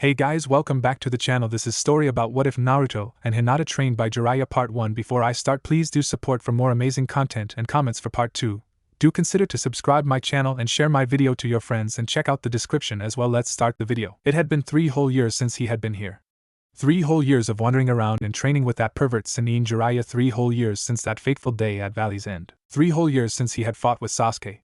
Hey guys, welcome back to the channel. This is story about what if Naruto and Hinata trained by Jiraiya part 1. Before I start, please do support for more amazing content and comments for part 2. Do consider to subscribe my channel and share my video to your friends and check out the description as well. Let's start the video. It had been 3 whole years since he had been here. 3 whole years of wandering around and training with that pervert Chunin Jiraiya. 3 whole years since that fateful day at Valley's End. 3 whole years since he had fought with Sasuke.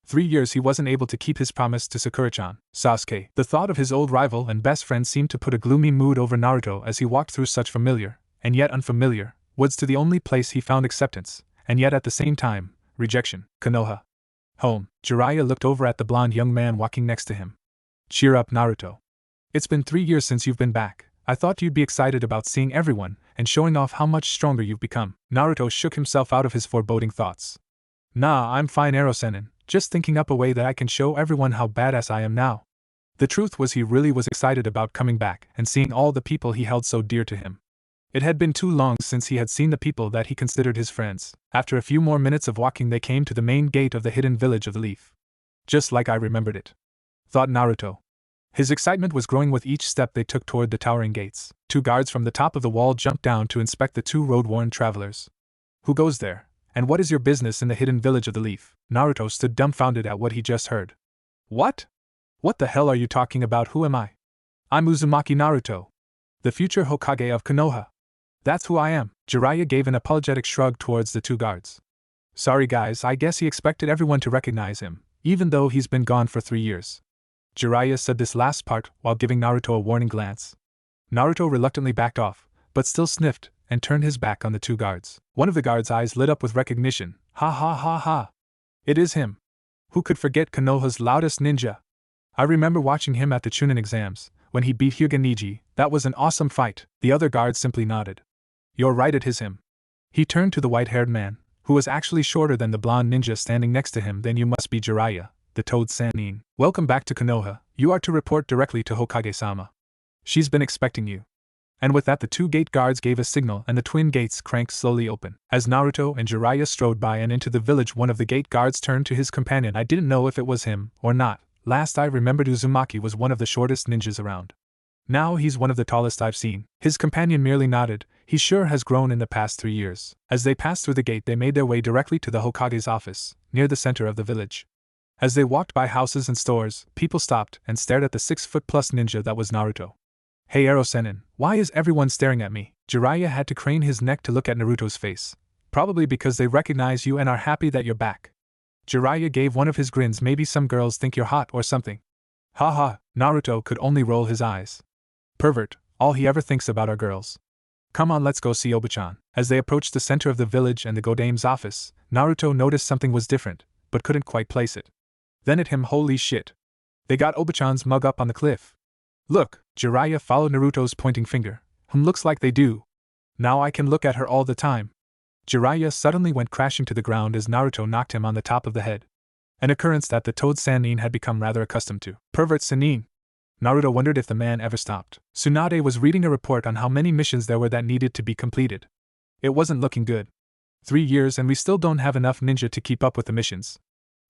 3 years he wasn't able to keep his promise to Sakura-chan. Sasuke. The thought of his old rival and best friend seemed to put a gloomy mood over Naruto as he walked through such familiar, and yet unfamiliar, woods to the only place he found acceptance, and yet at the same time, rejection. Konoha. Home. Jiraiya looked over at the blonde young man walking next to him. Cheer up, Naruto. It's been 3 years since you've been back. I thought you'd be excited about seeing everyone and showing off how much stronger you've become. Naruto shook himself out of his foreboding thoughts. Nah, I'm fine, Ero-senin. Just thinking up a way that I can show everyone how badass I am now. The truth was, he really was excited about coming back and seeing all the people he held so dear to him. It had been too long since he had seen the people that he considered his friends. After a few more minutes of walking, they came to the main gate of the hidden village of the Leaf. Just like I remembered it, thought Naruto. His excitement was growing with each step they took toward the towering gates. 2 guards from the top of the wall jumped down to inspect the 2 road-worn travelers. Who goes there? And what is your business in the hidden village of the Leaf? Naruto stood dumbfounded at what he just heard. What? What the hell are you talking about? Who am I? I'm Uzumaki Naruto, the future Hokage of Konoha. That's who I am. Jiraiya gave an apologetic shrug towards the 2 guards. Sorry guys, I guess he expected everyone to recognize him, even though he's been gone for 3 years. Jiraiya said this last part while giving Naruto a warning glance. Naruto reluctantly backed off, but still sniffed and turned his back on the 2 guards. One of the guards' eyes lit up with recognition. Ha ha ha ha. It is him. Who could forget Konoha's loudest ninja? I remember watching him at the Chunin exams, when he beat Hyuga Neji. That was an awesome fight. The other guard simply nodded. You're right, it is him. He turned to the white-haired man, who was actually shorter than the blonde ninja standing next to him. Then you must be Jiraiya, the Toad Sannin. Welcome back to Konoha. You are to report directly to Hokage-sama. She's been expecting you. And with that, the 2 gate guards gave a signal and the twin gates cranked slowly open. As Naruto and Jiraiya strode by and into the village, one of the gate guards turned to his companion. I didn't know if it was him or not. Last I remembered, Uzumaki was one of the shortest ninjas around. Now he's one of the tallest I've seen. His companion merely nodded. He sure has grown in the past 3 years. As they passed through the gate, they made their way directly to the Hokage's office, near the center of the village. As they walked by houses and stores, people stopped and stared at the 6-foot-plus ninja that was Naruto. Hey Ero-senin, why is everyone staring at me? Jiraiya had to crane his neck to look at Naruto's face. Probably because they recognize you and are happy that you're back. Jiraiya gave one of his grins. Maybe some girls think you're hot or something. Haha, Naruto could only roll his eyes. Pervert, all he ever thinks about are girls. Come on, let's go see Oba-chan. As they approached the center of the village and the Godame's office, Naruto noticed something was different, but couldn't quite place it. Then it him, holy shit. They got Oba-chan's mug up on the cliff. Look, Jiraiya followed Naruto's pointing finger. Looks like they do. Now I can look at her all the time. Jiraiya suddenly went crashing to the ground as Naruto knocked him on the top of the head. An occurrence that the Toad Sannin had become rather accustomed to. Pervert Sannin. Naruto wondered if the man ever stopped. Tsunade was reading a report on how many missions there were that needed to be completed. It wasn't looking good. 3 years and we still don't have enough ninja to keep up with the missions.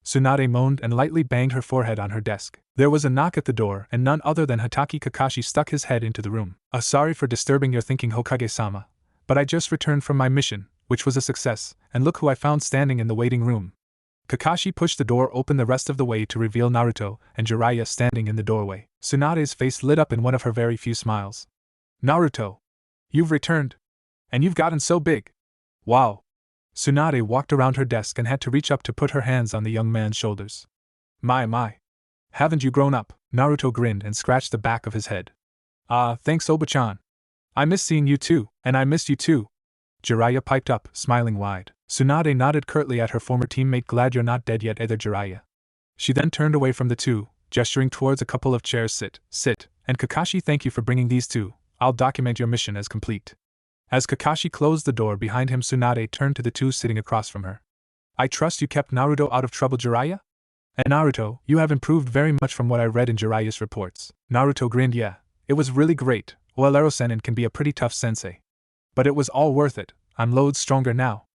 Tsunade moaned and lightly banged her forehead on her desk. There was a knock at the door, and none other than Hatake Kakashi stuck his head into the room. Sorry for disturbing your thinking, Hokage-sama, but I just returned from my mission, which was a success, and look who I found standing in the waiting room. Kakashi pushed the door open the rest of the way to reveal Naruto and Jiraiya standing in the doorway. Tsunade's face lit up in one of her very few smiles. Naruto! You've returned! And you've gotten so big! Wow! Tsunade walked around her desk and had to reach up to put her hands on the young man's shoulders. My. Haven't you grown up? Naruto grinned and scratched the back of his head. Thanks Oba-chan. I miss seeing you too, and I missed you too. Jiraiya piped up, smiling wide. Tsunade nodded curtly at her former teammate. Glad you're not dead yet either, Jiraiya. She then turned away from the 2, gesturing towards a couple of chairs. Sit, and Kakashi, thank you for bringing these 2. I'll document your mission as complete. As Kakashi closed the door behind him, Tsunade turned to the 2 sitting across from her. I trust you kept Naruto out of trouble, Jiraiya? And Naruto, you have improved very much from what I read in Jiraiya's reports. Naruto grinned. Yeah, it was really great. Well, Ero-senin can be a pretty tough sensei. But it was all worth it. I'm loads stronger now.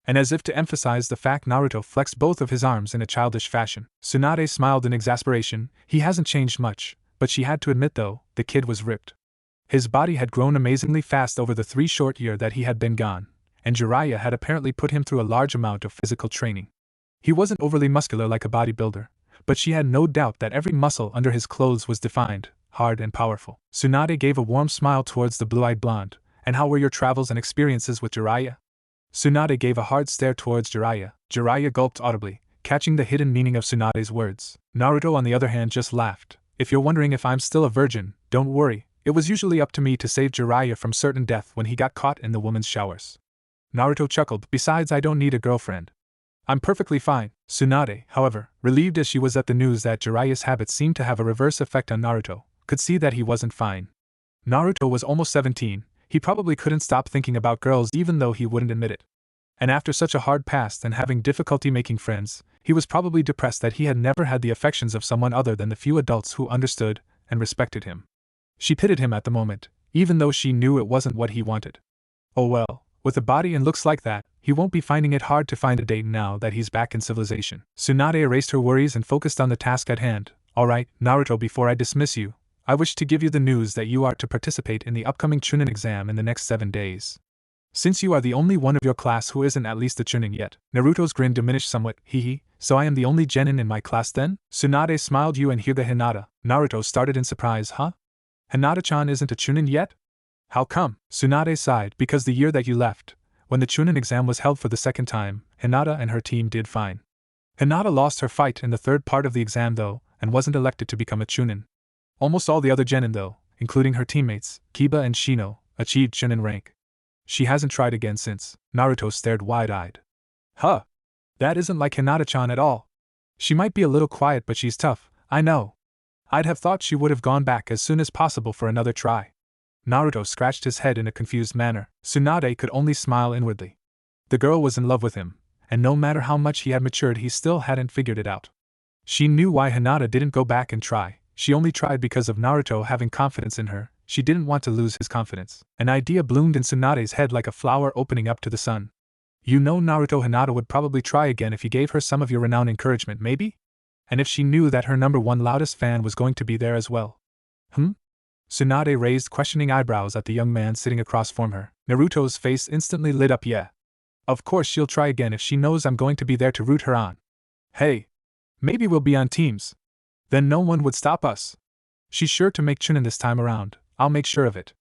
And as if to emphasize the fact, Naruto flexed both of his arms in a childish fashion. Tsunade smiled in exasperation. He hasn't changed much, but she had to admit though, the kid was ripped. His body had grown amazingly fast over the 3 short years that he had been gone, and Jiraiya had apparently put him through a large amount of physical training. He wasn't overly muscular like a bodybuilder, but she had no doubt that every muscle under his clothes was defined, hard and powerful. Tsunade gave a warm smile towards the blue-eyed blonde. And how were your travels and experiences with Jiraiya? Tsunade gave a hard stare towards Jiraiya. Jiraiya gulped audibly, catching the hidden meaning of Tsunade's words. Naruto on the other hand just laughed. If you're wondering if I'm still a virgin, don't worry, it was usually up to me to save Jiraiya from certain death when he got caught in the women's showers. Naruto chuckled, besides I don't need a girlfriend. I'm perfectly fine. Tsunade, however, relieved as she was at the news that Jiraiya's habits seemed to have a reverse effect on Naruto, could see that he wasn't fine. Naruto was almost 17, he probably couldn't stop thinking about girls even though he wouldn't admit it. And after such a hard past and having difficulty making friends, he was probably depressed that he had never had the affections of someone other than the few adults who understood and respected him. She pitied him at the moment, even though she knew it wasn't what he wanted. Oh well, with a body and looks like that, he won't be finding it hard to find a date now that he's back in civilization. Tsunade erased her worries and focused on the task at hand. Alright, Naruto, before I dismiss you, I wish to give you the news that you are to participate in the upcoming Chunin exam in the next 7 days. Since you are the only one of your class who isn't at least a Chunin yet. Naruto's grin diminished somewhat. Hee, so I am the only genin in my class then? Tsunade smiled. You and Hyuga Hinata. Naruto started in surprise. Huh? Hinata-chan isn't a Chunin yet? How come? Tsunade sighed. Because the year that you left, when the Chunin exam was held for the 2nd time, Hinata and her team did fine. Hinata lost her fight in the 3rd part of the exam though, and wasn't elected to become a Chunin. Almost all the other genin though, including her teammates, Kiba and Shino, achieved Chunin rank. She hasn't tried again since. Naruto stared wide-eyed. Huh. That isn't like Hinata-chan at all. She might be a little quiet but she's tough, I know. I'd have thought she would have gone back as soon as possible for another try. Naruto scratched his head in a confused manner. Tsunade could only smile inwardly. The girl was in love with him, and no matter how much he had matured he still hadn't figured it out. She knew why Hinata didn't go back and try. She only tried because of Naruto having confidence in her. She didn't want to lose his confidence. An idea bloomed in Tsunade's head like a flower opening up to the sun. You know, Naruto, Hinata would probably try again if you gave her some of your renowned encouragement, maybe? And if she knew that her #1 loudest fan was going to be there as well. Tsunade raised questioning eyebrows at the young man sitting across from her. Naruto's face instantly lit up. Yeah. Of course she'll try again if she knows I'm going to be there to root her on. Hey. Maybe we'll be on teams. Then no one would stop us. She's sure to make Chunin this time around. I'll make sure of it.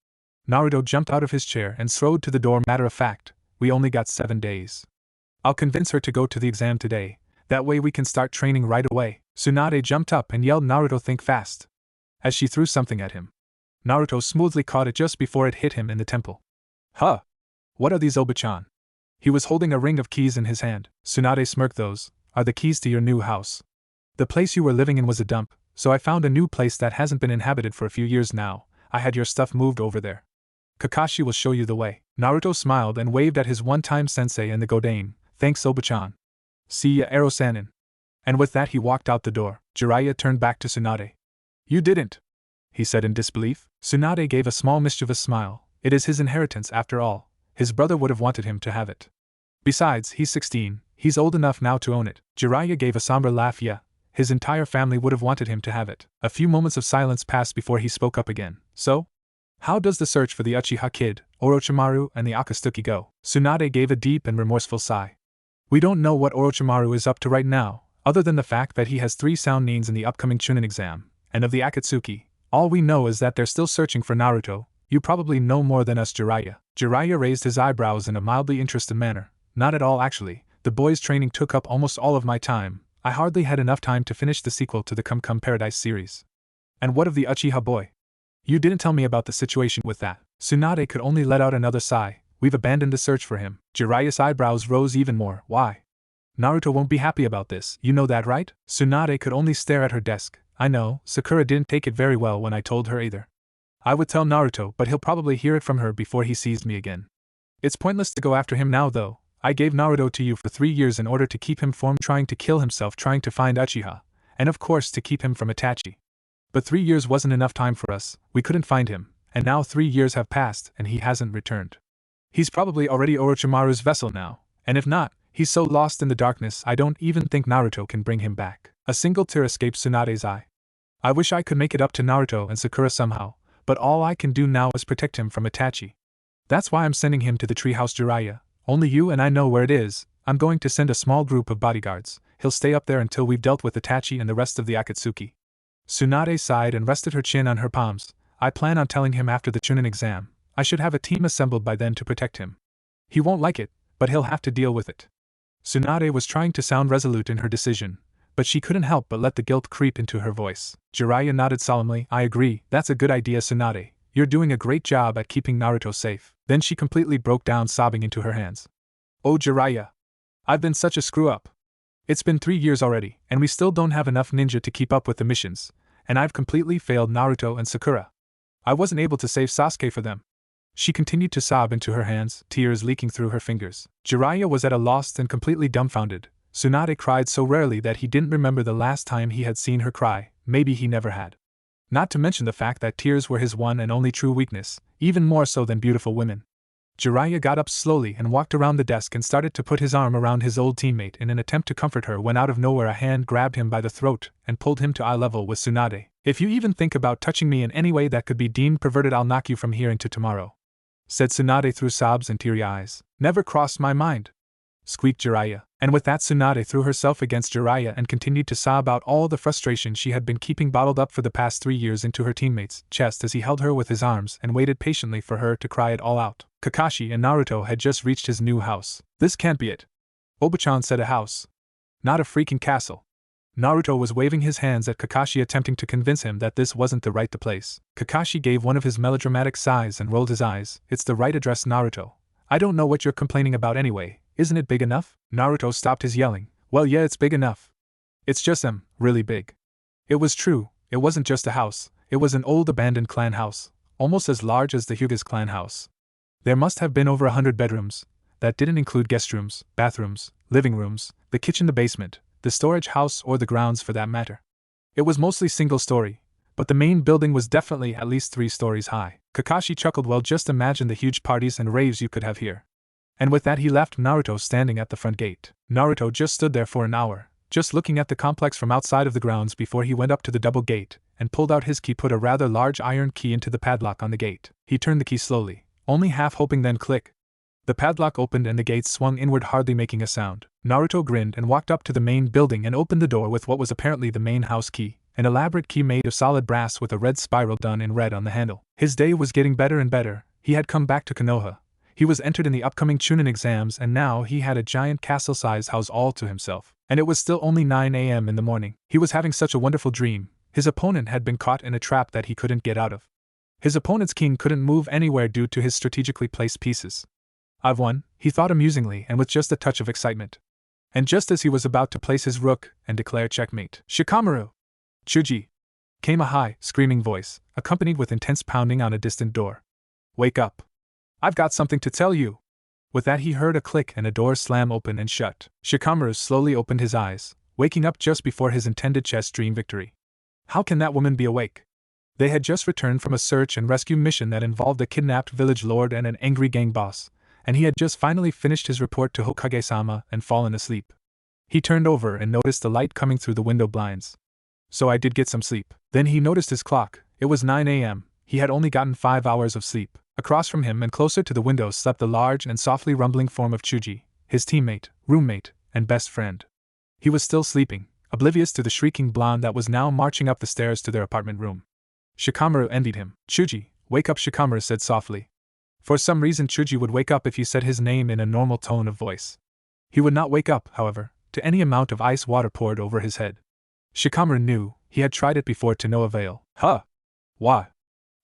Naruto jumped out of his chair and strode to the door. Matter of fact, we only got 7 days. I'll convince her to go to the exam today. That way we can start training right away. Tsunade jumped up and yelled, Naruto, think fast. As she threw something at him. Naruto smoothly caught it just before it hit him in the temple. Huh? What are these, Oba-chan? He was holding a ring of keys in his hand. Tsunade smirked. Those are the keys to your new house. The place you were living in was a dump, so I found a new place that hasn't been inhabited for a few years now. I had your stuff moved over there. Kakashi will show you the way. Naruto smiled and waved at his one-time sensei and the Godane. Thanks, Oba-chan. See ya, Ero-sanin. And with that he walked out the door. Jiraiya turned back to Tsunade. You didn't, he said in disbelief. Tsunade gave a small mischievous smile. It is his inheritance after all. His brother would have wanted him to have it. Besides, he's 16, he's old enough now to own it. Jiraiya gave a somber laugh. Yeah. His entire family would have wanted him to have it. A few moments of silence passed before he spoke up again. So? How does the search for the Uchiha kid, Orochimaru, and the Akatsuki go? Tsunade gave a deep and remorseful sigh. We don't know what Orochimaru is up to right now, other than the fact that he has 3 sound names in the upcoming Chunin exam, and of the Akatsuki, all we know is that they're still searching for Naruto. You probably know more than us, Jiraiya. Jiraiya raised his eyebrows in a mildly interested manner. Not at all, actually. The boys' training took up almost all of my time. I hardly had enough time to finish the sequel to the Come Come Paradise series. And what of the Uchiha boy? You didn't tell me about the situation with that. Tsunade could only let out another sigh. We've abandoned the search for him. Jiraiya's eyebrows rose even more. Why? Naruto won't be happy about this, you know that, right? Tsunade could only stare at her desk. I know, Sakura didn't take it very well when I told her either. I would tell Naruto, but he'll probably hear it from her before he sees me again. It's pointless to go after him now though. I gave Naruto to you for 3 years in order to keep him from trying to kill himself trying to find Uchiha, and of course to keep him from Itachi. But 3 years wasn't enough time for us, we couldn't find him, and now 3 years have passed and he hasn't returned. He's probably already Orochimaru's vessel now, and if not, he's so lost in the darkness I don't even think Naruto can bring him back. A single tear escaped Tsunade's eye. I wish I could make it up to Naruto and Sakura somehow, but all I can do now is protect him from Itachi. That's why I'm sending him to the treehouse Jiraiya. Only you and I know where it is. I'm going to send a small group of bodyguards. He'll stay up there until we've dealt with Itachi and the rest of the Akatsuki. Tsunade sighed and rested her chin on her palms. I plan on telling him after the Chunin exam. I should have a team assembled by then to protect him. He won't like it, but he'll have to deal with it. Tsunade was trying to sound resolute in her decision, but she couldn't help but let the guilt creep into her voice. Jiraiya nodded solemnly. I agree, that's a good idea, Tsunade. You're doing a great job at keeping Naruto safe. Then she completely broke down, sobbing into her hands. Oh Jiraiya, I've been such a screw-up. It's been 3 years already, and we still don't have enough ninja to keep up with the missions, and I've completely failed Naruto and Sakura. I wasn't able to save Sasuke for them. She continued to sob into her hands, tears leaking through her fingers. Jiraiya was at a loss and completely dumbfounded. Tsunade cried so rarely that he didn't remember the last time he had seen her cry. Maybe he never had. Not to mention the fact that tears were his one and only true weakness, even more so than beautiful women. Jiraiya got up slowly and walked around the desk and started to put his arm around his old teammate in an attempt to comfort her when out of nowhere a hand grabbed him by the throat and pulled him to eye level with Tsunade. If you even think about touching me in any way that could be deemed perverted, I'll knock you from here into tomorrow, said Tsunade through sobs and teary eyes. Never crossed my mind, squeaked Jiraiya. And with that, Tsunade threw herself against Jiraiya and continued to sob out all the frustration she had been keeping bottled up for the past 3 years into her teammate's chest as he held her with his arms and waited patiently for her to cry it all out. Kakashi and Naruto had just reached his new house. This can't be it, Oba-chan said. A house, not a freaking castle. Naruto was waving his hands at Kakashi, attempting to convince him that this wasn't the right place. Kakashi gave one of his melodramatic sighs and rolled his eyes. It's the right address, Naruto. I don't know what you're complaining about anyway. Isn't it big enough? Naruto stopped his yelling. Well, yeah, it's big enough. It's just really big. It was true, it wasn't just a house, it was an old abandoned clan house, almost as large as the Hyuga's clan house. There must have been over 100 bedrooms. That didn't include guest rooms, bathrooms, living rooms, the kitchen, the basement, the storage house, or the grounds for that matter. It was mostly single-story, but the main building was definitely at least 3 stories high. Kakashi chuckled. Well, just imagine the huge parties and raves you could have here. And with that he left Naruto standing at the front gate. Naruto just stood there for an hour, just looking at the complex from outside of the grounds before he went up to the double gate and pulled out his key, put a rather large iron key into the padlock on the gate. He turned the key slowly, only half hoping, then click. The padlock opened and the gate swung inward, hardly making a sound. Naruto grinned and walked up to the main building and opened the door with what was apparently the main house key, an elaborate key made of solid brass with a red spiral done in red on the handle. His day was getting better and better. He had come back to Konoha. He was entered in the upcoming Chunin exams, and now he had a giant castle-sized house all to himself. And it was still only 9 a.m. in the morning. He was having such a wonderful dream. His opponent had been caught in a trap that he couldn't get out of. His opponent's king couldn't move anywhere due to his strategically placed pieces. I've won, he thought amusingly and with just a touch of excitement. And just as he was about to place his rook and declare checkmate, Shikamaru! Chuji! Came a high, screaming voice, accompanied with intense pounding on a distant door. Wake up! I've got something to tell you. With that he heard a click and a door slam open and shut. Shikamaru slowly opened his eyes, waking up just before his intended chess dream victory. How can that woman be awake? They had just returned from a search and rescue mission that involved a kidnapped village lord and an angry gang boss, and he had just finally finished his report to Hokage-sama and fallen asleep. He turned over and noticed the light coming through the window blinds. So I did get some sleep. Then he noticed his clock. It was 9 a.m. He had only gotten 5 hours of sleep. Across from him and closer to the window slept the large and softly rumbling form of Chuji, his teammate, roommate, and best friend. He was still sleeping, oblivious to the shrieking blonde that was now marching up the stairs to their apartment room. Shikamaru envied him. Chuji, wake up, Shikamaru said softly. For some reason Chuji would wake up if you said his name in a normal tone of voice. He would not wake up, however, to any amount of ice water poured over his head. Shikamaru knew, he had tried it before to no avail. Huh? Why?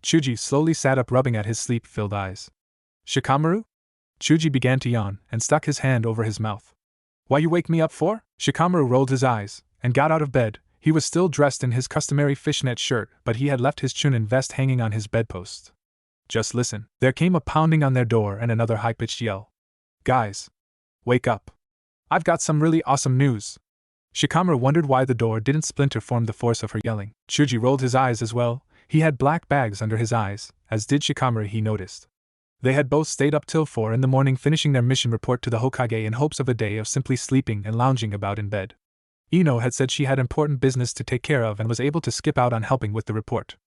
Chuji slowly sat up, rubbing at his sleep-filled eyes. Shikamaru? Chuji began to yawn and stuck his hand over his mouth. Why you wake me up for? Shikamaru rolled his eyes and got out of bed. He was still dressed in his customary fishnet shirt, but he had left his Chunin vest hanging on his bedpost. Just listen. There came a pounding on their door and another high-pitched yell. Guys! Wake up! I've got some really awesome news! Shikamaru wondered why the door didn't splinter from the force of her yelling. Chuji rolled his eyes as well. He had black bags under his eyes, as did Shikamaru, he noticed. They had both stayed up till 4 in the morning finishing their mission report to the Hokage in hopes of a day of simply sleeping and lounging about in bed. Ino had said she had important business to take care of and was able to skip out on helping with the report.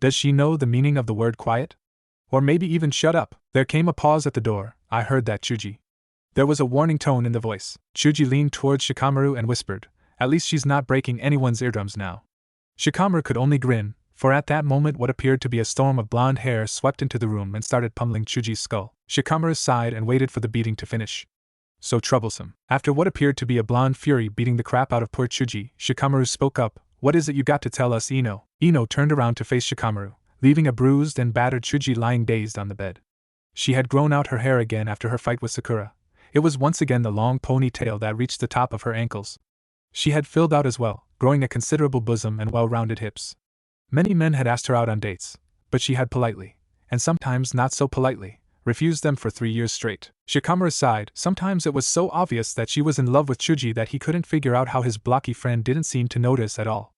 Does she know the meaning of the word quiet? Or maybe even shut up? There came a pause at the door. I heard that, Chuji. There was a warning tone in the voice. Chuji leaned towards Shikamaru and whispered, "At least she's not breaking anyone's eardrums now." Shikamaru could only grin, for at that moment what appeared to be a storm of blonde hair swept into the room and started pummeling Chuji's skull. Shikamaru sighed and waited for the beating to finish. So troublesome. After what appeared to be a blonde fury beating the crap out of poor Chuji, Shikamaru spoke up, "What is it you got to tell us, Ino?" Ino turned around to face Shikamaru, leaving a bruised and battered Chuji lying dazed on the bed. She had grown out her hair again after her fight with Sakura. It was once again the long ponytail that reached the top of her ankles. She had filled out as well, growing a considerable bosom and well-rounded hips. Many men had asked her out on dates, but she had politely, and sometimes not so politely, refused them for 3 years straight. Shikamaru sighed. Sometimes it was so obvious that she was in love with Chuji that he couldn't figure out how his blocky friend didn't seem to notice at all.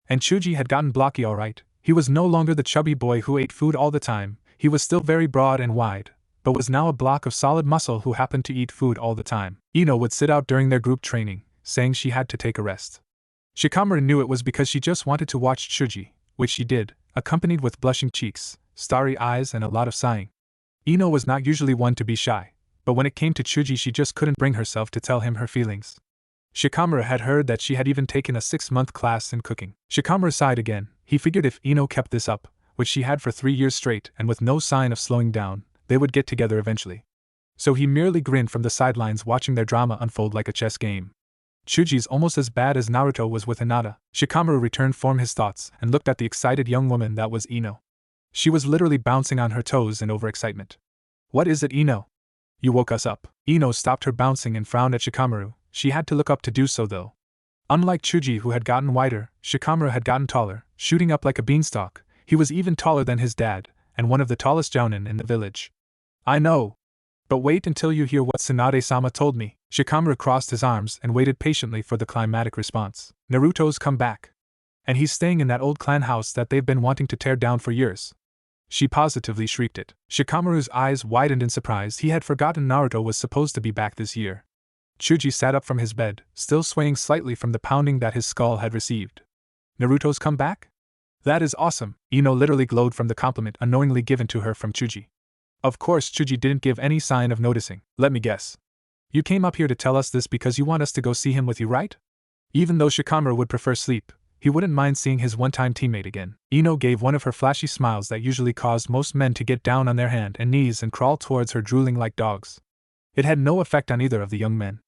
And Chuji had gotten blocky all right. He was no longer the chubby boy who ate food all the time. He was still very broad and wide, but was now a block of solid muscle who happened to eat food all the time. Ino would sit out during their group training, saying she had to take a rest. Shikamaru knew it was because she just wanted to watch Chuji, which she did, accompanied with blushing cheeks, starry eyes and a lot of sighing. Ino was not usually one to be shy, but when it came to Chuji she just couldn't bring herself to tell him her feelings. Shikamaru had heard that she had even taken a 6-month class in cooking. Shikamaru sighed again. He figured if Ino kept this up, which she had for 3 years straight and with no sign of slowing down, they would get together eventually. So he merely grinned from the sidelines watching their drama unfold like a chess game. Chuji's almost as bad as Naruto was with Hinata. Shikamaru returned from his thoughts and looked at the excited young woman that was Ino. She was literally bouncing on her toes in overexcitement. "What is it, Ino? You woke us up." Ino stopped her bouncing and frowned at Shikamaru. She had to look up to do so though. Unlike Chuji who had gotten wider, Shikamaru had gotten taller, shooting up like a beanstalk. He was even taller than his dad, and one of the tallest jounin in the village. "I know. But wait until you hear what Tsunade-sama told me." Shikamaru crossed his arms and waited patiently for the climatic response. "Naruto's come back. And he's staying in that old clan house that they've been wanting to tear down for years." She positively shrieked it. Shikamaru's eyes widened in surprise. He had forgotten Naruto was supposed to be back this year. Chuji sat up from his bed, still swaying slightly from the pounding that his skull had received. "Naruto's come back? That is awesome." Ino literally glowed from the compliment unknowingly given to her from Chuji. Of course Chuji didn't give any sign of noticing. "Let me guess. You came up here to tell us this because you want us to go see him with you, right?" Even though Shikamaru would prefer sleep, he wouldn't mind seeing his one-time teammate again. Ino gave one of her flashy smiles that usually caused most men to get down on their hands and knees and crawl towards her drooling like dogs. It had no effect on either of the young men.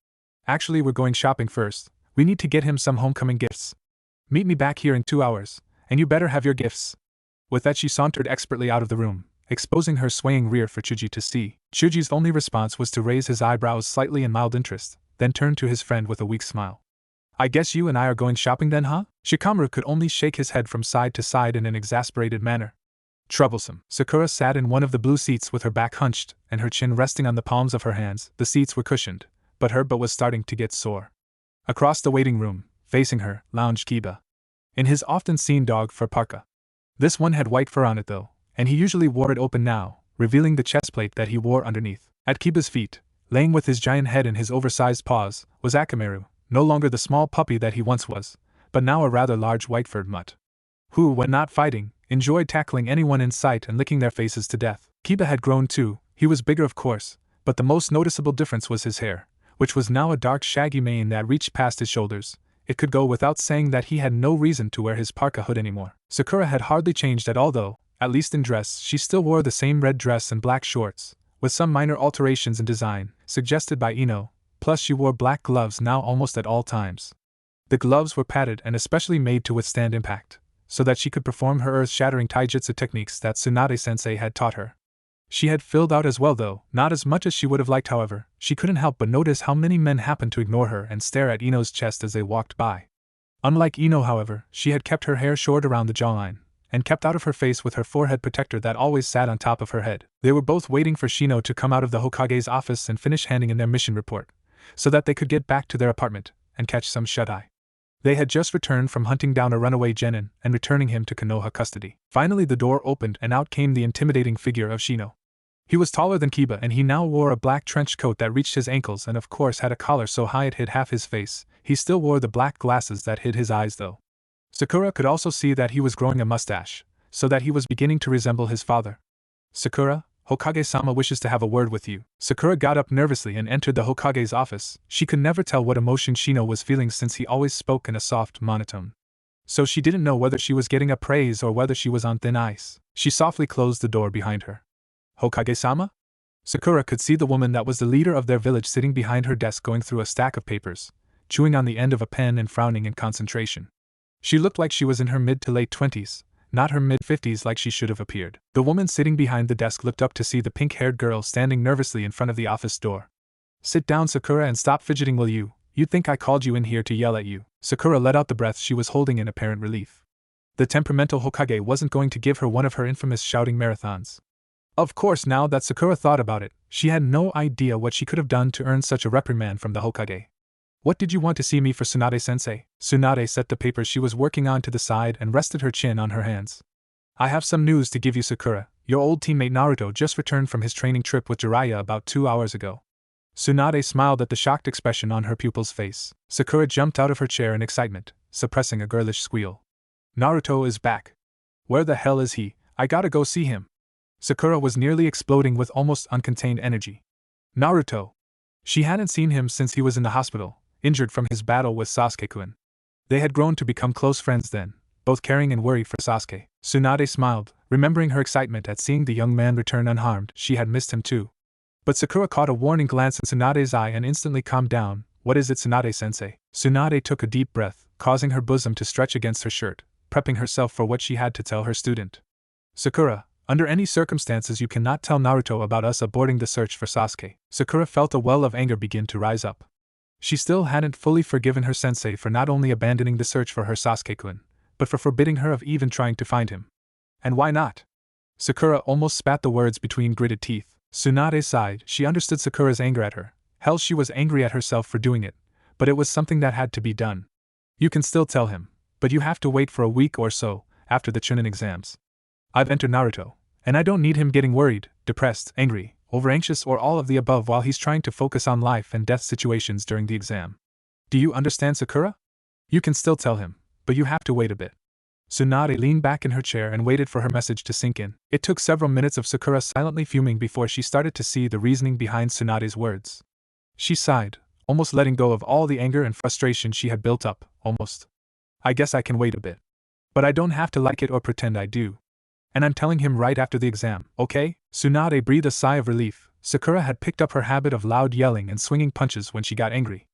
"Actually, we're going shopping first. We need to get him some homecoming gifts. Meet me back here in 2 hours, and you better have your gifts." With that she sauntered expertly out of the room, exposing her swaying rear for Chuji to see. Chuji's only response was to raise his eyebrows slightly in mild interest, then turn to his friend with a weak smile. "I guess you and I are going shopping then, huh?" Shikamaru could only shake his head from side to side in an exasperated manner. Troublesome. Sakura sat in one of the blue seats with her back hunched and her chin resting on the palms of her hands. The seats were cushioned, but her butt was starting to get sore. Across the waiting room, facing her, lounged Kiba. In his often-seen dog fur parka. This one had white fur on it though, and he usually wore it open now, revealing the chestplate that he wore underneath. At Kiba's feet, laying with his giant head in his oversized paws, was Akamaru, no longer the small puppy that he once was, but now a rather large white-furred mutt, who, when not fighting, enjoyed tackling anyone in sight and licking their faces to death. Kiba had grown too. He was bigger of course, but the most noticeable difference was his hair, which was now a dark shaggy mane that reached past his shoulders. It could go without saying that he had no reason to wear his parka hood anymore. Sakura had hardly changed at all though, at least in dress. She still wore the same red dress and black shorts, with some minor alterations in design, suggested by Ino, plus she wore black gloves now almost at all times. The gloves were padded and especially made to withstand impact, so that she could perform her earth-shattering taijutsu techniques that Tsunade-sensei had taught her. She had filled out as well though, not as much as she would have liked however. She couldn't help but notice how many men happened to ignore her and stare at Ino's chest as they walked by. Unlike Ino however, she had kept her hair short around the jawline, and kept out of her face with her forehead protector that always sat on top of her head. They were both waiting for Shino to come out of the Hokage's office and finish handing in their mission report, so that they could get back to their apartment and catch some shut-eye. They had just returned from hunting down a runaway genin and returning him to Konoha custody. Finally the door opened and out came the intimidating figure of Shino. He was taller than Kiba and he now wore a black trench coat that reached his ankles and of course had a collar so high it hid half his face. He still wore the black glasses that hid his eyes though. Sakura could also see that he was growing a mustache, so that he was beginning to resemble his father. Sakura, Hokage-sama wishes to have a word with you. Sakura got up nervously and entered the Hokage's office. She could never tell what emotion Shino was feeling since he always spoke in a soft monotone. So she didn't know whether she was getting a praise or whether she was on thin ice. She softly closed the door behind her. Hokage-sama? Sakura could see the woman that was the leader of their village sitting behind her desk going through a stack of papers, chewing on the end of a pen and frowning in concentration. She looked like she was in her mid to late 20s, not her mid-50s like she should have appeared. The woman sitting behind the desk looked up to see the pink-haired girl standing nervously in front of the office door. Sit down, Sakura, and stop fidgeting, will you? You'd think I called you in here to yell at you. Sakura let out the breath she was holding in apparent relief. The temperamental Hokage wasn't going to give her one of her infamous shouting marathons. Of course, now that Sakura thought about it, she had no idea what she could have done to earn such a reprimand from the Hokage. What did you want to see me for, Tsunade-sensei? Tsunade set the papers she was working on to the side and rested her chin on her hands. I have some news to give you, Sakura. Your old teammate Naruto just returned from his training trip with Jiraiya about 2 hours ago. Tsunade smiled at the shocked expression on her pupil's face. Sakura jumped out of her chair in excitement, suppressing a girlish squeal. Naruto is back. Where the hell is he? I gotta go see him. Sakura was nearly exploding with almost uncontained energy. Naruto! She hadn't seen him since he was in the hospital, injured from his battle with Sasuke-kun. They had grown to become close friends then, both caring and worried for Sasuke. Tsunade smiled, remembering her excitement at seeing the young man return unharmed. She had missed him too. But Sakura caught a warning glance in Tsunade's eye and instantly calmed down. What is it, Tsunade-sensei? Tsunade took a deep breath, causing her bosom to stretch against her shirt, prepping herself for what she had to tell her student. Sakura, under any circumstances you cannot tell Naruto about us aborting the search for Sasuke. Sakura felt a well of anger begin to rise up. She still hadn't fully forgiven her sensei for not only abandoning the search for her Sasuke-kun, but for forbidding her of even trying to find him. And why not? Sakura almost spat the words between gritted teeth. Tsunade sighed. She understood Sakura's anger at her. Hell, she was angry at herself for doing it, but it was something that had to be done. You can still tell him, but you have to wait for a week or so, after the Chunin exams. I've entered Naruto, and I don't need him getting worried, depressed, angry, over-anxious, or all of the above while he's trying to focus on life and death situations during the exam. Do you understand, Sakura? You can still tell him, but you have to wait a bit. Tsunade leaned back in her chair and waited for her message to sink in. It took several minutes of Sakura silently fuming before she started to see the reasoning behind Tsunade's words. She sighed, almost letting go of all the anger and frustration she had built up, almost. I guess I can wait a bit. But I don't have to like it or pretend I do. And I'm telling him right after the exam, okay? Tsunade breathed a sigh of relief. Sakura had picked up her habit of loud yelling and swinging punches when she got angry.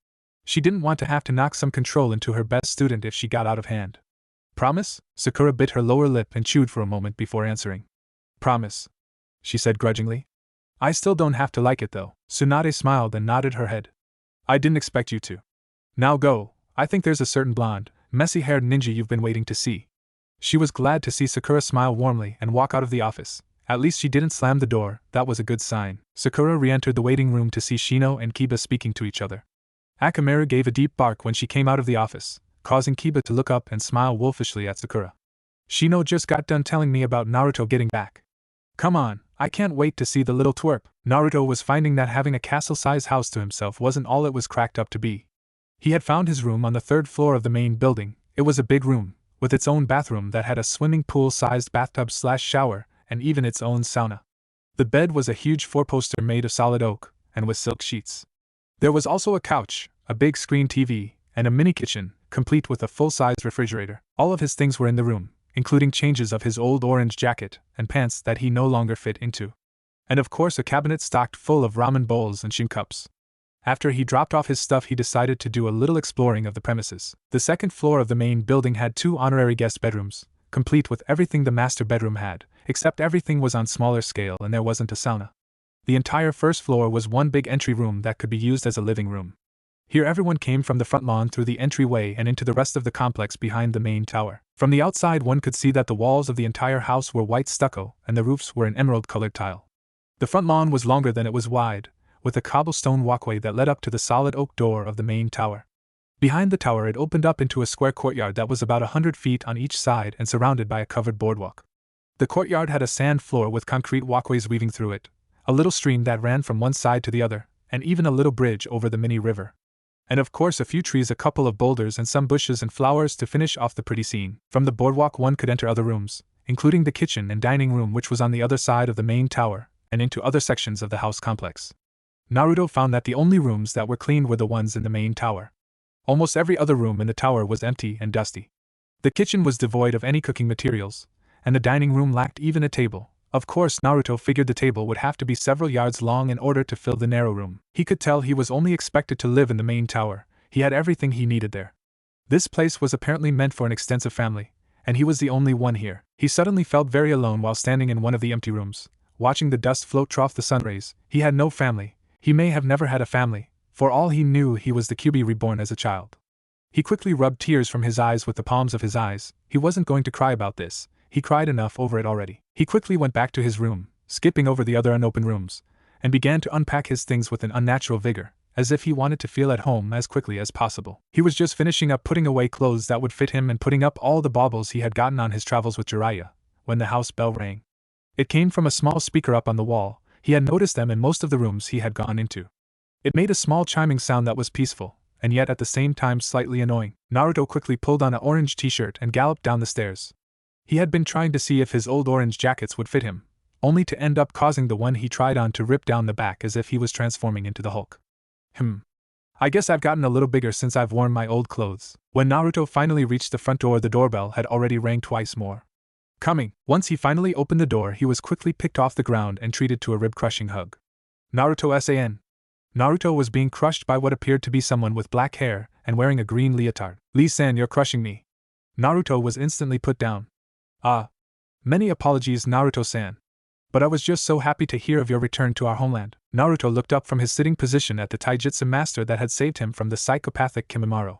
She didn't want to have to knock some control into her best student if she got out of hand. Promise? Sakura bit her lower lip and chewed for a moment before answering. Promise, she said grudgingly. I still don't have to like it though. Tsunade smiled and nodded her head. I didn't expect you to. Now go. I think there's a certain blonde, messy-haired ninja you've been waiting to see. She was glad to see Sakura smile warmly and walk out of the office. At least she didn't slam the door. That was a good sign. Sakura re-entered the waiting room to see Shino and Kiba speaking to each other. Akamaru gave a deep bark when she came out of the office, causing Kiba to look up and smile wolfishly at Sakura. Shino just got done telling me about Naruto getting back. Come on, I can't wait to see the little twerp. Naruto was finding that having a castle-sized house to himself wasn't all it was cracked up to be. He had found his room on the 3rd floor of the main building. It was a big room, with its own bathroom that had a swimming pool-sized bathtub/shower, and even its own sauna. The bed was a huge 4-poster made of solid oak, and with silk sheets. There was also a couch, a big screen TV, and a mini kitchen, complete with a full-sized refrigerator. All of his things were in the room, including changes of his old orange jacket and pants that he no longer fit into. And of course a cabinet stocked full of ramen bowls and shin cups. After he dropped off his stuff, he decided to do a little exploring of the premises. The 2nd floor of the main building had 2 honorary guest bedrooms, complete with everything the master bedroom had, except everything was on smaller scale and there wasn't a sauna. The entire 1st floor was one big entry room that could be used as a living room. Here everyone came from the front lawn through the entryway and into the rest of the complex behind the main tower. From the outside one could see that the walls of the entire house were white stucco and the roofs were an emerald-colored tile. The front lawn was longer than it was wide, with a cobblestone walkway that led up to the solid oak door of the main tower. Behind the tower it opened up into a square courtyard that was about 100 feet on each side and surrounded by a covered boardwalk. The courtyard had a sand floor with concrete walkways weaving through it, a little stream that ran from one side to the other, and even a little bridge over the mini river. And of course a few trees, a couple of boulders and some bushes and flowers to finish off the pretty scene. From the boardwalk one could enter other rooms, including the kitchen and dining room which was on the other side of the main tower, and into other sections of the house complex. Naruto found that the only rooms that were clean were the ones in the main tower. Almost every other room in the tower was empty and dusty. The kitchen was devoid of any cooking materials, and the dining room lacked even a table. Of course, Naruto figured the table would have to be several yards long in order to fill the narrow room. He could tell he was only expected to live in the main tower. He had everything he needed there. This place was apparently meant for an extensive family, and he was the only one here. He suddenly felt very alone while standing in one of the empty rooms, watching the dust float off the sun rays. He had no family. He may have never had a family. For all he knew, he was the QB reborn as a child. He quickly rubbed tears from his eyes with the palms of his eyes. He wasn't going to cry about this. He cried enough over it already. He quickly went back to his room, skipping over the other unopened rooms, and began to unpack his things with an unnatural vigor, as if he wanted to feel at home as quickly as possible. He was just finishing up putting away clothes that would fit him and putting up all the baubles he had gotten on his travels with Jiraiya, when the house bell rang. It came from a small speaker up on the wall. He had noticed them in most of the rooms he had gone into. It made a small chiming sound that was peaceful, and yet at the same time slightly annoying. Naruto quickly pulled on an orange t-shirt and galloped down the stairs. He had been trying to see if his old orange jackets would fit him, only to end up causing the one he tried on to rip down the back as if he was transforming into the Hulk. I guess I've gotten a little bigger since I've worn my old clothes. When Naruto finally reached the front door, the doorbell had already rang twice more. Once he finally opened the door, he was quickly picked off the ground and treated to a rib-crushing hug. Naruto-san. Naruto was being crushed by what appeared to be someone with black hair and wearing a green leotard. Lee-san, you're crushing me. Naruto was instantly put down. Many apologies, Naruto-san. But I was just so happy to hear of your return to our homeland. Naruto looked up from his sitting position at the taijutsu master that had saved him from the psychopathic Kimimaro.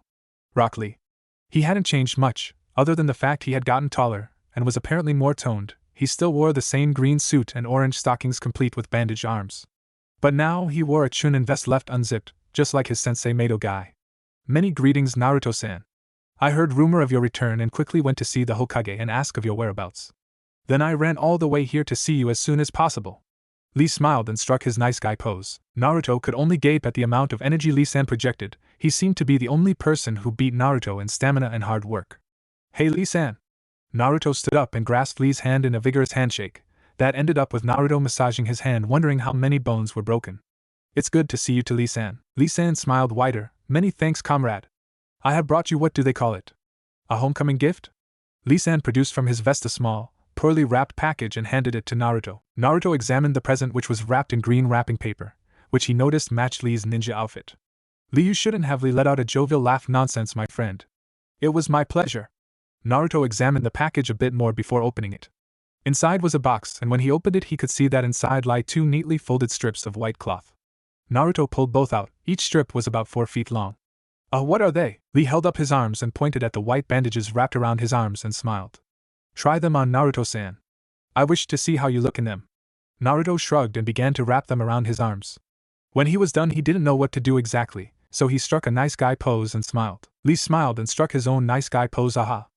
Rock Lee. He hadn't changed much, other than the fact he had gotten taller, and was apparently more toned. He still wore the same green suit and orange stockings complete with bandaged arms. But now he wore a Chunin vest left unzipped, just like his sensei Mato guy. Many greetings, Naruto-san. I heard rumor of your return and quickly went to see the Hokage and ask of your whereabouts. Then I ran all the way here to see you as soon as possible. Lee smiled and struck his nice guy pose. Naruto could only gape at the amount of energy Lee-san projected. He seemed to be the only person who beat Naruto in stamina and hard work. Hey Lee-san. Naruto stood up and grasped Lee's hand in a vigorous handshake. That ended up with Naruto massaging his hand, wondering how many bones were broken. It's good to see you to Lee-san. Lee-san smiled wider. Many thanks, comrade. I have brought you, what do they call it? A homecoming gift? Lee-san produced from his vest a small, poorly wrapped package and handed it to Naruto. Naruto examined the present, which was wrapped in green wrapping paper, which he noticed matched Lee's ninja outfit. Lee, you shouldn't have. Lee let out a jovial laugh. Nonsense, my friend. It was my pleasure. Naruto examined the package a bit more before opening it. Inside was a box, and when he opened it he could see that inside lay 2 neatly folded strips of white cloth. Naruto pulled both out. Each strip was about 4 feet long. What are they? Lee held up his arms and pointed at the white bandages wrapped around his arms and smiled. Try them on, Naruto-san. I wish to see how you look in them. Naruto shrugged and began to wrap them around his arms. When he was done, he didn't know what to do exactly, so he struck a nice guy pose and smiled. Lee smiled and struck his own nice guy pose. Aha!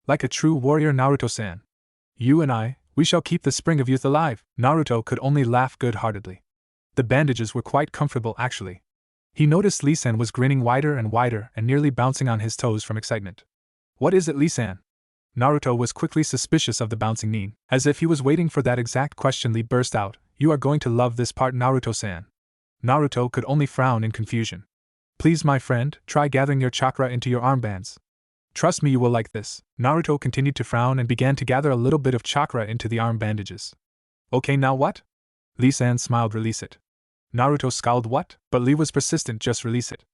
Like a true warrior, Naruto-san. You and I, we shall keep the spring of youth alive. Naruto could only laugh good-heartedly. The bandages were quite comfortable, actually. He noticed Lee-san was grinning wider and wider and nearly bouncing on his toes from excitement. What is it, Lee-san? Naruto was quickly suspicious of the bouncing knee. As if he was waiting for that exact question, Lee burst out, You are going to love this part, Naruto-san. Naruto could only frown in confusion. Please, my friend, try gathering your chakra into your armbands. Trust me, you will like this. Naruto continued to frown and began to gather a little bit of chakra into the arm bandages. Okay, now what? Lee-san smiled. Release it. Naruto scowled. What? But Lee was persistent. Just release it.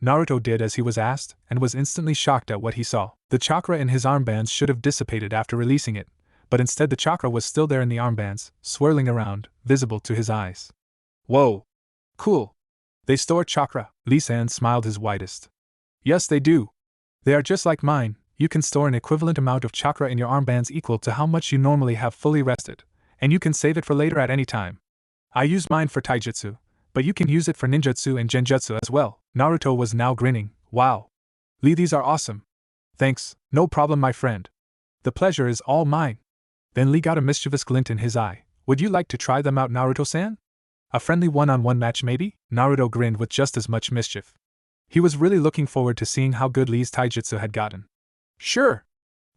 Naruto did as he was asked, and was instantly shocked at what he saw. The chakra in his armbands should have dissipated after releasing it, but instead the chakra was still there in the armbands, swirling around, visible to his eyes. Whoa! Cool! They store chakra. Lee-san smiled his widest. Yes, they do. They are just like mine. You can store an equivalent amount of chakra in your armbands equal to how much you normally have fully rested, and you can save it for later at any time. I use mine for taijutsu, but you can use it for ninjutsu and genjutsu as well. Naruto was now grinning. Wow! Lee, these are awesome. Thanks, no problem, my friend. The pleasure is all mine. Then Lee got a mischievous glint in his eye. Would you like to try them out, Naruto-san? A friendly one-on-one match, maybe? Naruto grinned with just as much mischief. He was really looking forward to seeing how good Lee's taijutsu had gotten. Sure!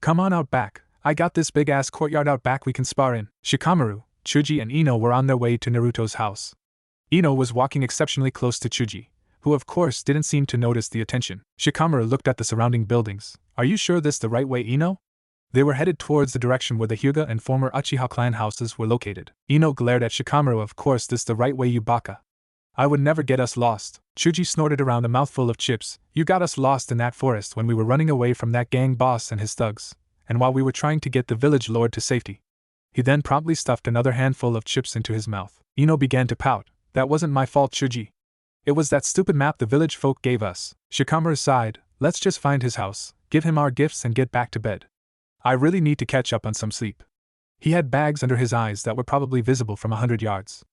Come on out back, I got this big-ass courtyard out back we can spar in. Shikamaru, Chuji and Ino were on their way to Naruto's house. Ino was walking exceptionally close to Chuji, who of course didn't seem to notice the attention. Shikamaru looked at the surrounding buildings. Are you sure this the right way, Ino? They were headed towards the direction where the Hyuga and former Uchiha clan houses were located. Ino glared at Shikamaru. Of course this the right way, you baka. I would never get us lost. Chuji snorted around a mouthful of chips. You got us lost in that forest when we were running away from that gang boss and his thugs, and while we were trying to get the village lord to safety. He then promptly stuffed another handful of chips into his mouth. Ino began to pout. That wasn't my fault, Chuji. It was that stupid map the village folk gave us. Shikamaru sighed. Let's just find his house, give him our gifts and get back to bed. I really need to catch up on some sleep. He had bags under his eyes that were probably visible from 100 yards.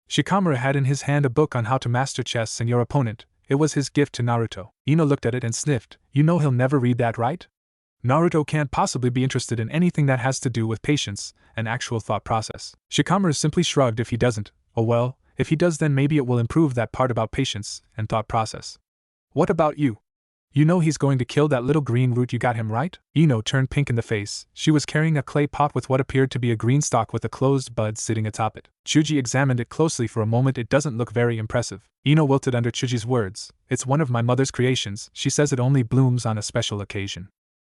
Shikamaru had in his hand a book on how to master chess and your opponent. It was his gift to Naruto. Ino looked at it and sniffed. You know he'll never read that, right? Naruto can't possibly be interested in anything that has to do with patience and actual thought process. Shikamaru simply shrugged. If he doesn't, oh well, if he does then maybe it will improve that part about patience and thought process. What about you? You know he's going to kill that little green root, you got him right? Ino turned pink in the face. She was carrying a clay pot with what appeared to be a green stalk with a closed bud sitting atop it. Chuji examined it closely for a moment. It doesn't look very impressive. Ino wilted under Chuji's words. It's one of my mother's creations. She says it only blooms on a special occasion.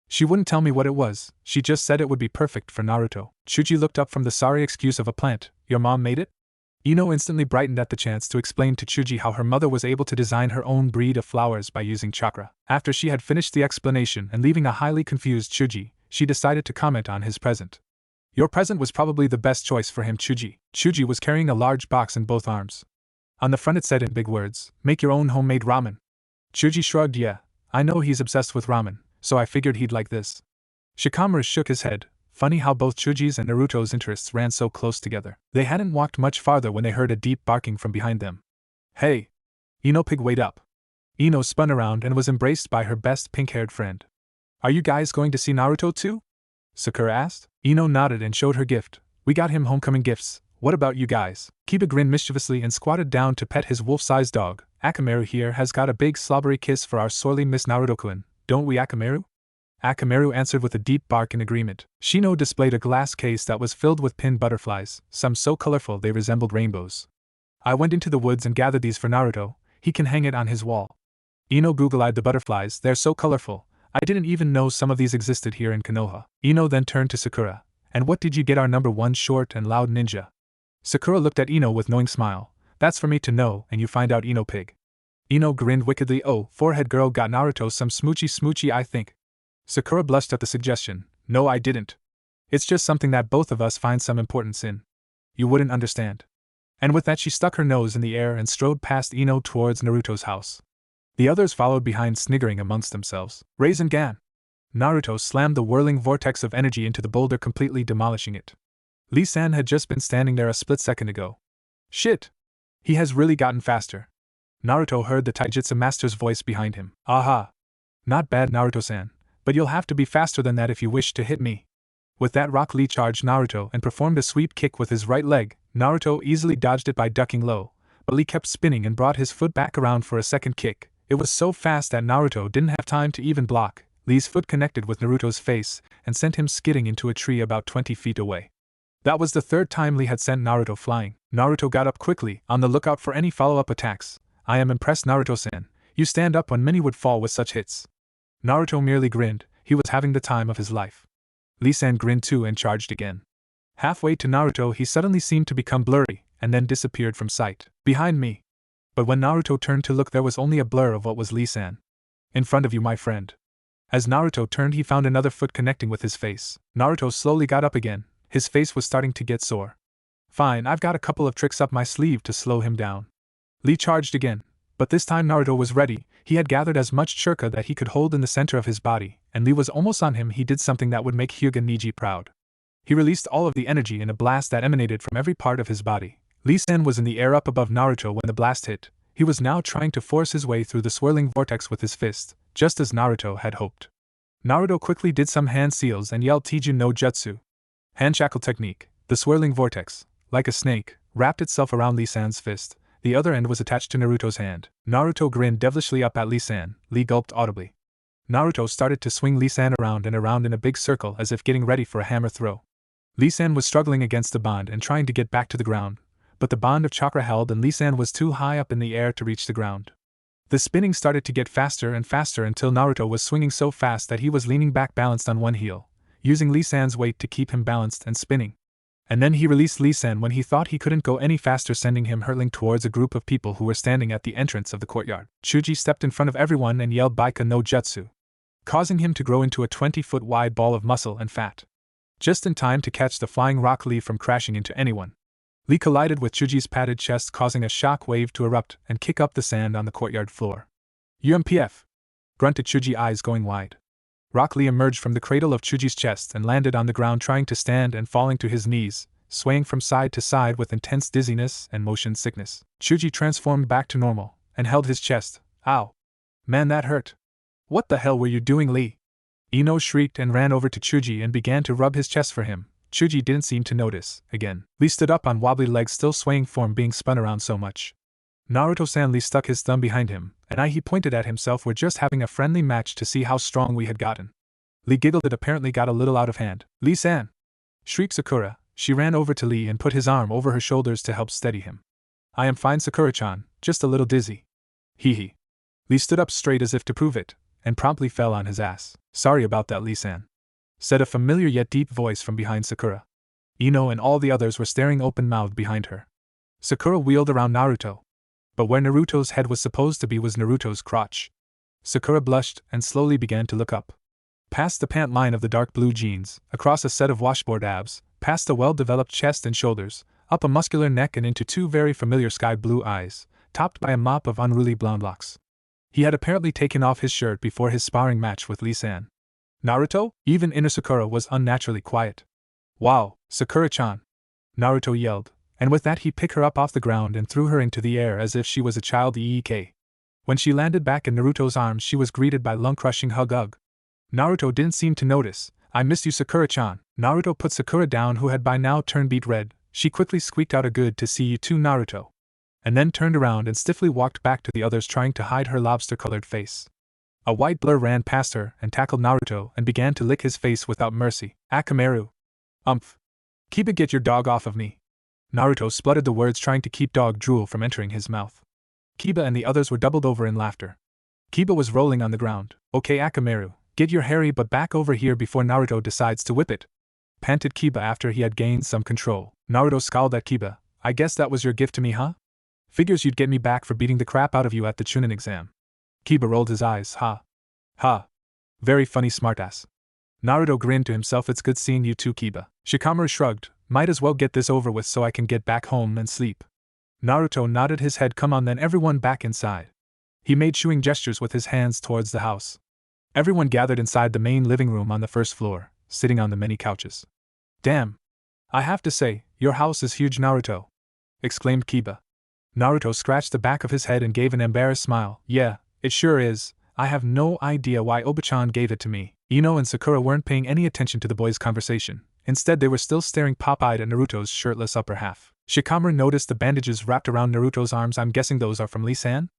She wouldn't tell me what it was. She just said it would be perfect for Naruto. Chuji looked up from the sorry excuse of a plant. Your mom made it? Ino instantly brightened at the chance to explain to Chuji how her mother was able to design her own breed of flowers by using chakra. After she had finished the explanation and leaving a highly confused Chuji, she decided to comment on his present. Your present was probably the best choice for him, Chuji. Chuji was carrying a large box in both arms. On the front it said in big words, make your own homemade ramen. Chuji shrugged. Yeah, I know he's obsessed with ramen, so I figured he'd like this. Shikamaru shook his head. Funny how both Chuji's and Naruto's interests ran so close together. They hadn't walked much farther when they heard a deep barking from behind them. Hey! Ino Pig, wait up. Ino spun around and was embraced by her best pink-haired friend. Are you guys going to see Naruto too? Sakura asked. Ino nodded and showed her gift. We got him homecoming gifts. What about you guys? Kiba grinned mischievously and squatted down to pet his wolf-sized dog. Akamaru here has got a big slobbery kiss for our sorely missed Naruto-kun, don't we, Akamaru? Akamaru answered with a deep bark in agreement. Shino displayed a glass case that was filled with pinned butterflies, some so colorful they resembled rainbows. I went into the woods and gathered these for Naruto. He can hang it on his wall. Ino google-eyed the butterflies. They're so colorful. I didn't even know some of these existed here in Konoha. Ino then turned to Sakura. And what did you get our number one short and loud ninja? Sakura looked at Ino with knowing smile. That's for me to know, and you find out, Ino Pig. Ino grinned wickedly. Oh, forehead girl got Naruto some smoochy I think. Sakura blushed at the suggestion. No, I didn't. It's just something that both of us find some importance in. You wouldn't understand. And with that she stuck her nose in the air and strode past Ino towards Naruto's house. The others followed behind, sniggering amongst themselves. Raisin Gan! Naruto slammed the whirling vortex of energy into the boulder, completely demolishing it. Lee-san had just been standing there a split second ago. Shit! He has really gotten faster. Naruto heard the taijutsu master's voice behind him. Aha! Not bad, Naruto-san. But you'll have to be faster than that if you wish to hit me. With that, Rock Lee charged Naruto and performed a sweep kick with his right leg. Naruto easily dodged it by ducking low, but Lee kept spinning and brought his foot back around for a second kick. It was so fast that Naruto didn't have time to even block. Lee's foot connected with Naruto's face and sent him skidding into a tree about 20 feet away. That was the third time Lee had sent Naruto flying. Naruto got up quickly, on the lookout for any follow-up attacks. I am impressed, Naruto-san. You stand up when many would fall with such hits. Naruto merely grinned. He was having the time of his life. Lee-san grinned too and charged again. Halfway to Naruto he suddenly seemed to become blurry, and then disappeared from sight. Behind me. But when Naruto turned to look there was only a blur of what was Lee-san. In front of you, my friend. As Naruto turned he found another foot connecting with his face. Naruto slowly got up again. His face was starting to get sore. Fine, I've got a couple of tricks up my sleeve to slow him down. Lee charged again. But this time Naruto was ready. He had gathered as much chakra that he could hold in the center of his body, and Lee was almost on him. He did something that would make Hyuga Neji proud. He released all of the energy in a blast that emanated from every part of his body. Lee-san was in the air up above Naruto when the blast hit. He was now trying to force his way through the swirling vortex with his fist, just as Naruto had hoped. Naruto quickly did some hand seals and yelled Teiju no Jutsu. Hand shackle technique. The swirling vortex, like a snake, wrapped itself around Lee-san's fist. The other end was attached to Naruto's hand. Naruto grinned devilishly up at Lee-san. Lee gulped audibly. Naruto started to swing Lee-san around and around in a big circle as if getting ready for a hammer throw. Lee-san was struggling against the bond and trying to get back to the ground, but the bond of chakra held and Lee-san was too high up in the air to reach the ground. The spinning started to get faster and faster until Naruto was swinging so fast that he was leaning back balanced on one heel, using Lee-san's weight to keep him balanced and spinning. And then he released Lee-san when he thought he couldn't go any faster, sending him hurtling towards a group of people who were standing at the entrance of the courtyard. Chuji stepped in front of everyone and yelled Baika no Jutsu, causing him to grow into a 20-foot wide ball of muscle and fat. Just in time to catch the flying rock Lee from crashing into anyone. Lee collided with Chuji's padded chest, causing a shock wave to erupt and kick up the sand on the courtyard floor. UMPF! Grunted Chuji, eyes going wide. Rock Lee emerged from the cradle of Chuji's chest and landed on the ground, trying to stand and falling to his knees, swaying from side to side with intense dizziness and motion sickness. Chuji transformed back to normal and held his chest. Ow! Man, that hurt! What the hell were you doing, Lee? Ino shrieked and ran over to Chuji and began to rub his chest for him. Chuji didn't seem to notice. Again, Lee stood up on wobbly legs, still swaying from being spun around so much. Naruto-san, Lee stuck his thumb behind him, and he pointed at himself. We're just having a friendly match to see how strong we had gotten. Lee giggled. It apparently got a little out of hand. Lee-san! Shrieked Sakura. She ran over to Lee and put his arm over her shoulders to help steady him. I am fine, Sakura-chan, just a little dizzy. Hee. Lee stood up straight as if to prove it, and promptly fell on his ass. Sorry about that, Lee-san, said a familiar yet deep voice from behind Sakura. Ino and all the others were staring open-mouthed behind her. Sakura wheeled around Naruto. But where Naruto's head was supposed to be was Naruto's crotch. Sakura blushed and slowly began to look up. Past the pant line of the dark blue jeans, across a set of washboard abs, past a well-developed chest and shoulders, up a muscular neck and into two very familiar sky-blue eyes, topped by a mop of unruly blonde locks. He had apparently taken off his shirt before his sparring match with Lee-san. Naruto? Even inner Sakura was unnaturally quiet. Wow, Sakura-chan! Naruto yelled, and with that he picked her up off the ground and threw her into the air as if she was a child. Eek. When she landed back in Naruto's arms, she was greeted by lung-crushing hug. Ugh. Naruto didn't seem to notice. I missed you, Sakura-chan. Naruto put Sakura down, who had by now turned beet red. She quickly squeaked out a good to see you too, Naruto, and then turned around and stiffly walked back to the others, trying to hide her lobster-colored face. A white blur ran past her and tackled Naruto and began to lick his face without mercy. Akamaru. Umph. Kiba, get your dog off of me. Naruto spluttered the words, trying to keep dog drool from entering his mouth. Kiba and the others were doubled over in laughter. Kiba was rolling on the ground. Okay, Akamaru, get your hairy butt back over here before Naruto decides to whip it, panted Kiba after he had gained some control. Naruto scowled at Kiba. I guess that was your gift to me, huh? Figures you'd get me back for beating the crap out of you at the Chunin exam. Kiba rolled his eyes. Ha. Ha. Very funny, smartass. Naruto grinned to himself. It's good seeing you too, Kiba. Shikamaru shrugged. Might as well get this over with so I can get back home and sleep. Naruto nodded his head. Come on then, everyone back inside. He made shooing gestures with his hands towards the house. Everyone gathered inside the main living room on the first floor, sitting on the many couches. Damn. I have to say, your house is huge, Naruto, exclaimed Kiba. Naruto scratched the back of his head and gave an embarrassed smile. Yeah, it sure is. I have no idea why Oba-chan gave it to me. Ino and Sakura weren't paying any attention to the boys' conversation. Instead, they were still staring pop-eyed at Naruto's shirtless upper half. Shikamaru noticed the bandages wrapped around Naruto's arms. I'm guessing those are from Lee-san?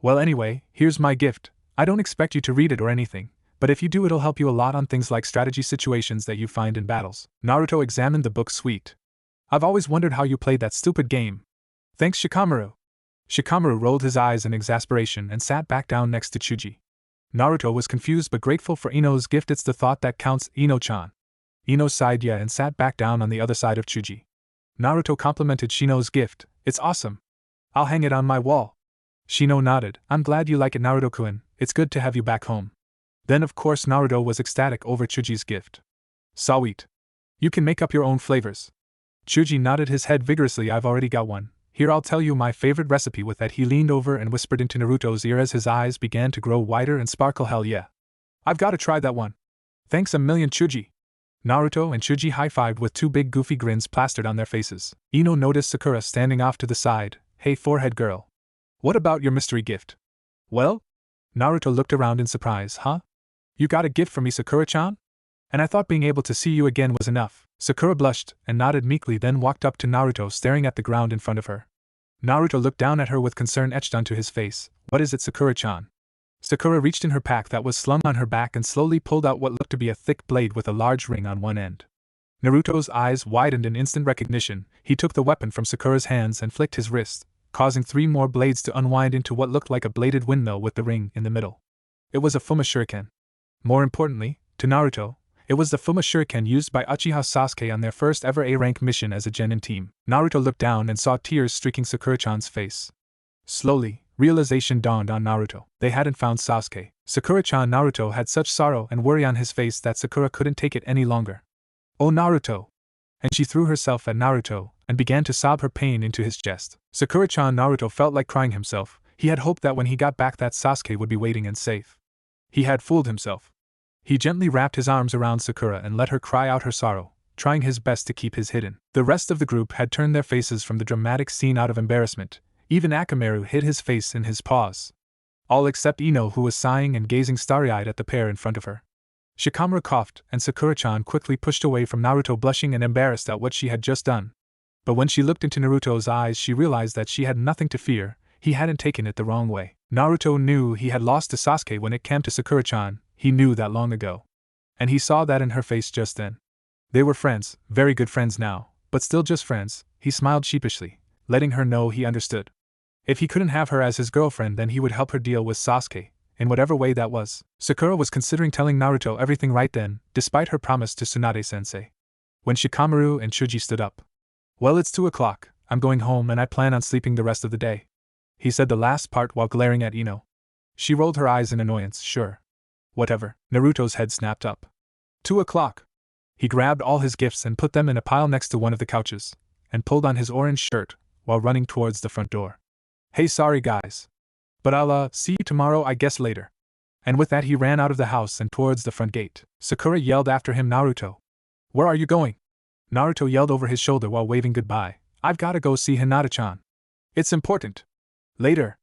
Well, anyway, here's my gift. I don't expect you to read it or anything, but if you do, it'll help you a lot on things like strategy situations that you find in battles. Naruto examined the book. Sweet. I've always wondered how you played that stupid game. Thanks, Shikamaru. Shikamaru rolled his eyes in exasperation and sat back down next to Chuji. Naruto was confused but grateful for Ino's gift. It's the thought that counts, Ino-chan. Ino sighed yeah and sat back down on the other side of Chuji. Naruto complimented Shino's gift. It's awesome. I'll hang it on my wall. Shino nodded. I'm glad you like it, Naruto-kun. It's good to have you back home. Then of course Naruto was ecstatic over Chuji's gift. Sweet. You can make up your own flavors. Chuji nodded his head vigorously. I've already got one. Here, I'll tell you my favorite recipe. With that, he leaned over and whispered into Naruto's ear as his eyes began to grow wider and sparkle. Hell yeah. I've got to try that one. Thanks a million, Chuji. Naruto and Chuji high-fived with two big goofy grins plastered on their faces. Ino noticed Sakura standing off to the side. Hey, forehead girl. What about your mystery gift? Well? Naruto looked around in surprise. Huh? You got a gift for me, Sakura-chan? And I thought being able to see you again was enough. Sakura blushed and nodded meekly, then walked up to Naruto, staring at the ground in front of her. Naruto looked down at her with concern etched onto his face. What is it, Sakura-chan? Sakura reached in her pack that was slung on her back and slowly pulled out what looked to be a thick blade with a large ring on one end. Naruto's eyes widened in instant recognition. He took the weapon from Sakura's hands and flicked his wrist, causing 3 more blades to unwind into what looked like a bladed windmill with the ring in the middle. It was a Fuma Shuriken. More importantly, to Naruto, it was the Fuma Shuriken used by Uchiha Sasuke on their first ever A-rank mission as a Genin team. Naruto looked down and saw tears streaking Sakura-chan's face. Slowly, realization dawned on Naruto. They hadn't found Sasuke. Sakura-chan. Naruto had such sorrow and worry on his face that Sakura couldn't take it any longer. "Oh Naruto!" And she threw herself at Naruto and began to sob her pain into his chest. Sakura-chan. Naruto felt like crying himself. He had hoped that when he got back that Sasuke would be waiting and safe. He had fooled himself. He gently wrapped his arms around Sakura and let her cry out her sorrow, trying his best to keep his hidden. The rest of the group had turned their faces from the dramatic scene out of embarrassment. Even Akamaru hid his face in his paws. All except Ino, who was sighing and gazing starry-eyed at the pair in front of her. Shikamaru coughed, and Sakura-chan quickly pushed away from Naruto, blushing and embarrassed at what she had just done. But when she looked into Naruto's eyes, she realized that she had nothing to fear. He hadn't taken it the wrong way. Naruto knew he had lost to Sasuke when it came to Sakura-chan. He knew that long ago. And he saw that in her face just then. They were friends, very good friends now, but still just friends. He smiled sheepishly, letting her know he understood. If he couldn't have her as his girlfriend, then he would help her deal with Sasuke, in whatever way that was. Sakura was considering telling Naruto everything right then, despite her promise to Tsunade-sensei. When Shikamaru and Chuji stood up. "Well, it's 2 o'clock, I'm going home and I plan on sleeping the rest of the day," he said the last part while glaring at Ino. She rolled her eyes in annoyance. "Sure. Whatever." Naruto's head snapped up. 2 o'clock. He grabbed all his gifts and put them in a pile next to one of the couches, and pulled on his orange shirt, while running towards the front door. "Hey, sorry guys. But I'll, see you tomorrow, I guess later." And with that he ran out of the house and towards the front gate. Sakura yelled after him, "Naruto! Where are you going?" Naruto yelled over his shoulder while waving goodbye, "I've gotta go see Hinata-chan. It's important. Later."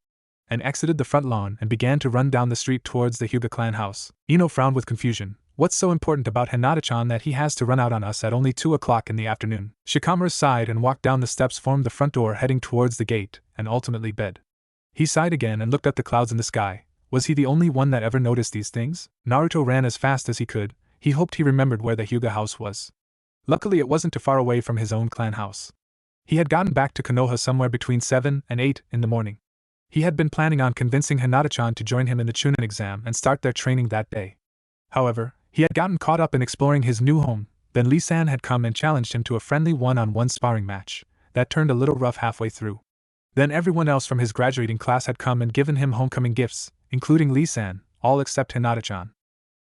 And exited the front lawn and began to run down the street towards the Hyuga clan house. Ino frowned with confusion. "What's so important about Hinata-chan that he has to run out on us at only 2 o'clock in the afternoon?" Shikamaru sighed and walked down the steps formed the front door, heading towards the gate, and ultimately bed. He sighed again and looked at the clouds in the sky. Was he the only one that ever noticed these things? Naruto ran as fast as he could. He hoped he remembered where the Hyuga house was. Luckily it wasn't too far away from his own clan house. He had gotten back to Konoha somewhere between 7 and 8 in the morning. He had been planning on convincing Hinata-chan to join him in the Chunin exam and start their training that day. However, he had gotten caught up in exploring his new home. Then Lee-san had come and challenged him to a friendly one-on-one sparring match that turned a little rough halfway through. Then everyone else from his graduating class had come and given him homecoming gifts, including Lee-san, all except Hinata-chan.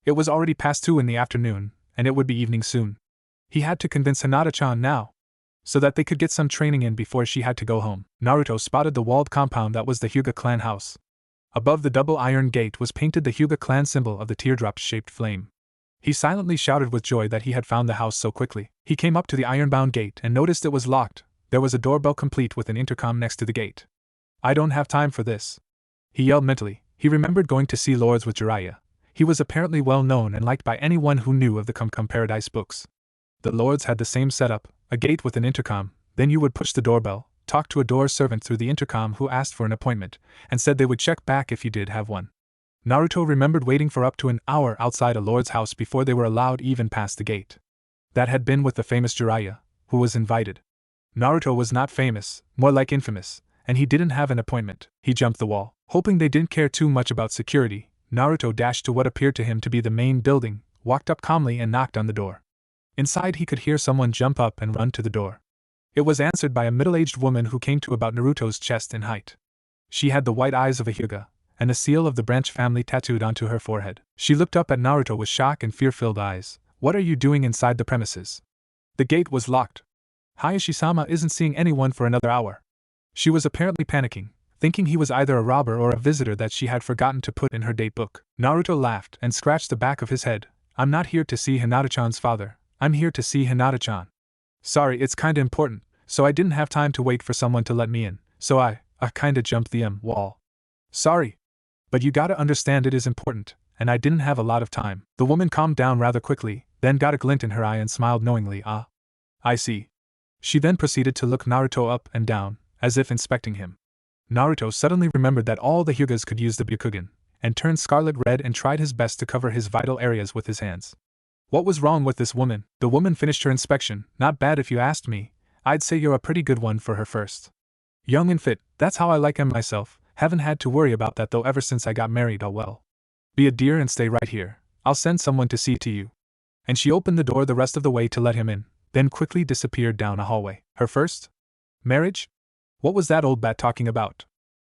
It was already past 2 in the afternoon, and it would be evening soon. He had to convince Hinata-chan now, so that they could get some training in before she had to go home. Naruto spotted the walled compound that was the Hyuga clan house. Above the double iron gate was painted the Hyuga clan symbol of the teardrop-shaped flame. He silently shouted with joy that he had found the house so quickly. He came up to the iron-bound gate and noticed it was locked. There was a doorbell complete with an intercom next to the gate. "I don't have time for this," he yelled mentally. He remembered going to see Lords with Jiraiya. He was apparently well known and liked by anyone who knew of the Come Paradise books. The Lords had the same setup, a gate with an intercom. Then you would push the doorbell, talk to a door servant through the intercom who asked for an appointment, and said they would check back if you did have one. Naruto remembered waiting for up to an hour outside a Lord's house before they were allowed even past the gate. That had been with the famous Jiraiya, who was invited. Naruto was not famous, more like infamous, and he didn't have an appointment. He jumped the wall. Hoping they didn't care too much about security, Naruto dashed to what appeared to him to be the main building, walked up calmly and knocked on the door. Inside he could hear someone jump up and run to the door. It was answered by a middle-aged woman who came to about Naruto's chest in height. She had the white eyes of a Hyuga, and the seal of the branch family tattooed onto her forehead. She looked up at Naruto with shock and fear-filled eyes. "What are you doing inside the premises?" "The gate was locked. Hiashi-sama isn't seeing anyone for another hour." She was apparently panicking, thinking he was either a robber or a visitor that she had forgotten to put in her date book. Naruto laughed and scratched the back of his head. "I'm not here to see Hinata-chan's father. I'm here to see Hinata-chan. Sorry, it's kinda important, so I didn't have time to wait for someone to let me in, so I kinda jumped the wall. Sorry. But you gotta understand it is important, and I didn't have a lot of time." The woman calmed down rather quickly, then got a glint in her eye and smiled knowingly. "Ah. I see." She then proceeded to look Naruto up and down, as if inspecting him. Naruto suddenly remembered that all the Hyugas could use the Byakugan, and turned scarlet red and tried his best to cover his vital areas with his hands. What was wrong with this woman? The woman finished her inspection. Not bad if you asked me. I'd say you're a pretty good one for her first. Young and fit, that's how I like him myself. Haven't had to worry about that though ever since I got married. Oh well. Be a dear and stay right here. I'll send someone to see to you. And she opened the door the rest of the way to let him in, then quickly disappeared down a hallway. Her first marriage? What was that old bat talking about?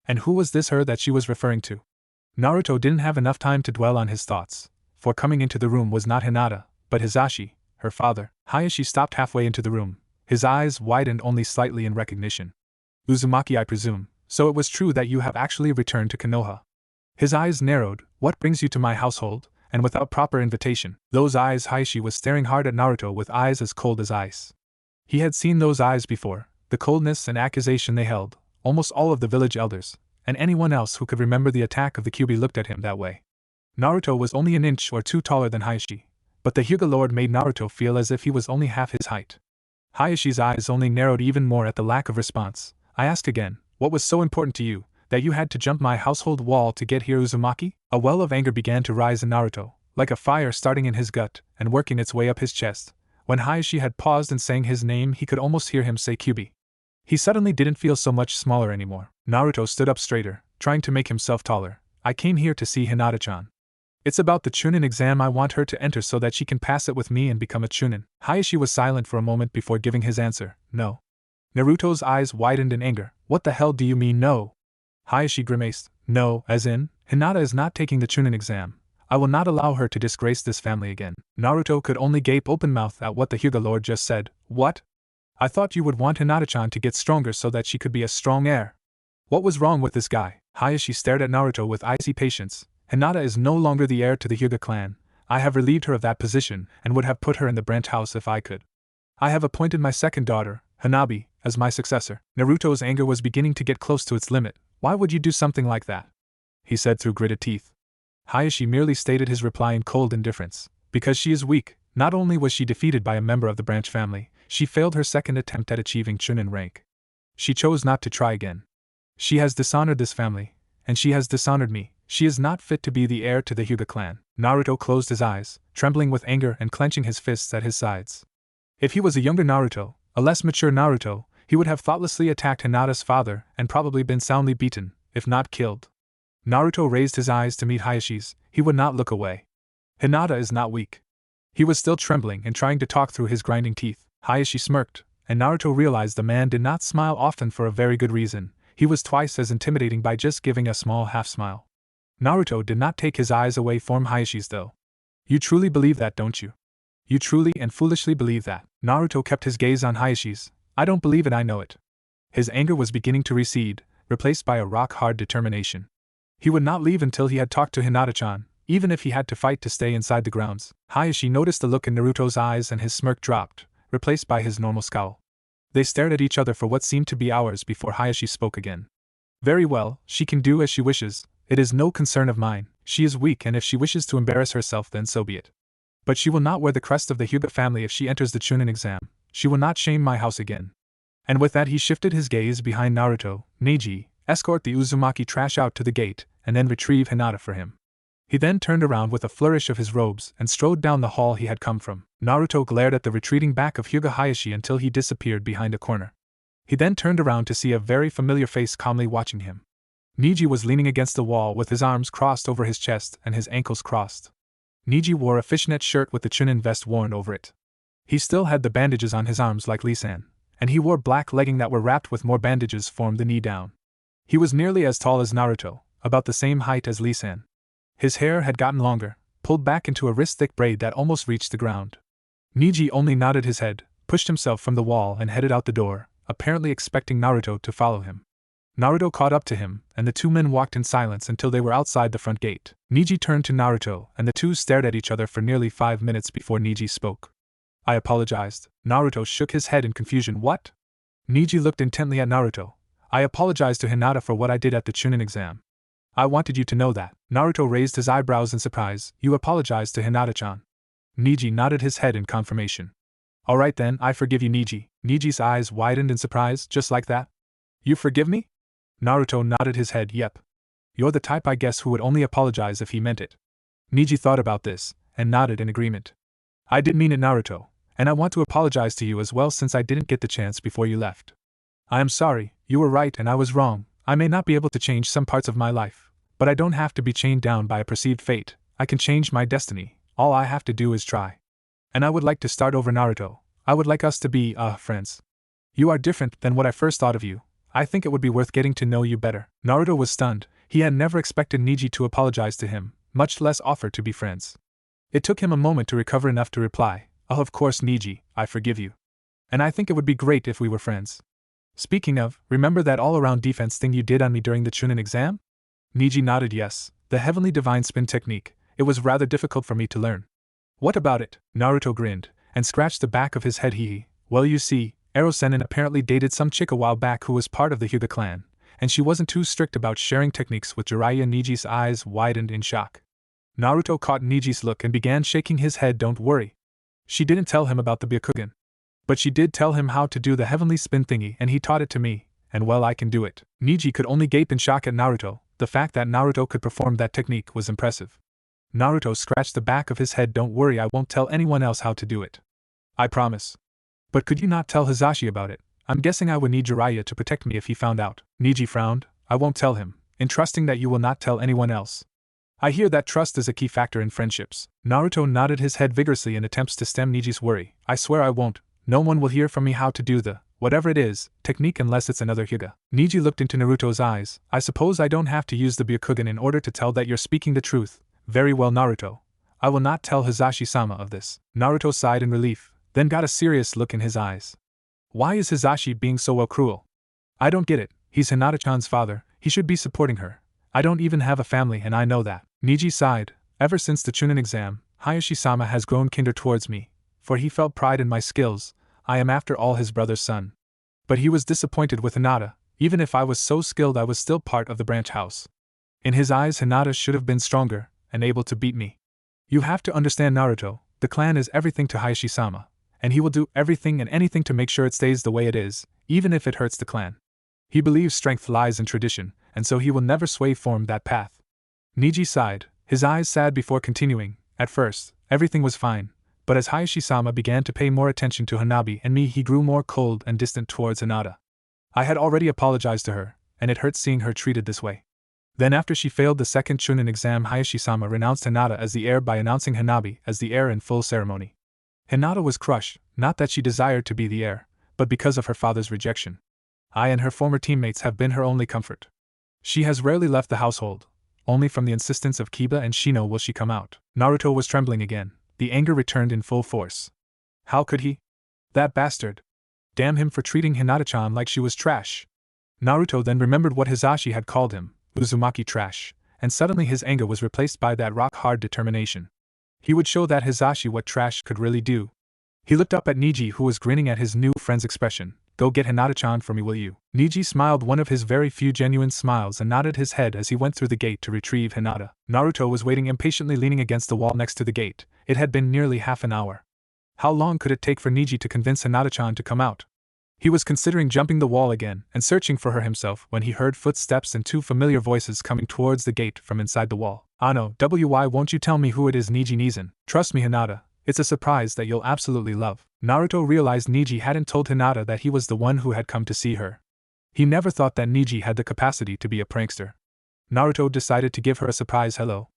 And who was this her that she was referring to? Naruto didn't have enough time to dwell on his thoughts, for coming into the room was not Hinata, but Hisashi, her father. Hiashi stopped halfway into the room, his eyes widened only slightly in recognition. Uzumaki, I presume, so it was true that you have actually returned to Konoha. His eyes narrowed. What brings you to my household, and without proper invitation? Those eyes. Hiashi was staring hard at Naruto with eyes as cold as ice. He had seen those eyes before, the coldness and accusation they held. Almost all of the village elders, and anyone else who could remember the attack of the Kyuubi looked at him that way. Naruto was only an inch or two taller than Hiashi, but the Hyuga Lord made Naruto feel as if he was only half his height. Hayashi's eyes only narrowed even more at the lack of response. I ask again, what was so important to you, that you had to jump my household wall to get here, Uzumaki? A well of anger began to rise in Naruto, like a fire starting in his gut and working its way up his chest. When Hiashi had paused and saying his name, he could almost hear him say Kyuubi. He suddenly didn't feel so much smaller anymore. Naruto stood up straighter, trying to make himself taller. I came here to see Hinata-chan. It's about the Chunin exam. I want her to enter so that she can pass it with me and become a Chunin. Hiashi was silent for a moment before giving his answer. No. Naruto's eyes widened in anger. What the hell do you mean no? Hiashi grimaced. No, as in, Hinata is not taking the Chunin exam. I will not allow her to disgrace this family again. Naruto could only gape open-mouthed at what the Hyuga Lord just said. What? I thought you would want Hinata-chan to get stronger so that she could be a strong heir. What was wrong with this guy? Hiashi stared at Naruto with icy patience. Hinata is no longer the heir to the Hyuga clan. I have relieved her of that position and would have put her in the branch house if I could. I have appointed my second daughter, Hanabi, as my successor. Naruto's anger was beginning to get close to its limit. Why would you do something like that? He said through gritted teeth. Hiashi merely stated his reply in cold indifference. Because she is weak. Not only was she defeated by a member of the branch family, she failed her second attempt at achieving Chunin rank. She chose not to try again. She has dishonored this family, and she has dishonored me. She is not fit to be the heir to the Hyuga clan. Naruto closed his eyes, trembling with anger and clenching his fists at his sides. If he was a younger Naruto, a less mature Naruto, he would have thoughtlessly attacked Hinata's father and probably been soundly beaten, if not killed. Naruto raised his eyes to meet Hayashi's. He would not look away. Hinata is not weak. He was still trembling and trying to talk through his grinding teeth. Hiashi smirked, and Naruto realized the man did not smile often for a very good reason. He was twice as intimidating by just giving a small half-smile. Naruto did not take his eyes away from Hayashi's though. You truly believe that, don't you? You truly and foolishly believe that. Naruto kept his gaze on Hayashi's. I don't believe it, I know it. His anger was beginning to recede, replaced by a rock-hard determination. He would not leave until he had talked to Hinata-chan, even if he had to fight to stay inside the grounds. Hiashi noticed the look in Naruto's eyes and his smirk dropped, replaced by his normal scowl. They stared at each other for what seemed to be hours before Hiashi spoke again. Very well, she can do as she wishes. It is no concern of mine. She is weak, and if she wishes to embarrass herself, then so be it. But she will not wear the crest of the Hyuga family if she enters the Chunin exam. She will not shame my house again. And with that he shifted his gaze behind Naruto. Neji, escort the Uzumaki trash out to the gate, and then retrieve Hinata for him. He then turned around with a flourish of his robes and strode down the hall he had come from. Naruto glared at the retreating back of Hyuga Hiashi until he disappeared behind a corner. He then turned around to see a very familiar face calmly watching him. Neji was leaning against the wall with his arms crossed over his chest and his ankles crossed. Neji wore a fishnet shirt with the Chunin vest worn over it. He still had the bandages on his arms like Lee-san, and he wore black leggings that were wrapped with more bandages from the knee down. He was nearly as tall as Naruto, about the same height as Lee-san. His hair had gotten longer, pulled back into a wrist-thick braid that almost reached the ground. Neji only nodded his head, pushed himself from the wall and headed out the door, apparently expecting Naruto to follow him. Naruto caught up to him, and the two men walked in silence until they were outside the front gate. Neji turned to Naruto, and the two stared at each other for nearly 5 minutes before Neji spoke. I apologized. Naruto shook his head in confusion. What? Neji looked intently at Naruto. I apologized to Hinata for what I did at the Chunin exam. I wanted you to know that. Naruto raised his eyebrows in surprise. You apologized to Hinata-chan. Neji nodded his head in confirmation. Alright then, I forgive you, Neji. Neji's eyes widened in surprise, just like that. You forgive me? Naruto nodded his head. Yep. You're the type I guess who would only apologize if he meant it. Neji thought about this, and nodded in agreement. I did mean it, Naruto, and I want to apologize to you as well since I didn't get the chance before you left. I am sorry, you were right and I was wrong. I may not be able to change some parts of my life, but I don't have to be chained down by a perceived fate. I can change my destiny. All I have to do is try. And I would like to start over, Naruto. I would like us to be, friends. You are different than what I first thought of you. I think it would be worth getting to know you better. Naruto was stunned. He had never expected Neji to apologize to him, much less offer to be friends. It took him a moment to recover enough to reply, "Oh, of course, Neji, I forgive you. And I think it would be great if we were friends. Speaking of, remember that all-around defense thing you did on me during the Chunin exam?" Neji nodded yes, the heavenly divine spin technique. It was rather difficult for me to learn. What about it? Naruto grinned, and scratched the back of his head. Well, you see, Ero-Sennin apparently dated some chick a while back who was part of the Hyuga clan, and she wasn't too strict about sharing techniques with Jiraiya. Neji's eyes widened in shock. Naruto caught Neji's look and began shaking his head. Don't worry. She didn't tell him about the Byakugan. But she did tell him how to do the heavenly spin thingy, and he taught it to me, and well, I can do it. Neji could only gape in shock at Naruto. The fact that Naruto could perform that technique was impressive. Naruto scratched the back of his head. Don't worry, I won't tell anyone else how to do it. I promise. But could you not tell Hisashi about it? I'm guessing I would need Jiraiya to protect me if he found out. Neji frowned. I won't tell him, entrusting that you will not tell anyone else. I hear that trust is a key factor in friendships. Naruto nodded his head vigorously in attempts to stem Neji's worry. I swear I won't. No one will hear from me how to do the, whatever it is, technique unless it's another Hyuga. Neji looked into Naruto's eyes. I suppose I don't have to use the Byakugan in order to tell that you're speaking the truth. Very well, Naruto. I will not tell Hisashi-sama of this. Naruto sighed in relief, then got a serious look in his eyes. Why is Hisashi being so cruel? I don't get it. He's Hinata-chan's father. He should be supporting her. I don't even have a family and I know that. Neji sighed. Ever since the Chunin exam, Hiashi-sama has grown kinder towards me, for he felt pride in my skills. I am after all his brother's son. But he was disappointed with Hinata. Even if I was so skilled, I was still part of the branch house. In his eyes, Hinata should have been stronger and able to beat me. You have to understand, Naruto, the clan is everything to Hiashi-sama, and he will do everything and anything to make sure it stays the way it is, even if it hurts the clan. He believes strength lies in tradition, and so he will never sway from that path. Neji sighed, his eyes sad before continuing. At first, everything was fine, but as Hiashi-sama began to pay more attention to Hanabi and me, he grew more cold and distant towards Hinata. I had already apologized to her, and it hurt seeing her treated this way. Then after she failed the second Chunin exam, Hiashi-sama renounced Hinata as the heir by announcing Hanabi as the heir in full ceremony. Hinata was crushed, not that she desired to be the heir, but because of her father's rejection. I and her former teammates have been her only comfort. She has rarely left the household. Only from the insistence of Kiba and Shino will she come out. Naruto was trembling again. The anger returned in full force. How could he? That bastard. Damn him for treating Hinata-chan like she was trash. Naruto then remembered what Hisashi had called him, Uzumaki trash, and suddenly his anger was replaced by that rock-hard determination. He would show that Hisashi what trash could really do. He looked up at Neji, who was grinning at his new friend's expression. Go get Hinata-chan for me, will you? Neji smiled one of his very few genuine smiles and nodded his head as he went through the gate to retrieve Hinata. Naruto was waiting impatiently, leaning against the wall next to the gate. It had been nearly half an hour. How long could it take for Neji to convince Hinata-chan to come out? He was considering jumping the wall again and searching for her himself when he heard footsteps and two familiar voices coming towards the gate from inside the wall. Ano, why won't you tell me who it is? Neji Nizan. Trust me, Hinata. It's a surprise that you'll absolutely love. Naruto realized Neji hadn't told Hinata that he was the one who had come to see her. He never thought that Neji had the capacity to be a prankster. Naruto decided to give her a surprise hello.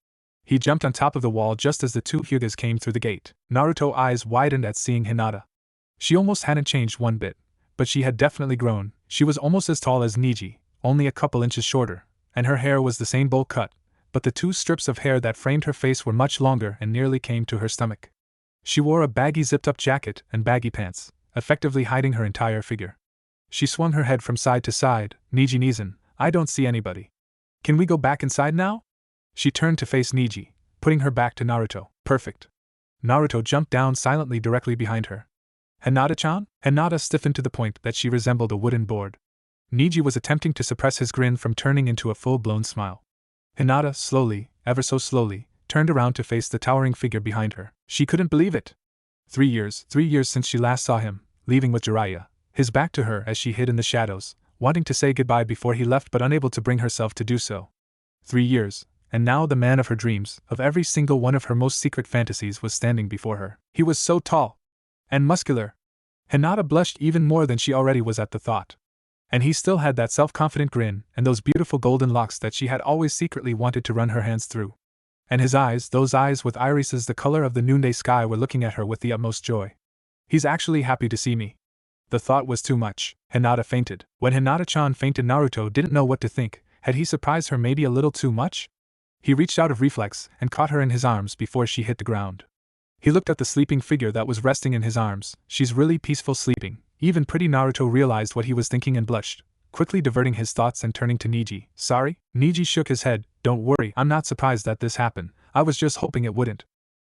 He jumped on top of the wall just as the two Hyugas came through the gate. Naruto's eyes widened at seeing Hinata. She almost hadn't changed one bit, but she had definitely grown. She was almost as tall as Neji, only a couple inches shorter, and her hair was the same bowl cut, but the two strips of hair that framed her face were much longer and nearly came to her stomach. She wore a baggy zipped-up jacket and baggy pants, effectively hiding her entire figure. She swung her head from side to side. Neji Nizan, I don't see anybody. Can we go back inside now? She turned to face Neji, putting her back to Naruto. Perfect. Naruto jumped down silently directly behind her. Hinata-chan? Hinata stiffened to the point that she resembled a wooden board. Neji was attempting to suppress his grin from turning into a full-blown smile. Hinata slowly, ever so slowly, turned around to face the towering figure behind her. She couldn't believe it. 3 years since she last saw him, leaving with Jiraiya, his back to her as she hid in the shadows, wanting to say goodbye before he left but unable to bring herself to do so. 3 years, and now the man of her dreams, of every single one of her most secret fantasies, was standing before her. He was so tall and muscular. Hinata blushed even more than she already was at the thought. And he still had that self-confident grin and those beautiful golden locks that she had always secretly wanted to run her hands through. And his eyes, those eyes with irises the color of the noonday sky, were looking at her with the utmost joy. He's actually happy to see me. The thought was too much. Hinata fainted. When Hinata-chan fainted, Naruto didn't know what to think. Had he surprised her maybe a little too much? He reached out of reflex and caught her in his arms before she hit the ground. He looked at the sleeping figure that was resting in his arms. She's really peaceful sleeping. Even pretty. Naruto realized what he was thinking and blushed, quickly diverting his thoughts and turning to Neji. Sorry? Neji shook his head. Don't worry, I'm not surprised that this happened. I was just hoping it wouldn't.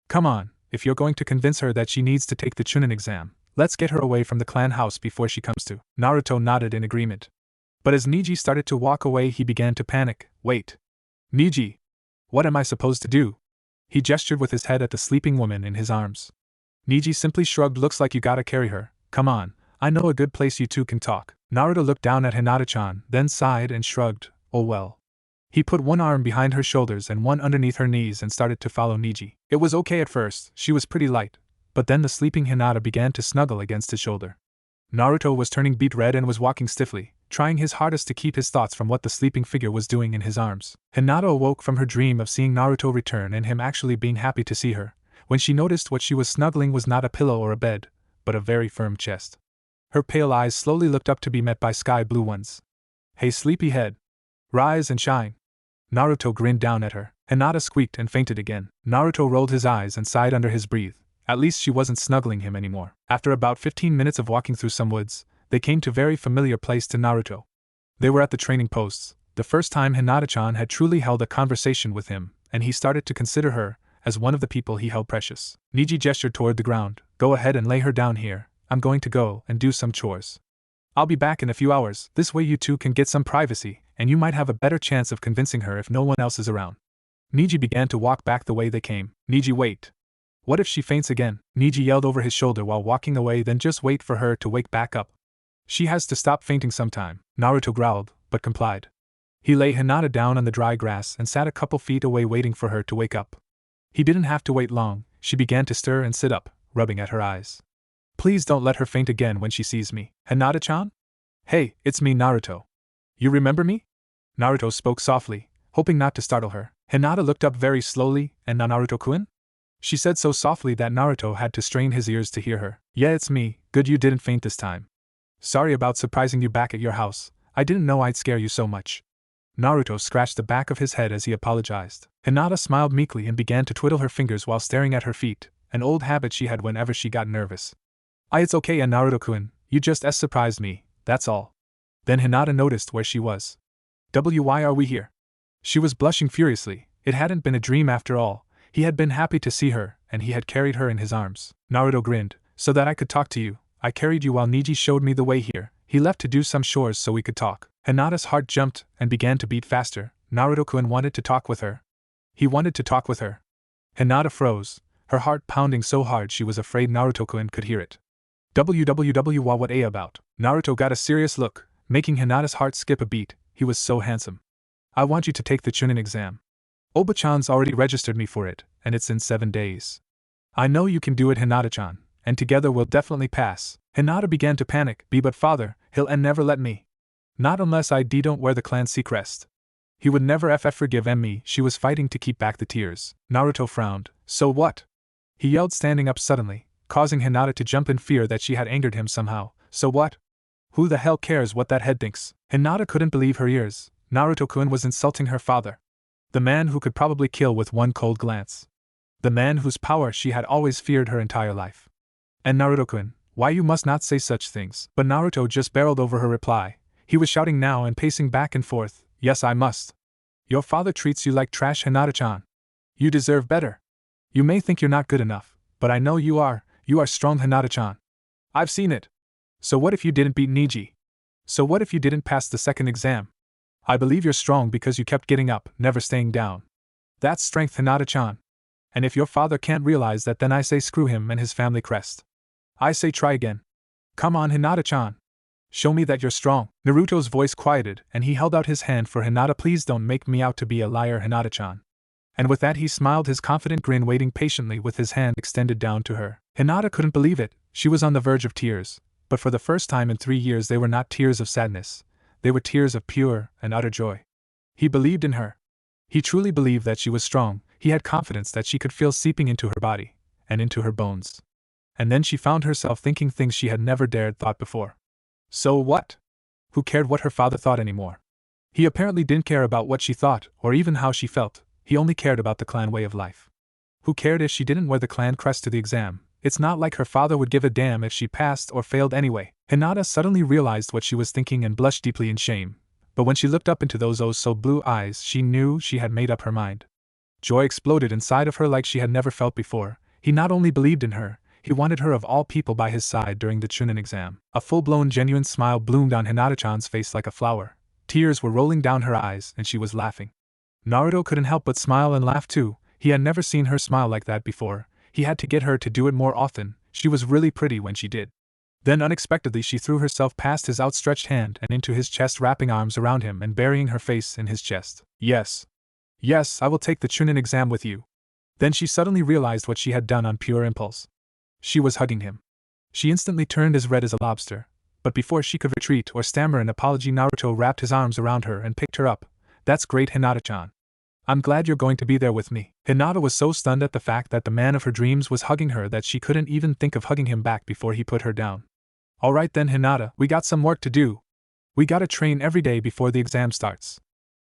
Come on, if you're going to convince her that she needs to take the Chunin exam, let's get her away from the clan house before she comes to. Naruto nodded in agreement. But as Neji started to walk away, he began to panic. Wait. Neji. What am I supposed to do? He gestured with his head at the sleeping woman in his arms. Neji simply shrugged. Looks like you gotta carry her. Come on, I know a good place you two can talk. Naruto looked down at Hinata-chan, then sighed and shrugged. Oh well. He put one arm behind her shoulders and one underneath her knees and started to follow Neji. It was okay at first, she was pretty light, but then the sleeping Hinata began to snuggle against his shoulder. Naruto was turning beet red and was walking stiffly, trying his hardest to keep his thoughts from what the sleeping figure was doing in his arms. Hinata awoke from her dream of seeing Naruto return and him actually being happy to see her, when she noticed what she was snuggling was not a pillow or a bed, but a very firm chest. Her pale eyes slowly looked up to be met by sky blue ones. Hey sleepyhead. Rise and shine. Naruto grinned down at her. Hinata squeaked and fainted again. Naruto rolled his eyes and sighed under his breath. At least she wasn't snuggling him anymore. After about 15 minutes of walking through some woods, they came to a very familiar place to Naruto. They were at the training posts, the first time Hinata-chan had truly held a conversation with him, and he started to consider her as one of the people he held precious. Neji gestured toward the ground. Go ahead and lay her down here. I'm going to go and do some chores. I'll be back in a few hours. This way you two can get some privacy, and you might have a better chance of convincing her if no one else is around. Neji began to walk back the way they came. Neji, wait. What if she faints again? Neji yelled over his shoulder while walking away. Then just wait for her to wake back up. She has to stop fainting sometime. Naruto growled, but complied. He lay Hinata down on the dry grass and sat a couple feet away waiting for her to wake up. He didn't have to wait long. She began to stir and sit up, rubbing at her eyes. Please don't let her faint again when she sees me. Hinata-chan? Hey, it's me, Naruto. You remember me? Naruto spoke softly, hoping not to startle her. Hinata looked up very slowly. And Naruto-kun? She said so softly that Naruto had to strain his ears to hear her. Yeah, it's me. Good you didn't faint this time. Sorry about surprising you back at your house. I didn't know I'd scare you so much. Naruto scratched the back of his head as he apologized. Hinata smiled meekly and began to twiddle her fingers while staring at her feet, an old habit she had whenever she got nervous. It's okay, Naruto-kun, you just surprised me, that's all. Then Hinata noticed where she was. Why are we here? She was blushing furiously. It hadn't been a dream after all. He had been happy to see her, and he had carried her in his arms. Naruto grinned. So that I could talk to you, I carried you while Neji showed me the way here. He left to do some chores so we could talk. Hinata's heart jumped and began to beat faster. Naruto-kun wanted to talk with her. He wanted to talk with her. Hinata froze, her heart pounding so hard she was afraid Naruto-kun could hear it. What about? Naruto got a serious look, making Hinata's heart skip a beat. He was so handsome. I want you to take the Chunin exam. Oba-chan's already registered me for it, and it's in 7 days. I know you can do it, Hinata-chan, and together we'll definitely pass. Hinata began to panic. But father, he'll never let me. Not unless I don't wear the clan's crest. He would never forgive me. She was fighting to keep back the tears. Naruto frowned. So what? He yelled, standing up suddenly, causing Hinata to jump in fear that she had angered him somehow. So what? Who the hell cares what that head thinks? Hinata couldn't believe her ears. Naruto-kun was insulting her father. The man who could probably kill with one cold glance. The man whose power she had always feared her entire life. And Naruto-kun, why you must not say such things. But Naruto just barreled over her reply. He was shouting now and pacing back and forth. Yes, I must. Your father treats you like trash, Hinata-chan. You deserve better. You may think you're not good enough, but I know you are strong, Hinata-chan. I've seen it. So what if you didn't beat Neji? So what if you didn't pass the second exam? I believe you're strong because you kept getting up, never staying down. That's strength, Hinata-chan. And if your father can't realize that, then I say screw him and his family crest. I say try again. Come on, Hinata-chan. Show me that you're strong. Naruto's voice quieted, and he held out his hand for Hinata. Please don't make me out to be a liar, Hinata-chan. And with that he smiled his confident grin, waiting patiently with his hand extended down to her. Hinata couldn't believe it. She was on the verge of tears, but for the first time in 3 years they were not tears of sadness. They were tears of pure and utter joy. He believed in her. He truly believed that she was strong. He had confidence that she could feel seeping into her body, and into her bones. And then she found herself thinking things she had never dared thought before. So what? Who cared what her father thought anymore? He apparently didn't care about what she thought, or even how she felt. He only cared about the clan way of life. Who cared if she didn't wear the clan crest to the exam? It's not like her father would give a damn if she passed or failed anyway. Hinata suddenly realized what she was thinking and blushed deeply in shame. But when she looked up into those oh-so-blue eyes, she knew she had made up her mind. Joy exploded inside of her like she had never felt before. He not only believed in her, he wanted her of all people by his side during the Chunin exam. A full-blown genuine smile bloomed on Hinata-chan's face like a flower. Tears were rolling down her eyes, and she was laughing. Naruto couldn't help but smile and laugh too. He had never seen her smile like that before. He had to get her to do it more often. She was really pretty when she did. Then unexpectedly she threw herself past his outstretched hand and into his chest, wrapping arms around him and burying her face in his chest. Yes. Yes, I will take the Chunin exam with you. Then she suddenly realized what she had done on pure impulse. She was hugging him. She instantly turned as red as a lobster. But before she could retreat or stammer an apology, Naruto wrapped his arms around her and picked her up. That's great, Hinata-chan. I'm glad you're going to be there with me. Hinata was so stunned at the fact that the man of her dreams was hugging her that she couldn't even think of hugging him back before he put her down. Alright then, Hinata, we got some work to do. We gotta train every day before the exam starts.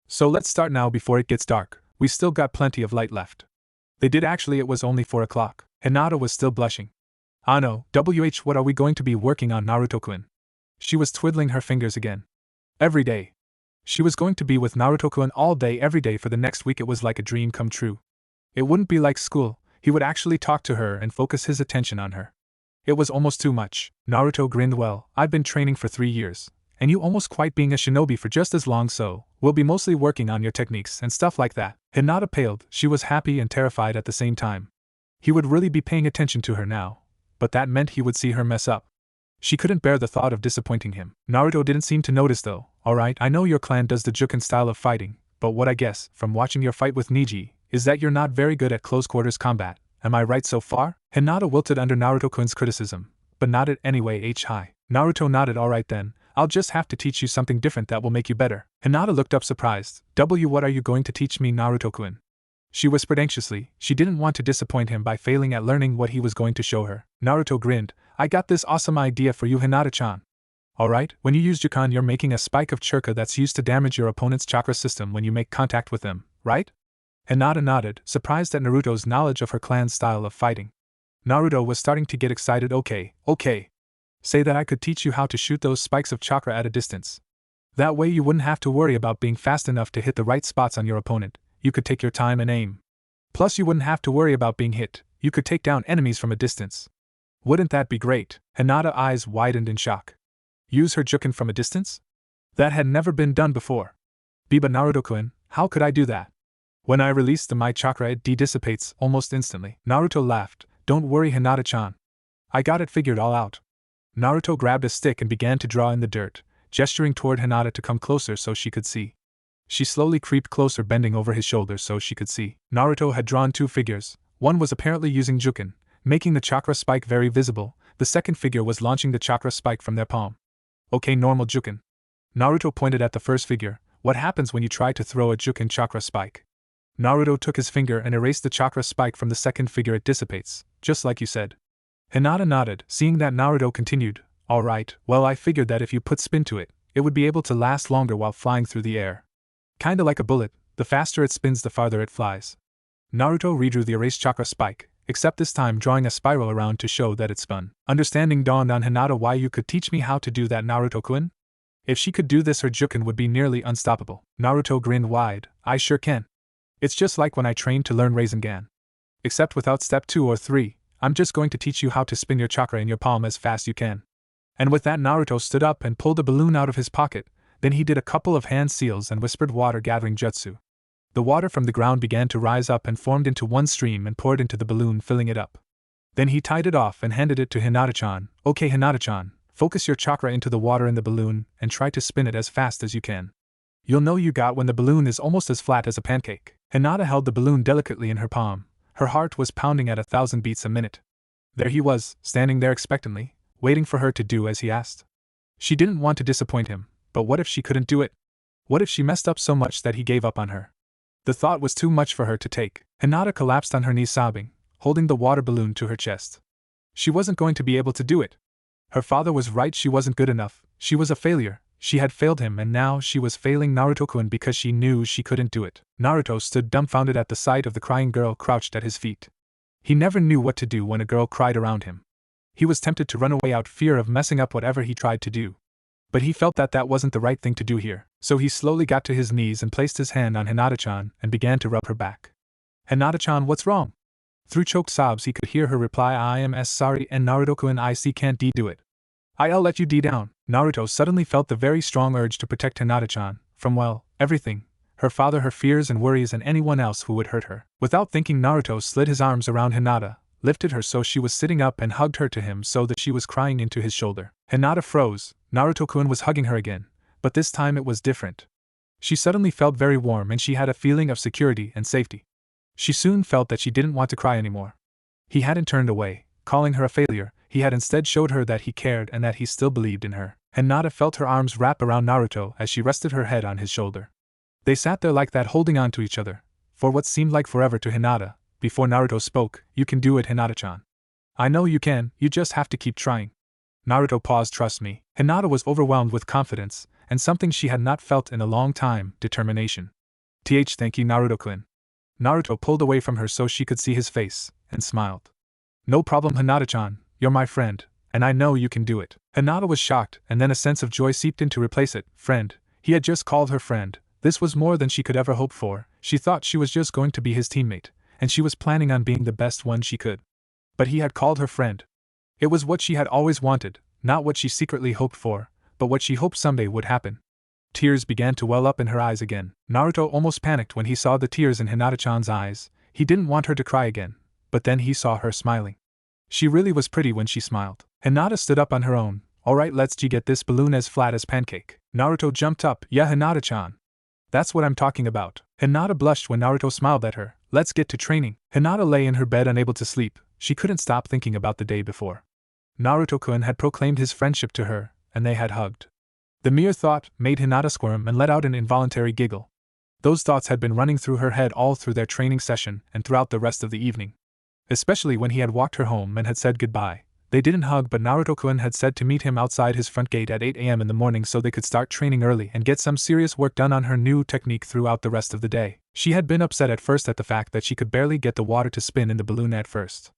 So let's start now before it gets dark. We still got plenty of light left. They did actually. It was only 4 o'clock. Hinata was still blushing. Ah no, what are we going to be working on, Naruto-kun? She was twiddling her fingers again. Every day. She was going to be with Naruto-kun all day every day for the next week. It was like a dream come true. It wouldn't be like school. He would actually talk to her and focus his attention on her. It was almost too much. Naruto grinned. Well, I've been training for 3 years, and you almost quite being a shinobi for just as long, so we'll be mostly working on your techniques and stuff like that. Hinata paled. She was happy and terrified at the same time. He would really be paying attention to her now, but that meant he would see her mess up. She couldn't bear the thought of disappointing him. Naruto didn't seem to notice though. Alright, I know your clan does the Juken style of fighting, but what I guess, from watching your fight with Neji, is that you're not very good at close quarters combat. Am I right so far? Hinata wilted under Naruto-kun's criticism, but nodded anyway. Hi. Naruto nodded. Alright then, I'll just have to teach you something different that will make you better. Hinata looked up surprised. What are you going to teach me, Naruto-kun? She whispered anxiously. She didn't want to disappoint him by failing at learning what he was going to show her. Naruto grinned. I got this awesome idea for you, Hinata-chan. Alright, when you use Jukan, you're making a spike of chakra that's used to damage your opponent's chakra system when you make contact with them, right? Hinata nodded, surprised at Naruto's knowledge of her clan's style of fighting. Naruto was starting to get excited. Okay. Say that I could teach you how to shoot those spikes of chakra at a distance. That way you wouldn't have to worry about being fast enough to hit the right spots on your opponent. You could take your time and aim. Plus you wouldn't have to worry about being hit. You could take down enemies from a distance. Wouldn't that be great? Hinata's eyes widened in shock. Use her Juken from a distance? That had never been done before. But Naruto-kun, how could I do that? When I release my chakra, it dissipates almost instantly. Naruto laughed. Don't worry, Hinata-chan. I got it figured all out. Naruto grabbed a stick and began to draw in the dirt, gesturing toward Hinata to come closer so she could see. She slowly creeped closer, bending over his shoulders so she could see. Naruto had drawn 2 figures. One was apparently using Juken, making the chakra spike very visible. The second figure was launching the chakra spike from their palm. Okay, normal Juken. Naruto pointed at the first figure. What happens when you try to throw a Juken chakra spike? Naruto took his finger and erased the chakra spike from the second figure. It dissipates, just like you said. Hinata nodded, seeing that Naruto continued. Alright, well, I figured that if you put spin to it, it would be able to last longer while flying through the air. Kinda like a bullet, the faster it spins the farther it flies. Naruto redrew the erased chakra spike, except this time drawing a spiral around to show that it spun. Understanding dawned on Hinata. Why, you could teach me how to do that, Naruto-kun? If she could do this, her Juken would be nearly unstoppable. Naruto grinned wide. I sure can. It's just like when I trained to learn Rasengan. Except without step 2 or 3, I'm just going to teach you how to spin your chakra in your palm as fast you can. And with that, Naruto stood up and pulled a balloon out of his pocket. Then he did a couple of hand seals and whispered water gathering jutsu. The water from the ground began to rise up and formed into one stream and poured into the balloon, filling it up. Then he tied it off and handed it to Hinata-chan. Okay, Hinata-chan, Focus your chakra into the water in the balloon and try to spin it as fast as you can. You'll know you got when the balloon is almost as flat as a pancake. Hinata held the balloon delicately in her palm. Her heart was pounding at 1,000 beats a minute. There he was, standing there expectantly, waiting for her to do as he asked. She didn't want to disappoint him, but what if she couldn't do it? What if she messed up so much that he gave up on her? The thought was too much for her to take. Hinata collapsed on her knees sobbing, holding the water balloon to her chest. She wasn't going to be able to do it. Her father was right, she wasn't good enough, she was a failure. She had failed him and now she was failing Naruto-kun because she knew she couldn't do it. Naruto stood dumbfounded at the sight of the crying girl crouched at his feet. He never knew what to do when a girl cried around him. He was tempted to run away out fear of messing up whatever he tried to do. But he felt that that wasn't the right thing to do here, so he slowly got to his knees and placed his hand on Hinata-chan and began to rub her back. Hinata-chan, what's wrong? Through choked sobs he could hear her reply, I am sorry and Naruto-kun I can't do it. I'll let you down. Naruto suddenly felt the very strong urge to protect Hinata-chan from, well, everything. Her father, her fears and worries, and anyone else who would hurt her. Without thinking, Naruto slid his arms around Hinata, lifted her so she was sitting up and hugged her to him so that she was crying into his shoulder. Hinata froze. Naruto-kun was hugging her again, but this time it was different. She suddenly felt very warm and she had a feeling of security and safety. She soon felt that she didn't want to cry anymore. He hadn't turned away, calling her a failure. He had instead showed her that he cared and that he still believed in her. Hinata felt her arms wrap around Naruto as she rested her head on his shoulder. They sat there like that, holding on to each other, for what seemed like forever to Hinata, before Naruto spoke. You can do it, Hinata-chan. I know you can, you just have to keep trying. Naruto paused. Trust me. Hinata was overwhelmed with confidence, and something she had not felt in a long time, determination. Thank you, Naruto-kun. Naruto pulled away from her so she could see his face, and smiled. No problem, Hinata-chan, you're my friend, and I know you can do it. Hinata was shocked, and then a sense of joy seeped in to replace it. Friend. He had just called her friend. This was more than she could ever hope for. She thought she was just going to be his teammate, and she was planning on being the best one she could. But he had called her friend. It was what she had always wanted, not what she secretly hoped for, but what she hoped someday would happen. Tears began to well up in her eyes again. Naruto almost panicked when he saw the tears in Hinata-chan's eyes. He didn't want her to cry again, but then he saw her smiling. She really was pretty when she smiled. Hinata stood up on her own. Alright, let's get this balloon as flat as pancake. Naruto jumped up. Yeah, Hinata-chan. That's what I'm talking about. Hinata blushed when Naruto smiled at her. Let's get to training. Hinata lay in her bed unable to sleep. She couldn't stop thinking about the day before. Naruto-kun had proclaimed his friendship to her, and they had hugged. The mere thought made Hinata squirm and let out an involuntary giggle. Those thoughts had been running through her head all through their training session and throughout the rest of the evening. Especially when he had walked her home and had said goodbye. They didn't hug, but Naruto-kun had said to meet him outside his front gate at 8 a.m. in the morning so they could start training early and get some serious work done on her new technique throughout the rest of the day. She had been upset at first at the fact that she could barely get the water to spin in the balloon at first.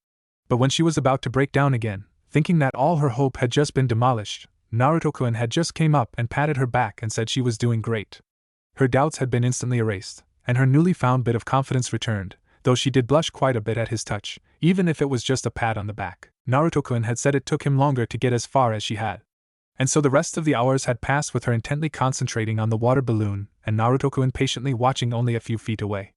But when she was about to break down again, thinking that all her hope had just been demolished, Naruto-kun had just came up and patted her back and said she was doing great. Her doubts had been instantly erased, and her newly found bit of confidence returned, though she did blush quite a bit at his touch, even if it was just a pat on the back. Naruto-kun had said it took him longer to get as far as she had. And so the rest of the hours had passed with her intently concentrating on the water balloon, and Naruto-kun patiently watching only a few feet away.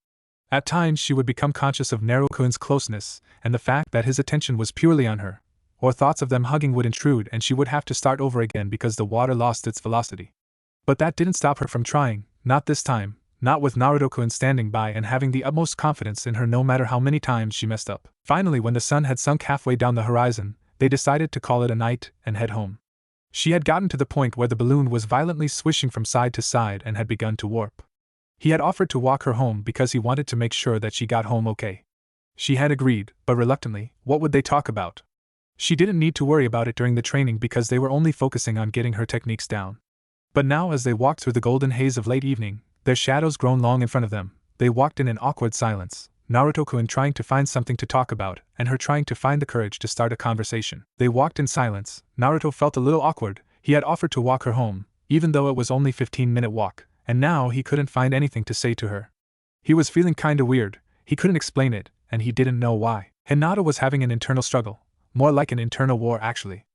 At times she would become conscious of Naruto-kun's closeness, and the fact that his attention was purely on her, or thoughts of them hugging would intrude and she would have to start over again because the water lost its velocity. But that didn't stop her from trying, not this time, not with Naruto-kun standing by and having the utmost confidence in her no matter how many times she messed up. Finally, when the sun had sunk halfway down the horizon, they decided to call it a night and head home. She had gotten to the point where the balloon was violently swishing from side to side and had begun to warp. He had offered to walk her home because he wanted to make sure that she got home okay. She had agreed, but reluctantly. What would they talk about? She didn't need to worry about it during the training because they were only focusing on getting her techniques down. But now as they walked through the golden haze of late evening, their shadows grown long in front of them, they walked in an awkward silence, Naruto-kun trying to find something to talk about, and her trying to find the courage to start a conversation. They walked in silence. Naruto felt a little awkward. He had offered to walk her home, even though it was only a 15-minute walk, and now he couldn't find anything to say to her. He was feeling kinda weird, he couldn't explain it, and he didn't know why. Hinata was having an internal struggle, more like an internal war actually.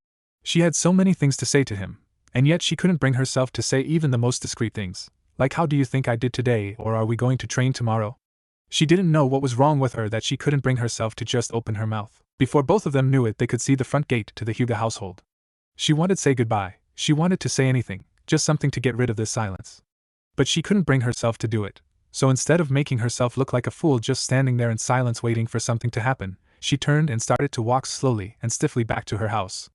She had so many things to say to him, and yet she couldn't bring herself to say even the most discreet things, like how do you think I did today, or are we going to train tomorrow? She didn't know what was wrong with her that she couldn't bring herself to just open her mouth. Before both of them knew it, they could see the front gate to the Hyuga household. She wanted to say goodbye, she wanted to say anything, just something to get rid of this silence. But she couldn't bring herself to do it, so instead of making herself look like a fool just standing there in silence waiting for something to happen, she turned and started to walk slowly and stiffly back to her house.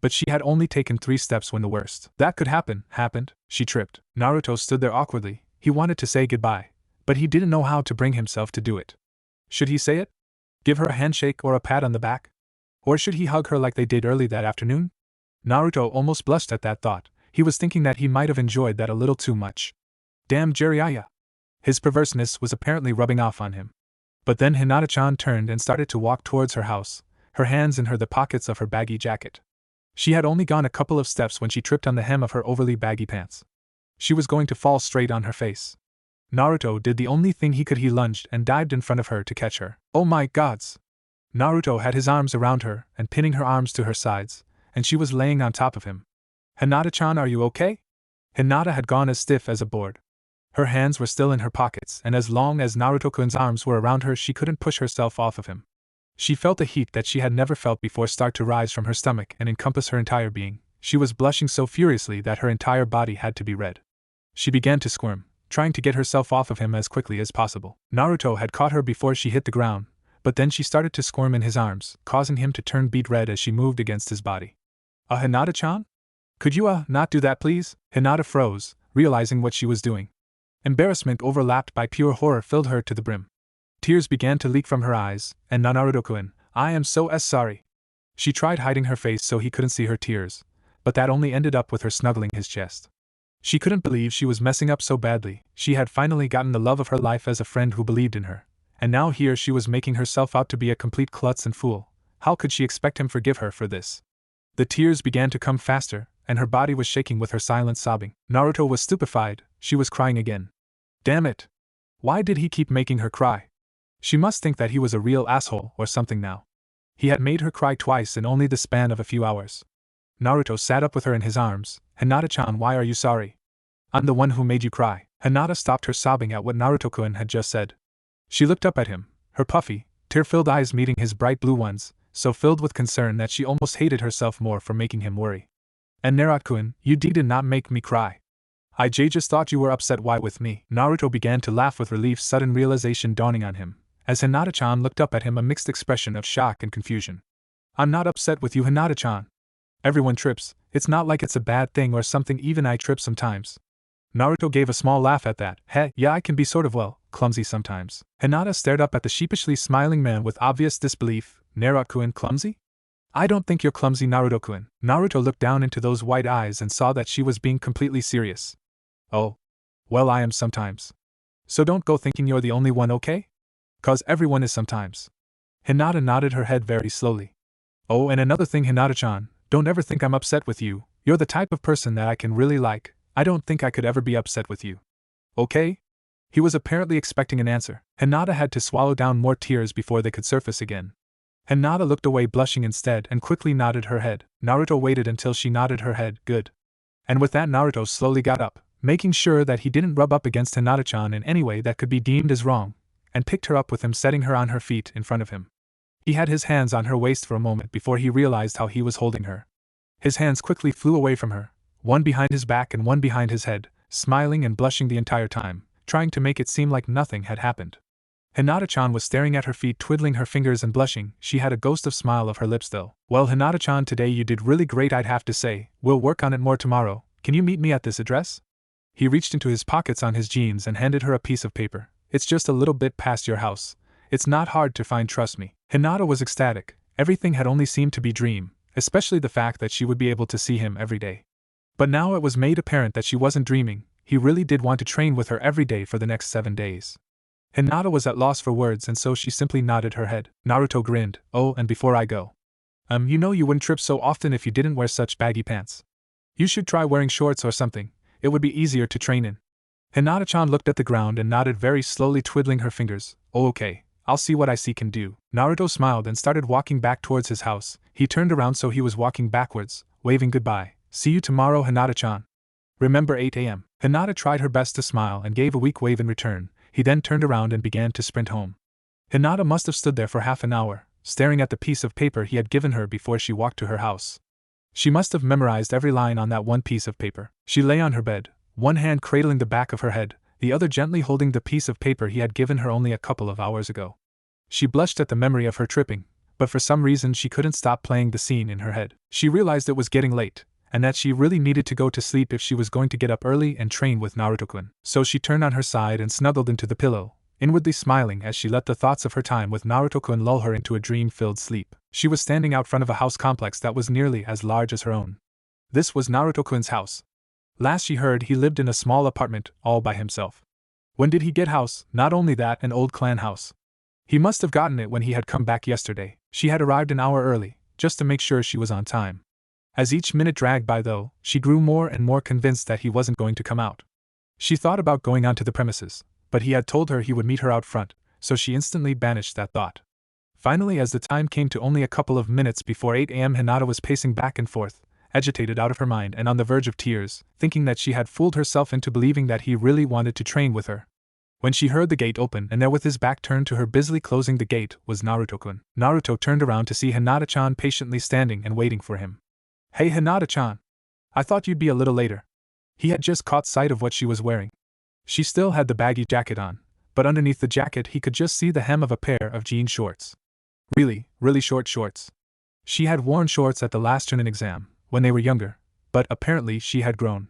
But she had only taken 3 steps when the worst that could happen happened. She tripped. Naruto stood there awkwardly. He wanted to say goodbye, but he didn't know how to bring himself to do it. Should he say it? Give her a handshake or a pat on the back? Or should he hug her like they did early that afternoon? Naruto almost blushed at that thought. He was thinking that he might have enjoyed that a little too much. Damn Jiraiya! His perverseness was apparently rubbing off on him. But then Hinata-chan turned and started to walk towards her house, her hands in the pockets of her baggy jacket. She had only gone a couple of steps when she tripped on the hem of her overly baggy pants. She was going to fall straight on her face. Naruto did the only thing he could. He lunged and dived in front of her to catch her. Oh my gods! Naruto had his arms around her and pinning her arms to her sides, and she was laying on top of him. Hinata-chan, are you okay? Hinata had gone as stiff as a board. Her hands were still in her pockets, and as long as Naruto-kun's arms were around her, she couldn't push herself off of him. She felt a heat that she had never felt before start to rise from her stomach and encompass her entire being. She was blushing so furiously that her entire body had to be red. She began to squirm, trying to get herself off of him as quickly as possible. Naruto had caught her before she hit the ground, but then she started to squirm in his arms, causing him to turn beet red as she moved against his body. Hinata-chan? Could you, not do that please? Hinata froze, realizing what she was doing. Embarrassment overlapped by pure horror filled her to the brim. Tears began to leak from her eyes, and Naruto-kun, I am so sorry. She tried hiding her face so he couldn't see her tears, but that only ended up with her snuggling his chest. She couldn't believe she was messing up so badly. She had finally gotten the love of her life as a friend who believed in her, and now here she was making herself out to be a complete klutz and fool. How could she expect him to forgive her for this? The tears began to come faster, and her body was shaking with her silent sobbing. Naruto was stupefied. She was crying again. Damn it! Why did he keep making her cry? She must think that he was a real asshole or something now. He had made her cry twice in only the span of a few hours. Naruto sat up with her in his arms. Hinata-chan, why are you sorry? I'm the one who made you cry. Hinata stopped her sobbing at what Naruto-kun had just said. She looked up at him, her puffy, tear-filled eyes meeting his bright blue ones, so filled with concern that she almost hated herself more for making him worry. And Naruto-kun, you did not make me cry. I just thought you were upset. Why with me? Naruto began to laugh with relief, sudden realization dawning on him, as Hinata-chan looked up at him, a mixed expression of shock and confusion. I'm not upset with you, Hinata-chan. Everyone trips, it's not like it's a bad thing or something, even I trip sometimes. Naruto gave a small laugh at that. Yeah, I can be sort of, clumsy sometimes. Hinata stared up at the sheepishly smiling man with obvious disbelief. Naruto-kun, clumsy? I don't think you're clumsy, Naruto-kun. Naruto looked down into those white eyes and saw that she was being completely serious. Oh. Well, I am sometimes. So don't go thinking you're the only one, okay? 'Cause everyone is sometimes. Hinata nodded her head very slowly. Oh, and another thing, Hinata-chan, don't ever think I'm upset with you. You're the type of person that I can really like. I don't think I could ever be upset with you. Okay? He was apparently expecting an answer. Hinata had to swallow down more tears before they could surface again. Hinata looked away, blushing instead, and quickly nodded her head. Naruto waited until she nodded her head. Good. And with that, Naruto slowly got up, making sure that he didn't rub up against Hinata-chan in any way that could be deemed as wrong, and picked her up with him, setting her on her feet in front of him. He had his hands on her waist for a moment before he realized how he was holding her. His hands quickly flew away from her, one behind his back and one behind his head, smiling and blushing the entire time, trying to make it seem like nothing had happened. Hinata-chan was staring at her feet, twiddling her fingers and blushing. She had a ghost of smile of her lips though. Well, Hinata-chan, today you did really great, I'd have to say. We'll work on it more tomorrow. Can you meet me at this address? He reached into his pockets on his jeans and handed her a piece of paper. It's just a little bit past your house. It's not hard to find, trust me. Hinata was ecstatic. Everything had only seemed to be dream, especially the fact that she would be able to see him every day. But now it was made apparent that she wasn't dreaming. He really did want to train with her every day for the next 7 days. Hinata was at loss for words, and so she simply nodded her head. Naruto grinned. Oh, and before I go. You know you wouldn't trip so often if you didn't wear such baggy pants. You should try wearing shorts or something. It would be easier to train in. Hinata-chan looked at the ground and nodded very slowly, twiddling her fingers. Oh, okay. I'll see what I can do. Naruto smiled and started walking back towards his house. He turned around so he was walking backwards, waving goodbye. See you tomorrow, Hinata-chan. Remember 8 a.m. Hinata tried her best to smile and gave a weak wave in return. He then turned around and began to sprint home. Hinata must have stood there for half an hour, staring at the piece of paper he had given her before she walked to her house. She must have memorized every line on that one piece of paper. She lay on her bed, one hand cradling the back of her head, the other gently holding the piece of paper he had given her only a couple of hours ago. She blushed at the memory of her tripping, but for some reason she couldn't stop playing the scene in her head. She realized it was getting late, and that she really needed to go to sleep if she was going to get up early and train with Naruto-kun. So she turned on her side and snuggled into the pillow, inwardly smiling as she let the thoughts of her time with Naruto-kun lull her into a dream-filled sleep. She was standing out front of a house complex that was nearly as large as her own. This was Naruto-kun's house. Last she heard, he lived in a small apartment, all by himself. When did he get house? Not only that, an old clan house. He must have gotten it when he had come back yesterday. She had arrived an hour early, just to make sure she was on time. As each minute dragged by though, she grew more and more convinced that he wasn't going to come out. She thought about going onto the premises, but he had told her he would meet her out front, so she instantly banished that thought. Finally, as the time came to only a couple of minutes before 8 a.m., Hinata was pacing back and forth, agitated out of her mind and on the verge of tears, thinking that she had fooled herself into believing that he really wanted to train with her. When she heard the gate open and there with his back turned to her busily closing the gate was Naruto-kun. Naruto turned around to see Hinata-chan patiently standing and waiting for him. "Hey Hinata-chan. I thought you'd be a little later." He had just caught sight of what she was wearing. She still had the baggy jacket on, but underneath the jacket he could just see the hem of a pair of jean shorts. Really short shorts. She had worn shorts at the last Chunin exam, when they were younger, but apparently she had grown.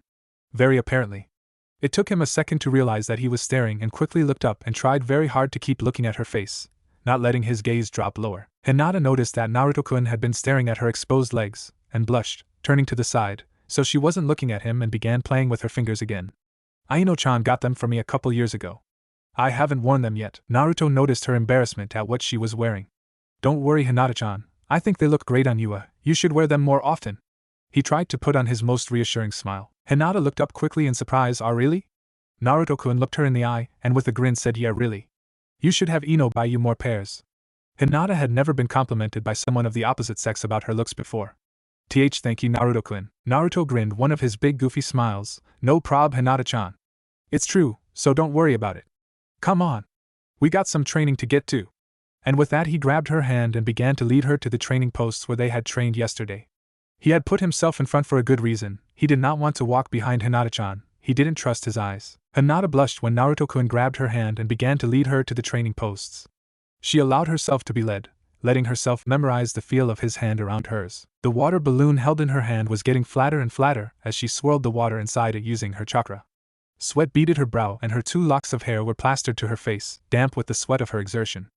Very apparently. It took him a second to realize that he was staring and quickly looked up and tried very hard to keep looking at her face, not letting his gaze drop lower. Hinata noticed that Naruto-kun had been staring at her exposed legs, and blushed, turning to the side, so she wasn't looking at him and began playing with her fingers again. "Aino-chan got them for me a couple years ago. I haven't worn them yet." Naruto noticed her embarrassment at what she was wearing. "Don't worry Hinata-chan, I think they look great on you, you should wear them more often." He tried to put on his most reassuring smile. Hinata looked up quickly in surprise. "Ah really?" Naruto-kun looked her in the eye, and with a grin said, "Yeah really. You should have Ino buy you more pairs." Hinata had never been complimented by someone of the opposite sex about her looks before. Thank you Naruto-kun." Naruto grinned one of his big goofy smiles. "No prob Hinata-chan. It's true, so don't worry about it. Come on. We got some training to get to." And with that he grabbed her hand and began to lead her to the training posts where they had trained yesterday. He had put himself in front for a good reason. He did not want to walk behind Hinata-chan. He didn't trust his eyes. Hinata blushed when Naruto-kun grabbed her hand and began to lead her to the training posts. She allowed herself to be led, letting herself memorize the feel of his hand around hers. The water balloon held in her hand was getting flatter and flatter as she swirled the water inside it using her chakra. Sweat beaded her brow and her 2 locks of hair were plastered to her face, damp with the sweat of her exertion.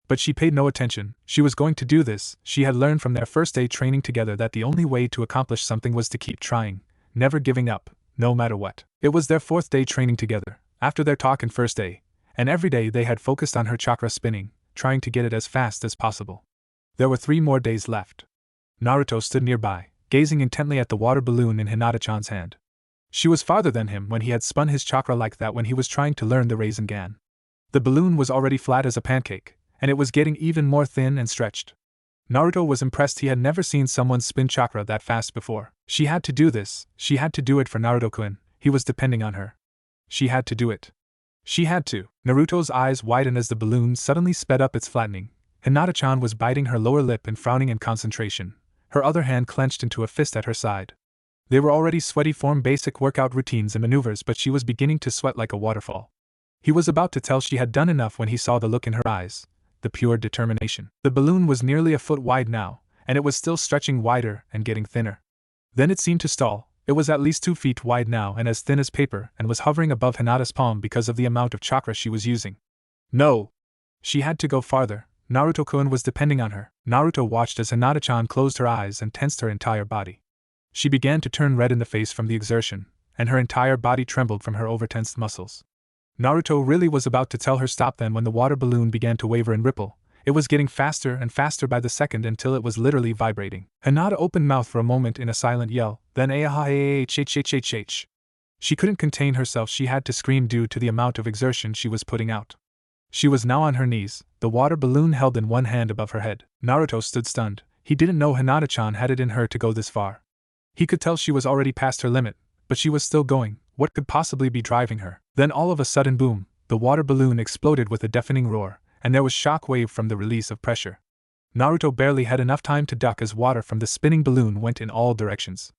But she paid no attention. She was going to do this. She had learned from their first day training together that the only way to accomplish something was to keep trying, never giving up, no matter what. It was their 4th day training together, after their talk and first day, and every day they had focused on her chakra spinning, trying to get it as fast as possible. There were 3 more days left. Naruto stood nearby, gazing intently at the water balloon in Hinata-chan's hand. She was farther than him when he had spun his chakra like that when he was trying to learn the Rasengan. The balloon was already flat as a pancake, and it was getting even more thin and stretched. Naruto was impressed. He had never seen someone spin chakra that fast before. She had to do this. She had to do it for Naruto-kun. He was depending on her. She had to do it. She had to. Naruto's eyes widened as the balloon suddenly sped up its flattening. Hinata-chan was biting her lower lip and frowning in concentration, her other hand clenched into a fist at her side. They were already sweaty from basic workout routines and maneuvers, but she was beginning to sweat like a waterfall. He was about to tell she had done enough when he saw the look in her eyes, the pure determination. The balloon was nearly a foot wide now, and it was still stretching wider and getting thinner. Then it seemed to stall. It was at least 2 feet wide now and as thin as paper and was hovering above Hinata's palm because of the amount of chakra she was using. No! She had to go farther. Naruto-kun was depending on her. Naruto watched as Hinata-chan closed her eyes and tensed her entire body. She began to turn red in the face from the exertion, and her entire body trembled from her overtensed muscles. Naruto really was about to tell her stop then when the water balloon began to waver and ripple. It was getting faster and faster by the second until it was literally vibrating. Hinata opened mouth for a moment in a silent yell, then ah-h-h-h-h-h-h. She couldn't contain herself. She had to scream due to the amount of exertion she was putting out. She was now on her knees, the water balloon held in one hand above her head. Naruto stood stunned. He didn't know Hinata-chan had it in her to go this far. He could tell she was already past her limit, but she was still going. What could possibly be driving her? Then all of a sudden, boom, the water balloon exploded with a deafening roar, and there was shock wave from the release of pressure. Naruto barely had enough time to duck as water from the spinning balloon went in all directions.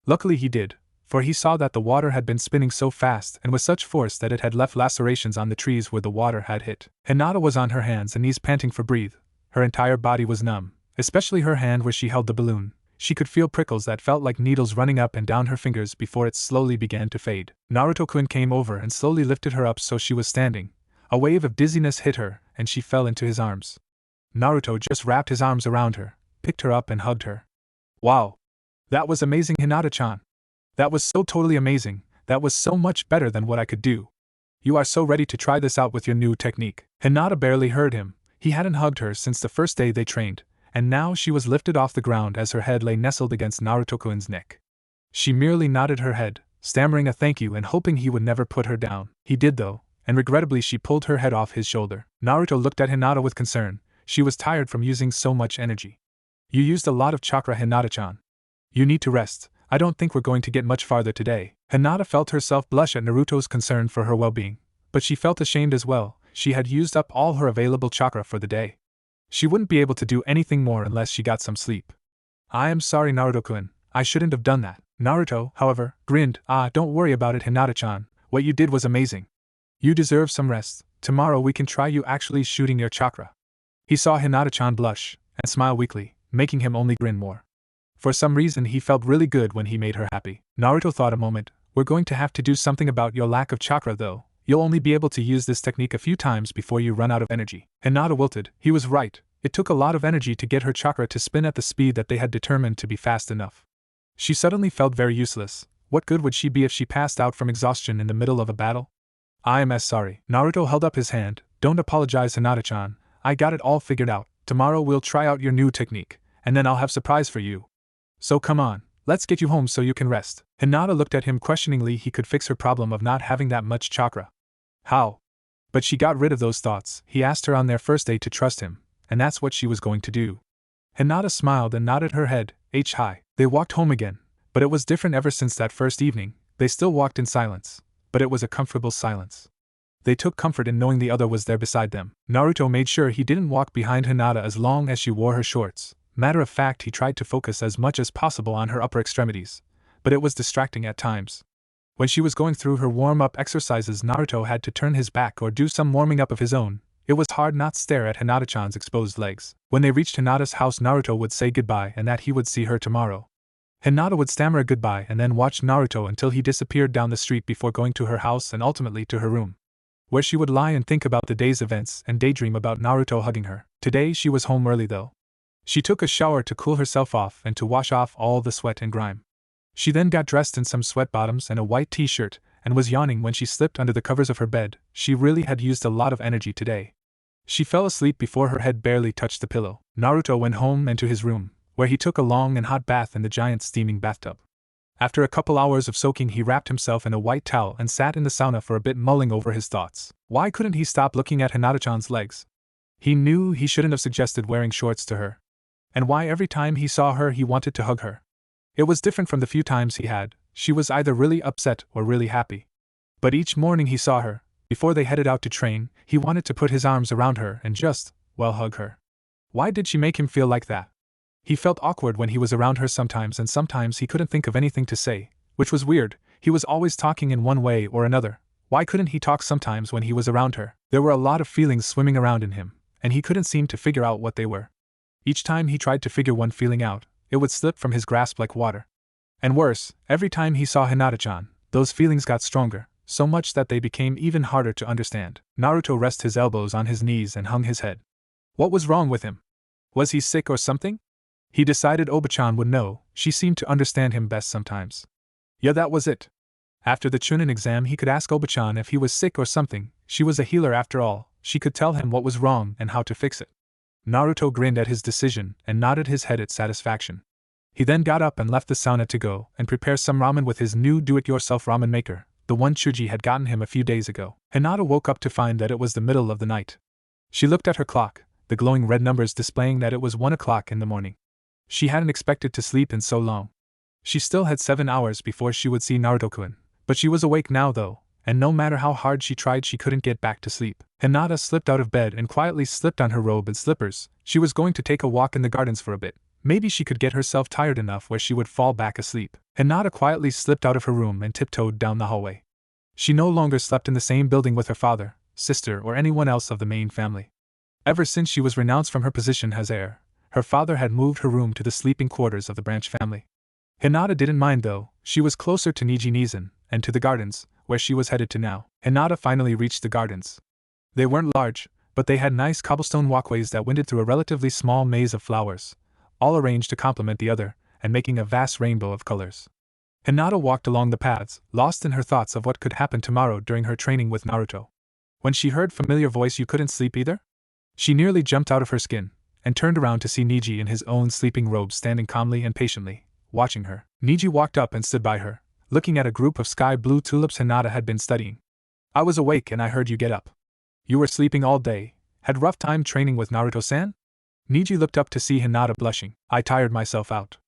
Luckily he did, for he saw that the water had been spinning so fast and with such force that it had left lacerations on the trees where the water had hit. Hinata was on her hands and knees panting for breath. Her entire body was numb, especially her hand where she held the balloon. She could feel prickles that felt like needles running up and down her fingers before it slowly began to fade. Naruto-kun came over and slowly lifted her up so she was standing. A wave of dizziness hit her, and she fell into his arms. Naruto just wrapped his arms around her, picked her up and hugged her. Wow! That was amazing, Hinata-chan. That was so totally amazing, that was so much better than what I could do. You are so ready to try this out with your new technique. Hinata barely heard him. He hadn't hugged her since the first day they trained, and now she was lifted off the ground as her head lay nestled against Naruto-kun's neck. She merely nodded her head, stammering a thank you and hoping he would never put her down. He did though, and regrettably she pulled her head off his shoulder. Naruto looked at Hinata with concern. She was tired from using so much energy. You used a lot of chakra, Hinata-chan. You need to rest. I don't think we're going to get much farther today. Hinata felt herself blush at Naruto's concern for her well-being, but she felt ashamed as well. She had used up all her available chakra for the day. She wouldn't be able to do anything more unless she got some sleep. I am sorry, Naruto-kun. I shouldn't have done that. Naruto, however, grinned. Don't worry about it, Hinata-chan. What you did was amazing. You deserve some rest. Tomorrow we can try you actually shooting your chakra. He saw Hinata-chan blush and smile weakly, making him only grin more. For some reason he felt really good when he made her happy. Naruto thought a moment. We're going to have to do something about your lack of chakra though. You'll only be able to use this technique a few times before you run out of energy. Hinata wilted. He was right. It took a lot of energy to get her chakra to spin at the speed that they had determined to be fast enough. She suddenly felt very useless. What good would she be if she passed out from exhaustion in the middle of a battle? I am as sorry. Naruto held up his hand. Don't apologize, Hinata-chan. I got it all figured out. Tomorrow we'll try out your new technique, and then I'll have surprise for you. So come on, let's get you home so you can rest. Hinata looked at him questioningly. He could fix her problem of not having that much chakra. How? But she got rid of those thoughts. He asked her on their first day to trust him, and that's what she was going to do. Hinata smiled and nodded her head. Hi. They walked home again, but it was different ever since that first evening. They still walked in silence, but it was a comfortable silence. They took comfort in knowing the other was there beside them. Naruto made sure he didn't walk behind Hinata as long as she wore her shorts. Matter of fact, he tried to focus as much as possible on her upper extremities, but it was distracting at times. When she was going through her warm-up exercises, Naruto had to turn his back or do some warming up of his own. It was hard not to stare at Hinata-chan's exposed legs. When they reached Hinata's house, Naruto would say goodbye and that he would see her tomorrow. Hinata would stammer a goodbye and then watch Naruto until he disappeared down the street before going to her house and ultimately to her room, where she would lie and think about the day's events and daydream about Naruto hugging her. Today she was home early though. She took a shower to cool herself off and to wash off all the sweat and grime. She then got dressed in some sweat bottoms and a white t-shirt and was yawning when she slipped under the covers of her bed. She really had used a lot of energy today. She fell asleep before her head barely touched the pillow. Naruto went home and to his room, where he took a long and hot bath in the giant steaming bathtub. After a couple hours of soaking, he wrapped himself in a white towel and sat in the sauna for a bit, mulling over his thoughts. Why couldn't he stop looking at Hinata-chan's legs? He knew he shouldn't have suggested wearing shorts to her. And why every time he saw her he wanted to hug her? It was different from the few times he had. She was either really upset or really happy. But each morning he saw her, before they headed out to train, he wanted to put his arms around her and just, well, hug her. Why did she make him feel like that? He felt awkward when he was around her sometimes, and sometimes he couldn't think of anything to say, which was weird. He was always talking in one way or another. Why couldn't he talk sometimes when he was around her? There were a lot of feelings swimming around in him, and he couldn't seem to figure out what they were. Each time he tried to figure one feeling out, it would slip from his grasp like water. And worse, every time he saw Hinata-chan, those feelings got stronger, so much that they became even harder to understand. Naruto rested his elbows on his knees and hung his head. What was wrong with him? Was he sick or something? He decided Oba-chan would know. She seemed to understand him best sometimes. Yeah, that was it. After the Chunin exam he could ask Oba-chan if he was sick or something. She was a healer after all. She could tell him what was wrong and how to fix it. Naruto grinned at his decision and nodded his head at satisfaction. He then got up and left the sauna to go and prepare some ramen with his new do-it-yourself ramen maker, the one Chuji had gotten him a few days ago. Hinata woke up to find that it was the middle of the night. She looked at her clock, the glowing red numbers displaying that it was 1 o'clock in the morning. She hadn't expected to sleep in so long. She still had 7 hours before she would see Naruto-kun, but she was awake now though, and no matter how hard she tried she couldn't get back to sleep. Hinata slipped out of bed and quietly slipped on her robe and slippers. She was going to take a walk in the gardens for a bit. Maybe she could get herself tired enough where she would fall back asleep. Hinata quietly slipped out of her room and tiptoed down the hallway. She no longer slept in the same building with her father, sister, or anyone else of the main family. Ever since she was renounced from her position as heir, her father had moved her room to the sleeping quarters of the branch family. Hinata didn't mind though. She was closer to Neji and to the gardens, where she was headed to now. Hinata finally reached the gardens. They weren't large, but they had nice cobblestone walkways that winded through a relatively small maze of flowers, all arranged to complement the other, and making a vast rainbow of colors. Hinata walked along the paths, lost in her thoughts of what could happen tomorrow during her training with Naruto. When she heard familiar voice, "You couldn't sleep either?" She nearly jumped out of her skin, and turned around to see Neji in his own sleeping robe standing calmly and patiently, watching her. Neji walked up and stood by her, looking at a group of sky blue tulips Hinata had been studying. "I was awake and I heard you get up. You were sleeping all day. Had rough time training with Naruto-san?" Neji looked up to see Hinata blushing. "I tired myself out."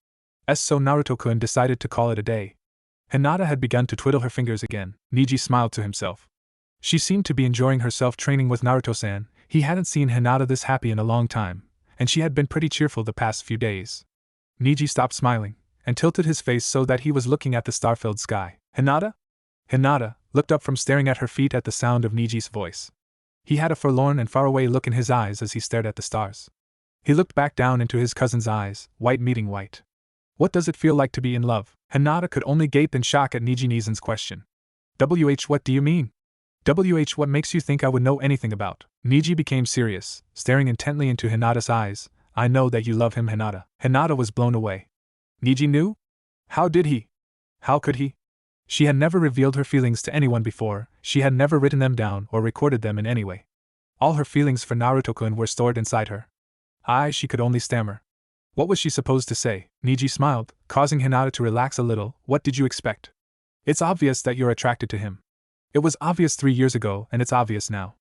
So Naruto-kun decided to call it a day. Hinata had begun to twiddle her fingers again. Neji smiled to himself. She seemed to be enjoying herself training with Naruto-san. He hadn't seen Hinata this happy in a long time, and she had been pretty cheerful the past few days. Neji stopped smiling, and tilted his face so that he was looking at the star-filled sky. "Hinata?" Hinata looked up from staring at her feet at the sound of Neji's voice. He had a forlorn and faraway look in his eyes as he stared at the stars. He looked back down into his cousin's eyes, white meeting white. "What does it feel like to be in love?" Hinata could only gape in shock at Neji's question. What do you mean? What makes you think I would know anything about?" Neji became serious, staring intently into Hinata's eyes. "I know that you love him, Hinata." Hinata was blown away. Neji knew? How did he? How could he? She had never revealed her feelings to anyone before. She had never written them down or recorded them in any way. All her feelings for Naruto-kun were stored inside her. She could only stammer. What was she supposed to say? Neji smiled, causing Hinata to relax a little. "What did you expect? It's obvious that you're attracted to him. It was obvious 3 years ago, and it's obvious now.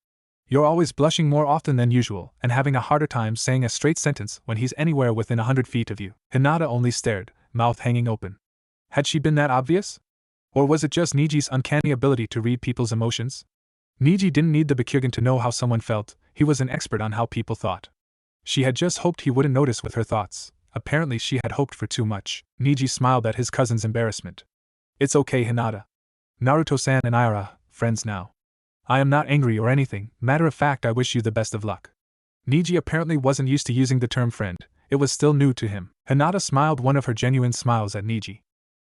You're always blushing more often than usual, and having a harder time saying a straight sentence when he's anywhere within 100 feet of you." Hinata only stared, mouth hanging open. Had she been that obvious? Or was it just Neji's uncanny ability to read people's emotions? Neji didn't need the Bakugan to know how someone felt. He was an expert on how people thought. She had just hoped he wouldn't notice with her thoughts. Apparently she had hoped for too much. Neji smiled at his cousin's embarrassment. "It's okay, Hinata. Naruto-san and I are friends now. I am not angry or anything. Matter of fact, I wish you the best of luck." Neji apparently wasn't used to using the term friend. It was still new to him. Hinata smiled one of her genuine smiles at Neji.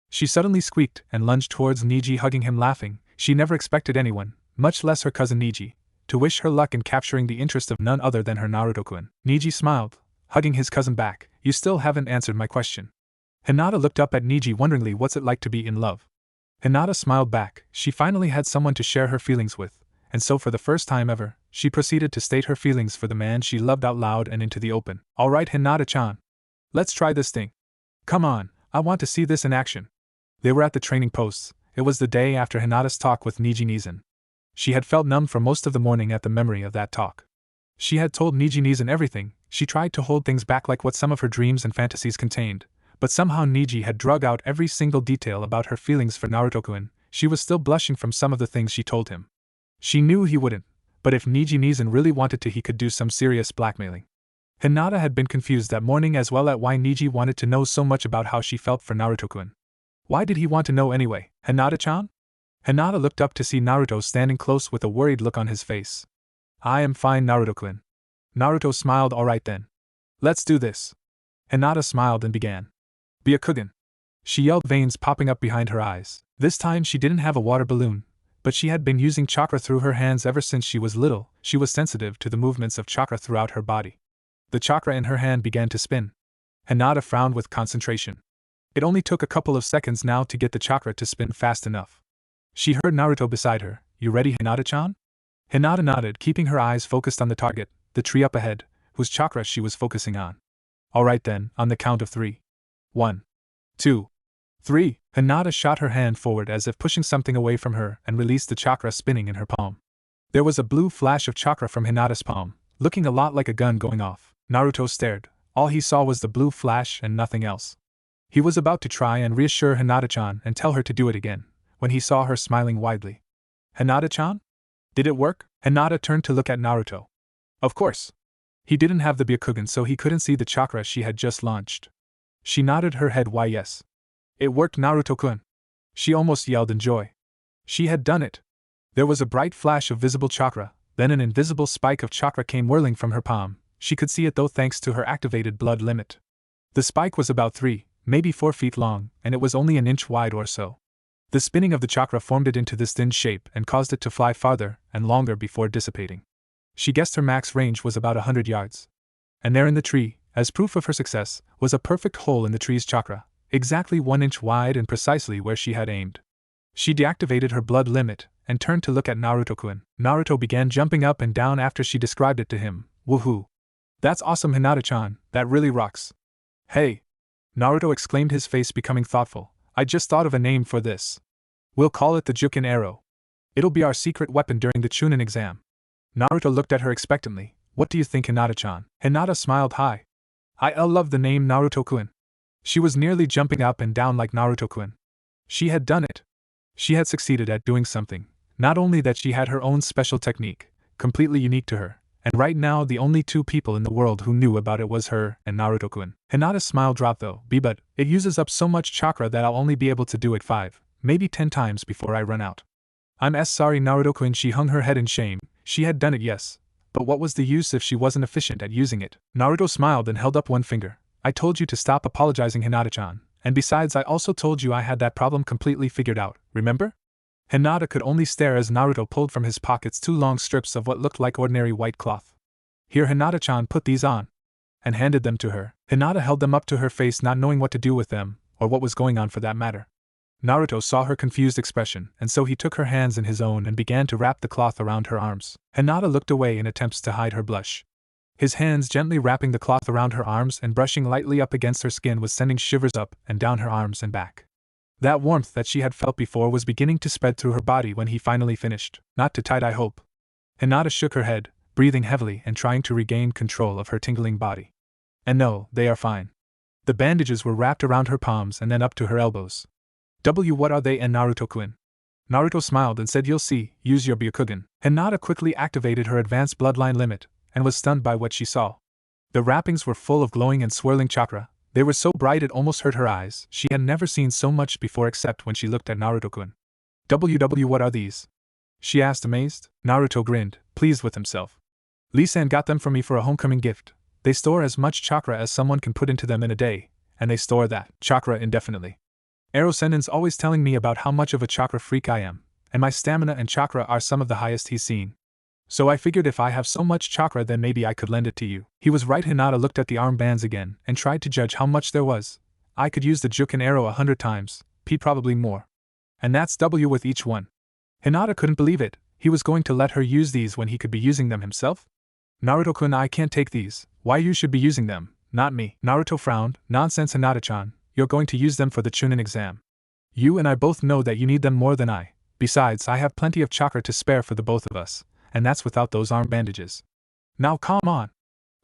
She suddenly squeaked and lunged towards Neji, hugging him, laughing. She never expected anyone, much less her cousin Neji, to wish her luck in capturing the interest of none other than her Naruto-kun. Neji smiled, hugging his cousin back. "You still haven't answered my question." Hinata looked up at Neji wonderingly. "What's it like to be in love?" Hinata smiled back. She finally had someone to share her feelings with, and so for the first time ever, she proceeded to state her feelings for the man she loved out loud and into the open. "All right, Hinata-chan. Let's try this thing. Come on, I want to see this in action." They were at the training posts. It was the day after Hinata's talk with Neji. She had felt numb for most of the morning at the memory of that talk. She had told Neji everything. She tried to hold things back like what some of her dreams and fantasies contained, but somehow Neji had drug out every single detail about her feelings for Naruto-kun. She was still blushing from some of the things she told him. She knew he wouldn't, but if Neji really wanted to, he could do some serious blackmailing. Hinata had been confused that morning as well at why Neji wanted to know so much about how she felt for Naruto-kun. Why did he want to know anyway? "Hinata-chan?" Hinata looked up to see Naruto standing close with a worried look on his face. "I am fine, Naruto-kun." Naruto smiled. "All right then. Let's do this." Hinata smiled and began. "Be a Kugan!" She yelled, veins popping up behind her eyes. This time she didn't have a water balloon, but she had been using chakra through her hands ever since she was little. She was sensitive to the movements of chakra throughout her body. The chakra in her hand began to spin. Hinata frowned with concentration. It only took a couple of seconds now to get the chakra to spin fast enough. She heard Naruto beside her. "You ready, Hinata-chan?" Hinata nodded, keeping her eyes focused on the target, the tree up ahead, whose chakra she was focusing on. "All right then, on the count of 3. 1, 2, 3. Hinata shot her hand forward as if pushing something away from her and released the chakra spinning in her palm. There was a blue flash of chakra from Hinata's palm, looking a lot like a gun going off. Naruto stared. All he saw was the blue flash and nothing else. He was about to try and reassure Hinata-chan and tell her to do it again, when he saw her smiling widely. Hinata-chan? Did it work? Hinata turned to look at Naruto. Of course. He didn't have the Byakugan, so he couldn't see the chakra she had just launched. She nodded her head. Why, yes. It worked, Naruto-kun. She almost yelled in joy. She had done it. There was a bright flash of visible chakra, then an invisible spike of chakra came whirling from her palm. She could see it though thanks to her activated blood limit. The spike was about 3, maybe 4 feet long, and it was only an inch wide or so. The spinning of the chakra formed it into this thin shape and caused it to fly farther and longer before dissipating. She guessed her max range was about 100 yards. And there in the tree, as proof of her success, was a perfect hole in the tree's chakra, exactly 1 inch wide and precisely where she had aimed. She deactivated her blood limit and turned to look at Naruto-kun. Naruto began jumping up and down after she described it to him. Woohoo! That's awesome, Hinata-chan, that really rocks. Hey! Naruto exclaimed, his face becoming thoughtful. I just thought of a name for this. We'll call it the Jukin arrow. It'll be our secret weapon during the Chunin exam. Naruto looked at her expectantly. What do you think, Hinata-chan? Hinata smiled. Hi. I love the name Naruto-kun. She was nearly jumping up and down like Naruto-kun. She had done it. She had succeeded at doing something. Not only that, she had her own special technique, completely unique to her, and right now the only 2 people in the world who knew about it was her and Naruto-kun. Hinata's smile dropped though. But it uses up so much chakra that I'll only be able to do it 5, maybe 10 times before I run out. I'm sorry, Naruto-kun. She hung her head in shame. She had done it, yes, but what was the use if she wasn't efficient at using it? Naruto smiled and held up one finger. I told you to stop apologizing, Hinata-chan, and besides I also told you I had that problem completely figured out, remember? Hinata could only stare as Naruto pulled from his pockets 2 long strips of what looked like ordinary white cloth. Here, Hinata-chan, put these on, and handed them to her. Hinata held them up to her face, not knowing what to do with them, or what was going on for that matter. Naruto saw her confused expression, and so he took her hands in his own and began to wrap the cloth around her arms. Hinata looked away in attempts to hide her blush. His hands gently wrapping the cloth around her arms and brushing lightly up against her skin was sending shivers up and down her arms and back. That warmth that she had felt before was beginning to spread through her body when he finally finished. Not too tight, I hope. Hinata shook her head, breathing heavily and trying to regain control of her tingling body. And no, they are fine. The bandages were wrapped around her palms and then up to her elbows. What are they, and Naruto-kun? Naruto smiled and said, you'll see, use your Byakugan. Hinata quickly activated her advanced bloodline limit, and was stunned by what she saw. The wrappings were full of glowing and swirling chakra. They were so bright it almost hurt her eyes. She had never seen so much before except when she looked at Naruto-kun. What are these? She asked, amazed. Naruto grinned, pleased with himself. Lee-san got them for me for a homecoming gift. They store as much chakra as someone can put into them in a day, and they store that chakra indefinitely. Ero-sennin's always telling me about how much of a chakra freak I am, and my stamina and chakra are some of the highest he's seen. So I figured if I have so much chakra then maybe I could lend it to you. He was right. Hinata looked at the armbands again and tried to judge how much there was. I could use the Jukin arrow 100 times, probably more. And that's with each one. Hinata couldn't believe it. He was going to let her use these when he could be using them himself? Naruto-kun, I can't take these. Why, you should be using them, not me. Naruto frowned. Nonsense, Hinata-chan. You're going to use them for the Chunin exam. You and I both know that you need them more than I. Besides, I have plenty of chakra to spare for the both of us, and that's without those arm bandages. Now come on.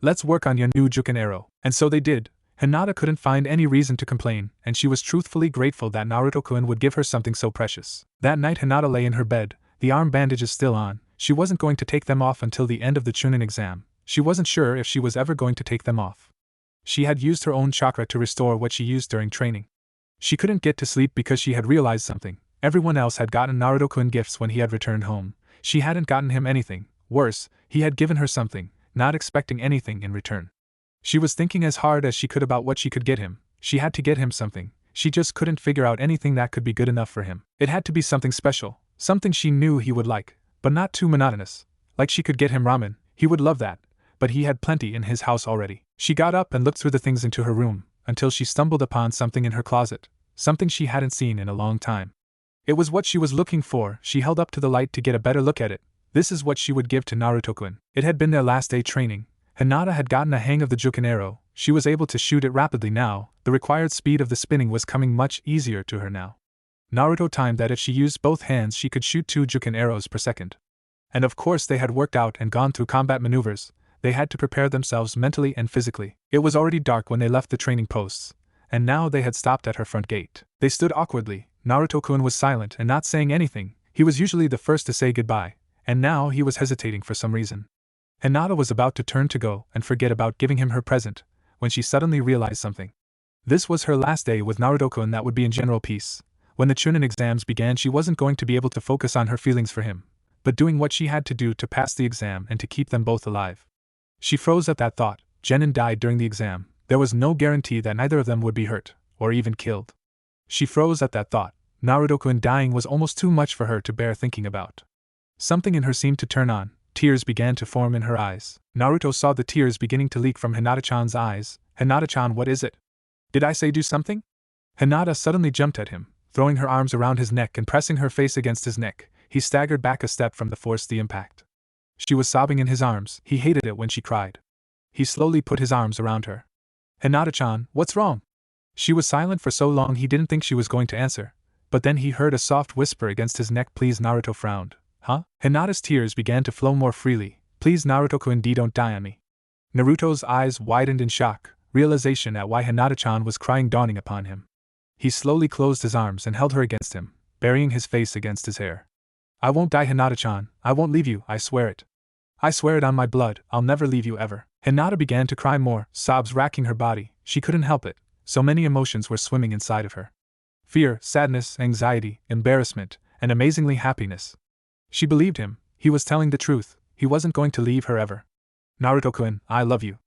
Let's work on your new Jukin arrow. And so they did. Hinata couldn't find any reason to complain, and she was truthfully grateful that Naruto-kun would give her something so precious. That night Hinata lay in her bed, the arm bandages still on. She wasn't going to take them off until the end of the Chunin exam. She wasn't sure if she was ever going to take them off. She had used her own chakra to restore what she used during training. She couldn't get to sleep because she had realized something. Everyone else had gotten Naruto-kun gifts when he had returned home. She hadn't gotten him anything. Worse, he had given her something, not expecting anything in return. She was thinking as hard as she could about what she could get him. She had to get him something. She just couldn't figure out anything that could be good enough for him. It had to be something special, something she knew he would like, but not too monotonous. Like she could get him ramen, he would love that, but he had plenty in his house already. She got up and looked through the things into her room, until she stumbled upon something in her closet, something she hadn't seen in a long time. It was what she was looking for. She held up to the light to get a better look at it. This is what she would give to Naruto-kun. It had been their last day training. Hinata had gotten a hang of the Jukin arrow. She was able to shoot it rapidly now. The required speed of the spinning was coming much easier to her now. Naruto timed that if she used both hands she could shoot 2 Jukin arrows per second. And of course they had worked out and gone through combat maneuvers. They had to prepare themselves mentally and physically. It was already dark when they left the training posts, and now they had stopped at her front gate. They stood awkwardly. Naruto-kun was silent and not saying anything. He was usually the first to say goodbye, and now he was hesitating for some reason. Hinata was about to turn to go and forget about giving him her present, when she suddenly realized something. This was her last day with Naruto-kun that would be in general peace. When the Chunin exams began, she wasn't going to be able to focus on her feelings for him, but doing what she had to do to pass the exam and to keep them both alive. She froze at that thought. Genin died during the exam. There was no guarantee that neither of them would be hurt, or even killed. She froze at that thought. Naruto-kun dying was almost too much for her to bear thinking about. Something in her seemed to turn on. Tears began to form in her eyes. Naruto saw the tears beginning to leak from Hinata-chan's eyes. Hinata-chan, what is it? Did I say do something? Hinata suddenly jumped at him, throwing her arms around his neck and pressing her face against his neck. He staggered back a step from the force the impact. She was sobbing in his arms. He hated it when she cried. He slowly put his arms around her. Hinata-chan, what's wrong? She was silent for so long he didn't think she was going to answer, but then he heard a soft whisper against his neck. Please. Naruto frowned. Huh? Hinata's tears began to flow more freely. Please Naruto-kun, don't die on me. Naruto's eyes widened in shock, realization at why Hinata-chan was crying dawning upon him. He slowly closed his arms and held her against him, burying his face against his hair. I won't die, Hinata-chan. I won't leave you, I swear it. I swear it on my blood, I'll never leave you ever. Hinata began to cry more, sobs racking her body. She couldn't help it. So many emotions were swimming inside of her. Fear, sadness, anxiety, embarrassment, and amazingly happiness. She believed him. He was telling the truth. He wasn't going to leave her ever. Naruto-kun, I love you.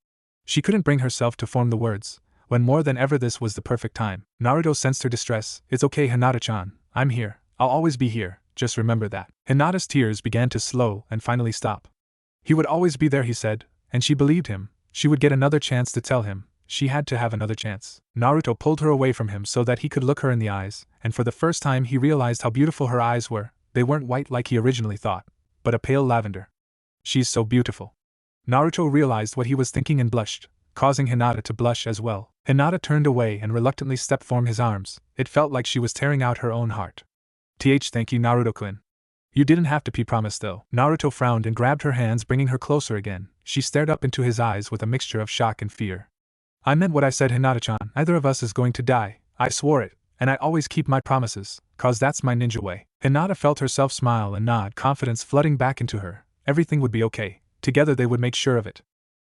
She couldn't bring herself to form the words, when more than ever this was the perfect time. Naruto sensed her distress. It's okay, Hinata-chan. I'm here. I'll always be here. Just remember that. Hinata's tears began to slow and finally stop. He would always be there, he said, and she believed him. She would get another chance to tell him. She had to have another chance. Naruto pulled her away from him so that he could look her in the eyes, and for the first time he realized how beautiful her eyes were. They weren't white like he originally thought, but a pale lavender. She's so beautiful. Naruto realized what he was thinking and blushed, causing Hinata to blush as well. Hinata turned away and reluctantly stepped from his arms. It felt like she was tearing out her own heart. Thank you, Naruto-kun. You didn't have to be promised though. Naruto frowned and grabbed her hands, bringing her closer again. She stared up into his eyes with a mixture of shock and fear. I meant what I said, Hinata-chan. Neither of us is going to die. I swore it, and I always keep my promises, cause that's my ninja way. Hinata felt herself smile and nod, confidence flooding back into her. Everything would be okay. Together they would make sure of it.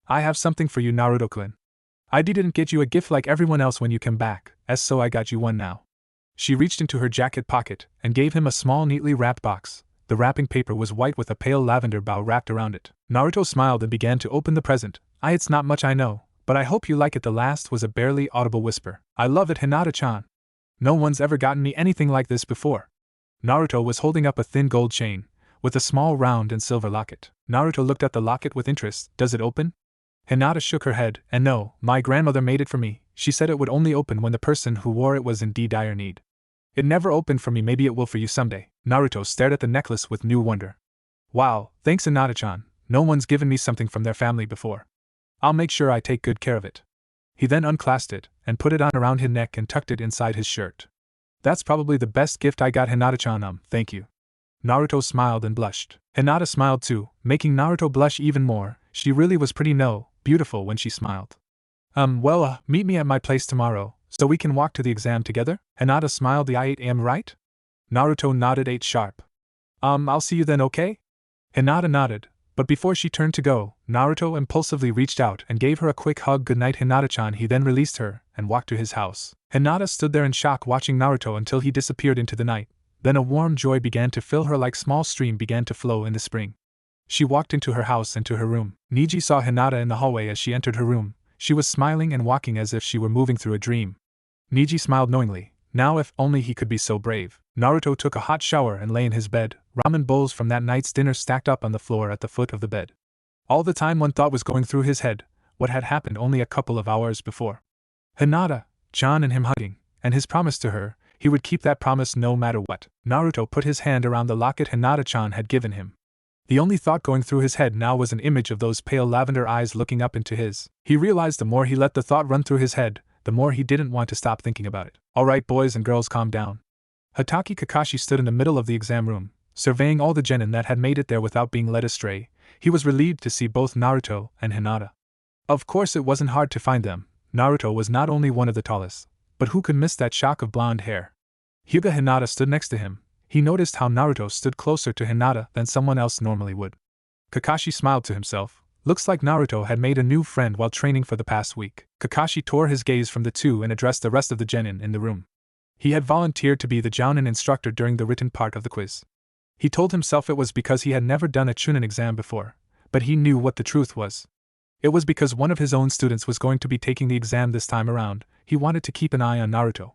I have something for you, Naruto-kun. I didn't get you a gift like everyone else when you came back, so I got you one now. She reached into her jacket pocket and gave him a small, neatly wrapped box. The wrapping paper was white with a pale lavender bough wrapped around it. Naruto smiled and began to open the present. It's not much, I know, but I hope you like it. The last was a barely audible whisper. I love it, Hinata-chan. No one's ever gotten me anything like this before. Naruto was holding up a thin gold chain, with a small round and silver locket. Naruto looked at the locket with interest. Does it open? Hinata shook her head. And no, my grandmother made it for me. She said it would only open when the person who wore it was in dire need. It never opened for me, maybe it will for you someday. Naruto stared at the necklace with new wonder. Wow, thanks Hinata-chan. No one's given me something from their family before. I'll make sure I take good care of it. He then unclasped it and put it on around his neck and tucked it inside his shirt. That's probably the best gift I got, Hinata-chan. Thank you. Naruto smiled and blushed. Hinata smiled too, making Naruto blush even more. She really was pretty beautiful when she smiled. Meet me at my place tomorrow, so we can walk to the exam together? Hinata smiled. The 8 am right? Naruto nodded. 8 sharp. I'll see you then, okay? Hinata nodded, but before she turned to go, Naruto impulsively reached out and gave her a quick hug. Good night, Hinata-chan. He then released her and walked to his house. Hinata stood there in shock watching Naruto until he disappeared into the night. Then a warm joy began to fill her like small stream began to flow in the spring. She walked into her house and to her room. Neji saw Hinata in the hallway as she entered her room. She was smiling and walking as if she were moving through a dream. Neji smiled knowingly. Now if only he could be so brave. Naruto took a hot shower and lay in his bed, ramen bowls from that night's dinner stacked up on the floor at the foot of the bed. All the time one thought was going through his head, what had happened only a couple of hours before. Hinata-chan and him hugging, and his promise to her, he would keep that promise no matter what. Naruto put his hand around the locket Hinata-chan had given him. The only thought going through his head now was an image of those pale lavender eyes looking up into his. He realized the more he let the thought run through his head, the more he didn't want to stop thinking about it. Alright boys and girls, calm down. Hatake Kakashi stood in the middle of the exam room, surveying all the genin that had made it there without being led astray. He was relieved to see both Naruto and Hinata. Of course it wasn't hard to find them. Naruto was not only one of the tallest, but who could miss that shock of blonde hair? Hyuga Hinata stood next to him. he noticed how Naruto stood closer to Hinata than someone else normally would. Kakashi smiled to himself. Looks like Naruto had made a new friend while training for the past week. Kakashi tore his gaze from the two and addressed the rest of the genin in the room. He had volunteered to be the jounin instructor during the written part of the quiz. He told himself it was because he had never done a Chunin exam before, but he knew what the truth was. It was because one of his own students was going to be taking the exam this time around. He wanted to keep an eye on Naruto.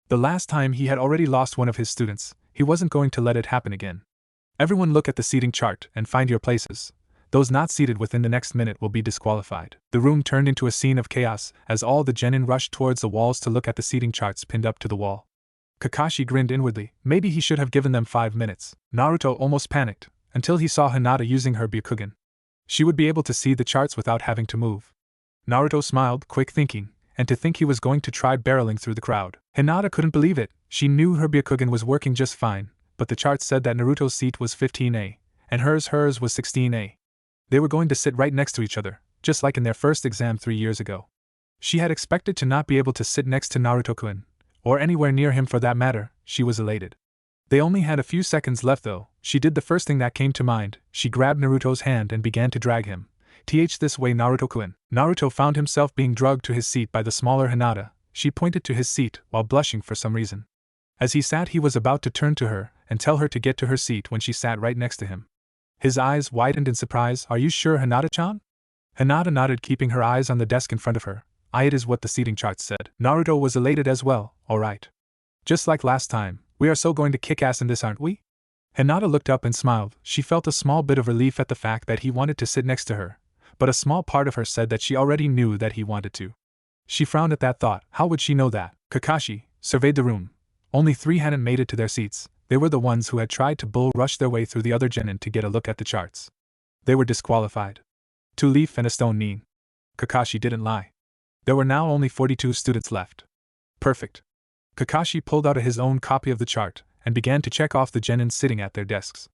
The last time he had already lost one of his students, he wasn't going to let it happen again. Everyone look at the seating chart and find your places. Those not seated within the next minute will be disqualified. The room turned into a scene of chaos as all the genin rushed towards the walls to look at the seating charts pinned up to the wall. Kakashi grinned inwardly. Maybe he should have given them 5 minutes. Naruto almost panicked, until he saw Hinata using her Byakugan. She would be able to see the charts without having to move. Naruto smiled, quick thinking, and to think he was going to try barreling through the crowd. Hinata couldn't believe it. She knew her Byakugan was working just fine, but the charts said that Naruto's seat was 15A, and hers was 16A. They were going to sit right next to each other, just like in their first exam 3 years ago. She had expected to not be able to sit next to Naruto-kun, or anywhere near him for that matter. She was elated. They only had a few seconds left though. She did the first thing that came to mind. She grabbed Naruto's hand and began to drag him. This way, Naruto-kun. Naruto found himself being dragged to his seat by the smaller Hinata. She pointed to his seat while blushing for some reason. As he sat, he was about to turn to her and tell her to get to her seat when she sat right next to him. His eyes widened in surprise. Are you sure, Hinata-chan? Hinata nodded, keeping her eyes on the desk in front of her. It is what the seating charts said. Naruto was elated as well. Alright. Just like last time, we are so going to kick ass in this, aren't we? Hinata looked up and smiled. She felt a small bit of relief at the fact that he wanted to sit next to her, but a small part of her said that she already knew that he wanted to. She frowned at that thought. How would she know that? Kakashi surveyed the room. Only 3 hadn't made it to their seats. They were the ones who had tried to bull rush their way through the other genin to get a look at the charts. They were disqualified. 2 leaf and a stone nin. Kakashi didn't lie. There were now only 42 students left. Perfect. Kakashi pulled out his own copy of the chart and began to check off the genins sitting at their desks.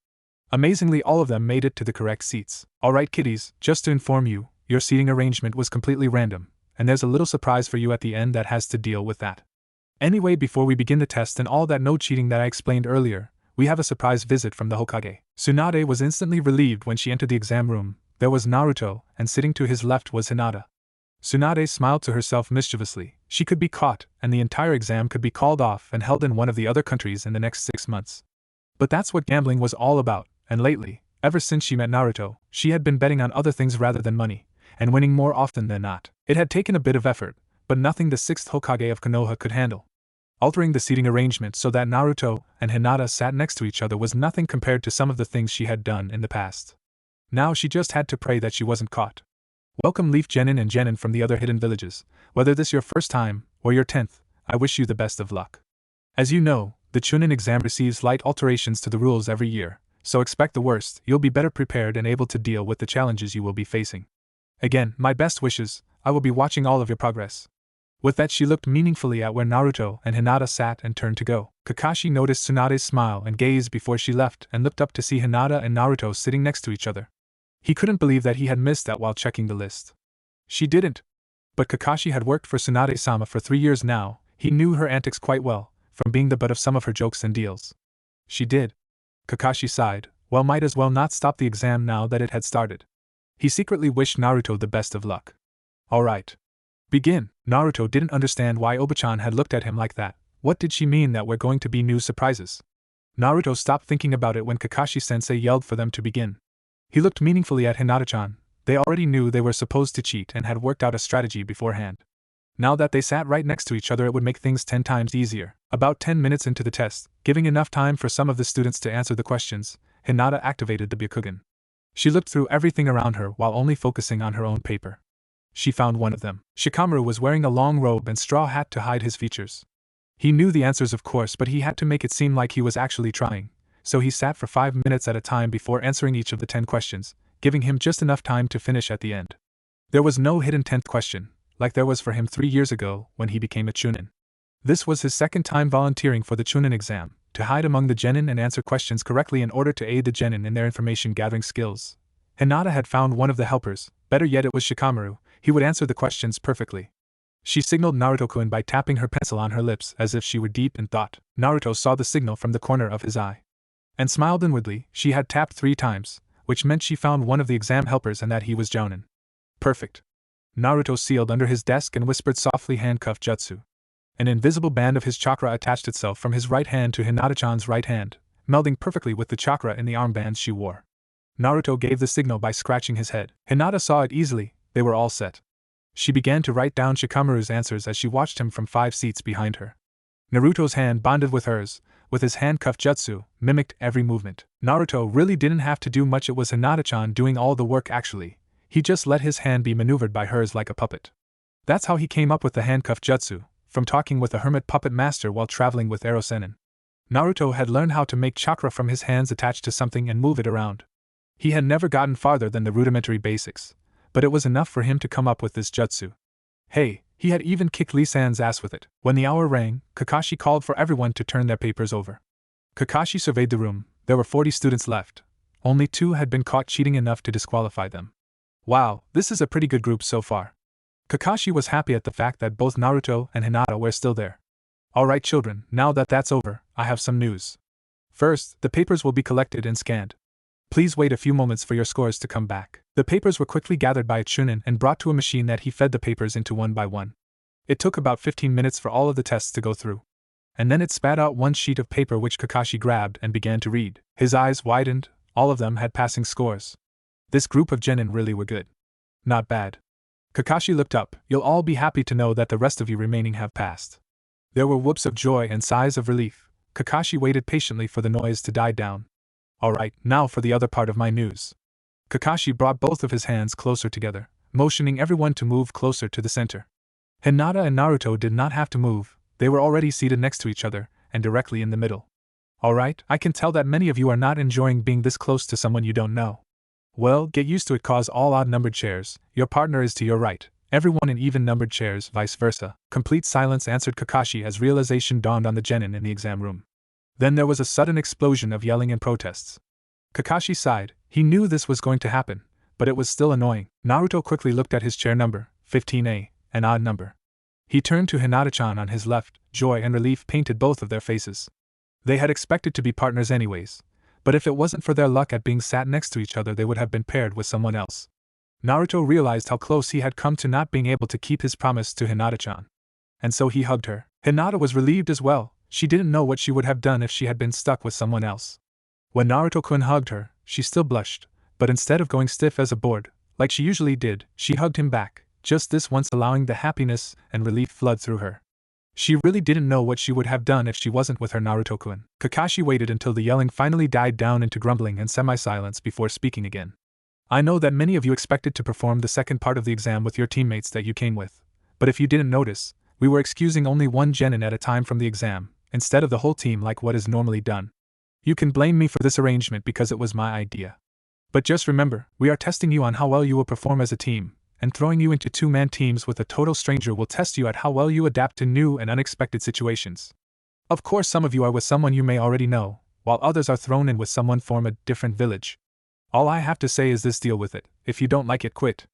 Amazingly, all of them made it to the correct seats. Alright kiddies, just to inform you, your seating arrangement was completely random, and there's a little surprise for you at the end that has to deal with that. Anyway, before we begin the test and all that no cheating that I explained earlier, we have a surprise visit from the Hokage. Tsunade was instantly relieved when she entered the exam room. There was Naruto, and sitting to his left was Hinata. Tsunade smiled to herself mischievously. She could be caught, and the entire exam could be called off and held in one of the other countries in the next 6 months. But that's what gambling was all about, and lately, ever since she met Naruto, she had been betting on other things rather than money, and winning more often than not. It had taken a bit of effort, but nothing the 6th Hokage of Konoha could handle. Altering the seating arrangement so that Naruto and Hinata sat next to each other was nothing compared to some of the things she had done in the past. Now she just had to pray that she wasn't caught. Welcome Leaf Genin and Genin from the other hidden villages. Whether this your first time, or your 10th, I wish you the best of luck. As you know, the Chunin exam receives light alterations to the rules every year, so expect the worst. You'll be better prepared and able to deal with the challenges you will be facing. Again, my best wishes. I will be watching all of your progress. With that, she looked meaningfully at where Naruto and Hinata sat and turned to go. Kakashi noticed Tsunade's smile and gaze before she left and looked up to see Hinata and Naruto sitting next to each other. He couldn't believe that he had missed that while checking the list. She didn't. But Kakashi had worked for Tsunade-sama for 3 years now. He knew her antics quite well, from being the butt of some of her jokes and deals. She did. Kakashi sighed. Well, might as well not stop the exam now that it had started. He secretly wished Naruto the best of luck. Alright. Begin. Naruto didn't understand why Oba-chan had looked at him like that. What did she mean that we're going to be new surprises? Naruto stopped thinking about it when Kakashi-sensei yelled for them to begin. He looked meaningfully at Hinata-chan. They already knew they were supposed to cheat and had worked out a strategy beforehand. Now that they sat right next to each other, it would make things 10 times easier. About 10 minutes into the test, giving enough time for some of the students to answer the questions, Hinata activated the Byakugan. She looked through everything around her while only focusing on her own paper. She found one of them. Shikamaru was wearing a long robe and straw hat to hide his features. He knew the answers, of course, but he had to make it seem like he was actually trying, so he sat for 5 minutes at a time before answering each of the 10 questions, giving him just enough time to finish at the end. There was no hidden 10th question, like there was for him 3 years ago when he became a Chunin. This was his second time volunteering for the Chunin exam, to hide among the genin and answer questions correctly in order to aid the genin in their information-gathering skills. Hinata had found one of the helpers, better yet it was Shikamaru. He would answer the questions perfectly. She signaled Naruto-kun by tapping her pencil on her lips as if she were deep in thought. Naruto saw the signal from the corner of his eye. and smiled inwardly. She had tapped 3 times, which meant she found one of the exam helpers and that he was Jounin. Perfect. Naruto sealed under his desk and whispered softly, handcuff jutsu. An invisible band of his chakra attached itself from his right hand to Hinata-chan's right hand, melding perfectly with the chakra in the armbands she wore. Naruto gave the signal by scratching his head. Hinata saw it easily. They were all set. She began to write down Shikamaru's answers as she watched him from 5 seats behind her. Naruto's hand bonded with hers, with his handcuff jutsu, mimicked every movement. Naruto really didn't have to do much, it was Hinata-chan doing all the work actually. He just let his hand be maneuvered by hers like a puppet. That's how he came up with the handcuff jutsu, from talking with a hermit puppet master while traveling with Erosenin. Naruto had learned how to make chakra from his hands attached to something and move it around. He had never gotten farther than the rudimentary basics, but it was enough for him to come up with this jutsu. Hey, he had even kicked Lee-san's ass with it. When the hour rang, Kakashi called for everyone to turn their papers over. Kakashi surveyed the room. There were 40 students left. Only 2 had been caught cheating enough to disqualify them. Wow, this is a pretty good group so far. Kakashi was happy at the fact that both Naruto and Hinata were still there. Alright children, now that that's over, I have some news. First, the papers will be collected and scanned. Please wait a few moments for your scores to come back. The papers were quickly gathered by a Chunin and brought to a machine that he fed the papers into one by one. It took about 15 minutes for all of the tests to go through. And then it spat out one sheet of paper which Kakashi grabbed and began to read. His eyes widened. All of them had passing scores. This group of genin really were good. Not bad. Kakashi looked up. You'll all be happy to know that the rest of you remaining have passed. There were whoops of joy and sighs of relief. Kakashi waited patiently for the noise to die down. Alright, now for the other part of my news. Kakashi brought both of his hands closer together, motioning everyone to move closer to the center. Hinata and Naruto did not have to move, they were already seated next to each other, and directly in the middle. Alright, I can tell that many of you are not enjoying being this close to someone you don't know. Well, get used to it, cause all odd-numbered chairs, your partner is to your right, everyone in even-numbered chairs, vice versa. Complete silence, answered Kakashi as realization dawned on the genin in the exam room. Then there was a sudden explosion of yelling and protests. Kakashi sighed. He knew this was going to happen, but it was still annoying. Naruto quickly looked at his chair number, 15A, an odd number. He turned to Hinata-chan on his left. Joy and relief painted both of their faces. They had expected to be partners anyways, but if it wasn't for their luck at being sat next to each other, they would have been paired with someone else. Naruto realized how close he had come to not being able to keep his promise to Hinata-chan. And so he hugged her. Hinata was relieved as well. She didn't know what she would have done if she had been stuck with someone else. When Naruto-kun hugged her, she still blushed, but instead of going stiff as a board, like she usually did, she hugged him back, just this once allowing the happiness and relief flood through her. She really didn't know what she would have done if she wasn't with her Naruto-kun. Kakashi waited until the yelling finally died down into grumbling and semi-silence before speaking again. I know that many of you expected to perform the second part of the exam with your teammates that you came with, but if you didn't notice, we were excusing only one genin at a time from the exam, instead of the whole team like what is normally done. You can blame me for this arrangement because it was my idea. But just remember, we are testing you on how well you will perform as a team, and throwing you into 2-man teams with a total stranger will test you at how well you adapt to new and unexpected situations. Of course, some of you are with someone you may already know, while others are thrown in with someone from a different village. All I have to say is this: deal with it. If you don't like it, quit.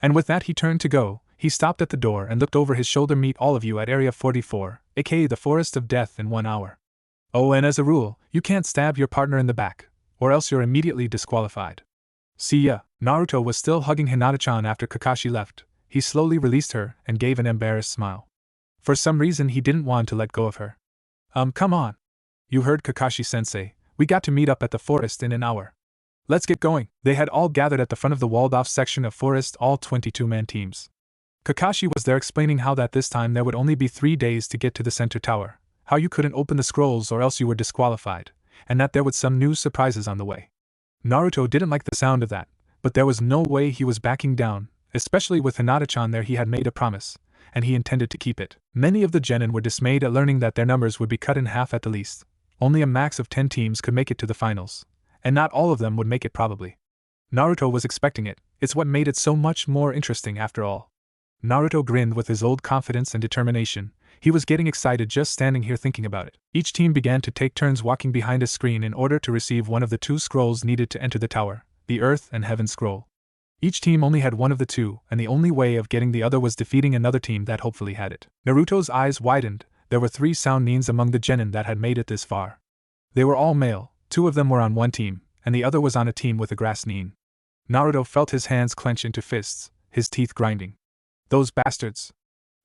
And with that he turned to go. He stopped at the door and looked over his shoulder. Meet all of you at Area 44, aka the Forest of Death, in 1 hour. Oh, and as a rule, you can't stab your partner in the back, or else you're immediately disqualified. See ya. Naruto was still hugging Hinata-chan after Kakashi left. He slowly released her and gave an embarrassed smile. For some reason he didn't want to let go of her. Come on. You heard Kakashi-sensei, we got to meet up at the forest in 1 hour. Let's get going. They had all gathered at the front of the walled-off section of forest, all 22-man teams. Kakashi was there explaining how that this time there would only be 3 days to get to the center tower, how you couldn't open the scrolls or else you were disqualified, and that there would some new surprises on the way. Naruto didn't like the sound of that, but there was no way he was backing down, especially with Hinata-chan there. He had made a promise, and he intended to keep it. Many of the genin were dismayed at learning that their numbers would be cut in half at the least. Only a max of 10 teams could make it to the finals, and not all of them would make it probably. Naruto was expecting it. It's what made it so much more interesting after all. Naruto grinned with his old confidence and determination. He was getting excited just standing here thinking about it. Each team began to take turns walking behind a screen in order to receive one of the 2 scrolls needed to enter the tower, the Earth and Heaven scroll. Each team only had one of the 2, and the only way of getting the other was defeating another team that hopefully had it. Naruto's eyes widened. There were 3 sound neens among the genin that had made it this far. They were all male, Two of them were on one team, and the other was on a team with a grass nin. Naruto felt his hands clench into fists, his teeth grinding. Those bastards!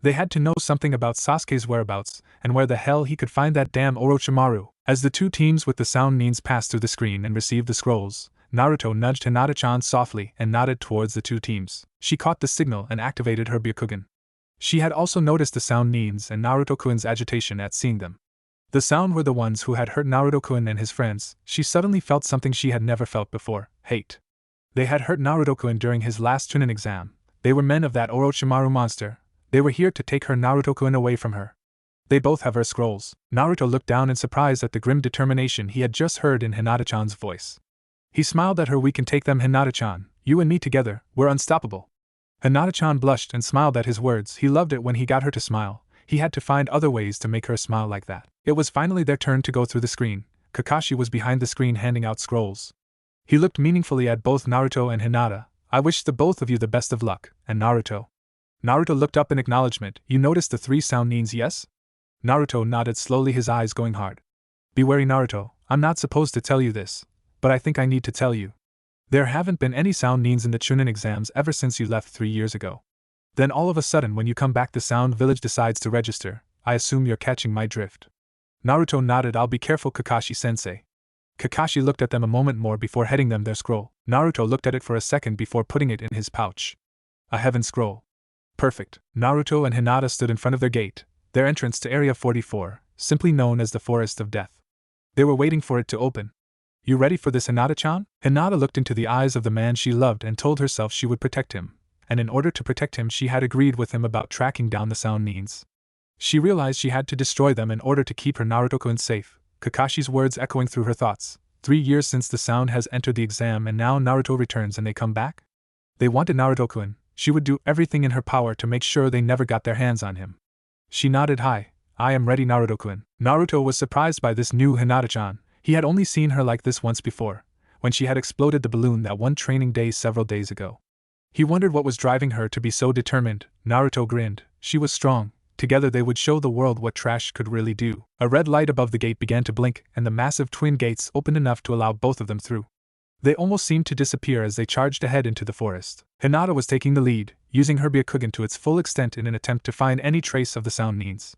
They had to know something about Sasuke's whereabouts, and where the hell he could find that damn Orochimaru. As the two teams with the sound nins passed through the screen and received the scrolls, Naruto nudged Hinata-chan softly and nodded towards the two teams. She caught the signal and activated her Byakugan. She had also noticed the sound nins and Naruto-kun's agitation at seeing them. The sound were the ones who had hurt Naruto-kun and his friends. She suddenly felt something she had never felt before: hate. They had hurt Naruto-kun during his last Chunin exam. They were men of that Orochimaru monster. They were here to take her Naruto-kun away from her. They both have her scrolls. Naruto looked down in surprise at the grim determination he had just heard in Hinata-chan's voice. He smiled at her. "We can take them, Hinata-chan. You and me together, we're unstoppable." Hinata-chan blushed and smiled at his words. He loved it when he got her to smile. He had to find other ways to make her smile like that. It was finally their turn to go through the screen. Kakashi was behind the screen handing out scrolls. He looked meaningfully at both Naruto and Hinata. "I wish the both of you the best of luck, and Naruto." Naruto looked up in acknowledgement. "You noticed the three sound nins, yes?" Naruto nodded slowly, his eyes going hard. "Be wary, Naruto. I'm not supposed to tell you this, but I think I need to tell you. There haven't been any sound nins in the Chunin exams ever since you left 3 years ago. Then all of a sudden when you come back the Sound Village decides to register. I assume you're catching my drift." Naruto nodded. "I'll be careful, Kakashi-sensei." Kakashi looked at them a moment more before handing them their scroll. Naruto looked at it for a second before putting it in his pouch. A heaven scroll. Perfect. Naruto and Hinata stood in front of their gate, their entrance to Area 44, simply known as the Forest of Death. They were waiting for it to open. "You ready for this, Hinata-chan?" Hinata looked into the eyes of the man she loved and told herself she would protect him, and in order to protect him she had agreed with him about tracking down the sound nins. She realized she had to destroy them in order to keep her Naruto-kun safe. Kakashi's words echoing through her thoughts. 3 years since the sound has entered the exam and now Naruto returns and they come back? They wanted Naruto-kun. She would do everything in her power to make sure they never got their hands on him. She nodded. "Hi, I am ready, Naruto-kun." Naruto was surprised by this new Hinata-chan. He had only seen her like this once before, when she had exploded the balloon that one training day several days ago. He wondered what was driving her to be so determined. Naruto grinned. She was strong. Together they would show the world what trash could really do. A red light above the gate began to blink, and the massive twin gates opened enough to allow both of them through. They almost seemed to disappear as they charged ahead into the forest. Hinata was taking the lead, using her Byakugan to its full extent in an attempt to find any trace of the sound nins.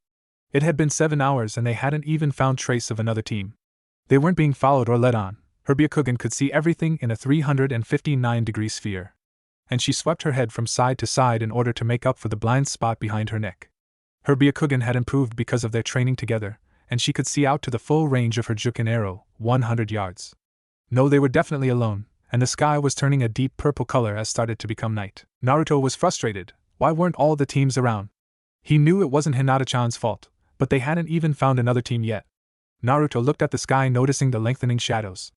It had been 7 hours and they hadn't even found trace of another team. They weren't being followed or led on. Her Byakugan could see everything in a 359-degree sphere. And she swept her head from side to side in order to make up for the blind spot behind her neck. Her Byakugan had improved because of their training together, and she could see out to the full range of her Juken arrow, 100 yards. No, they were definitely alone, and the sky was turning a deep purple color as started to become night. Naruto was frustrated. Why weren't all the teams around? He knew it wasn't Hinata-chan's fault, but they hadn't even found another team yet. Naruto looked at the sky, noticing the lengthening shadows.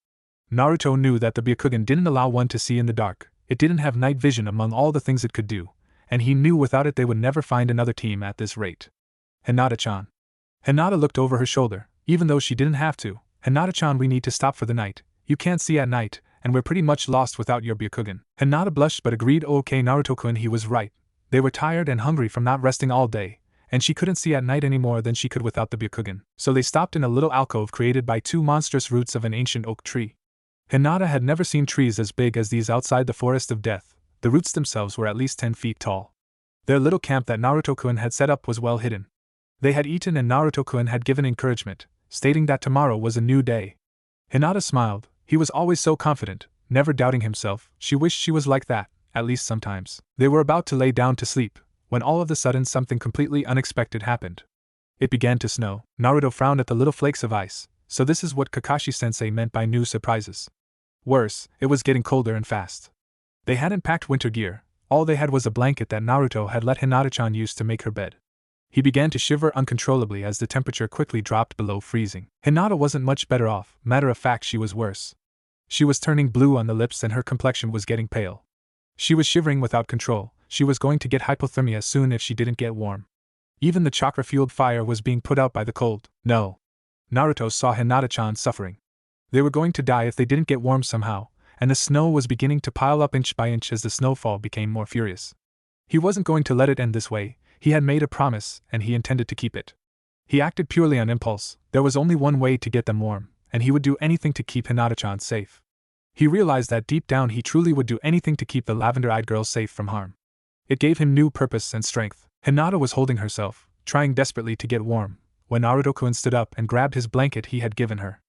Naruto knew that the Byakugan didn't allow one to see in the dark. It didn't have night vision among all the things it could do, and he knew without it they would never find another team at this rate. Hinata-chan. Hinata looked over her shoulder, even though she didn't have to. "Hinata-chan, we need to stop for the night. You can't see at night, and we're pretty much lost without your Byakugan." Hinata blushed but agreed. "Okay, Naruto-kun, he was right. They were tired and hungry from not resting all day, and she couldn't see at night any more than she could without the Byakugan. So they stopped in a little alcove created by 2 monstrous roots of an ancient oak tree." Hinata had never seen trees as big as these outside the Forest of Death. The roots themselves were at least 10 feet tall. Their little camp that Naruto-kun had set up was well hidden. They had eaten and Naruto-kun had given encouragement, stating that tomorrow was a new day. Hinata smiled. He was always so confident, never doubting himself. She wished she was like that, at least sometimes. They were about to lay down to sleep, when all of a sudden something completely unexpected happened. It began to snow. Naruto frowned at the little flakes of ice. So this is what Kakashi-sensei meant by new surprises. Worse, it was getting colder and fast. They hadn't packed winter gear. All they had was a blanket that Naruto had let Hinata-chan use to make her bed. He began to shiver uncontrollably as the temperature quickly dropped below freezing. Hinata wasn't much better off. Matter of fact, she was worse. She was turning blue on the lips and her complexion was getting pale. She was shivering without control. She was going to get hypothermia soon if she didn't get warm. Even the chakra-fueled fire was being put out by the cold. No. Naruto saw Hinata-chan suffering. They were going to die if they didn't get warm somehow, and the snow was beginning to pile up inch by inch as the snowfall became more furious. He wasn't going to let it end this way. He had made a promise, and he intended to keep it. He acted purely on impulse. There was only one way to get them warm, and he would do anything to keep Hinata-chan safe. He realized that deep down he truly would do anything to keep the lavender-eyed girl safe from harm. It gave him new purpose and strength. Hinata was holding herself, trying desperately to get warm, when Naruto-kun stood up and grabbed his blanket he had given her.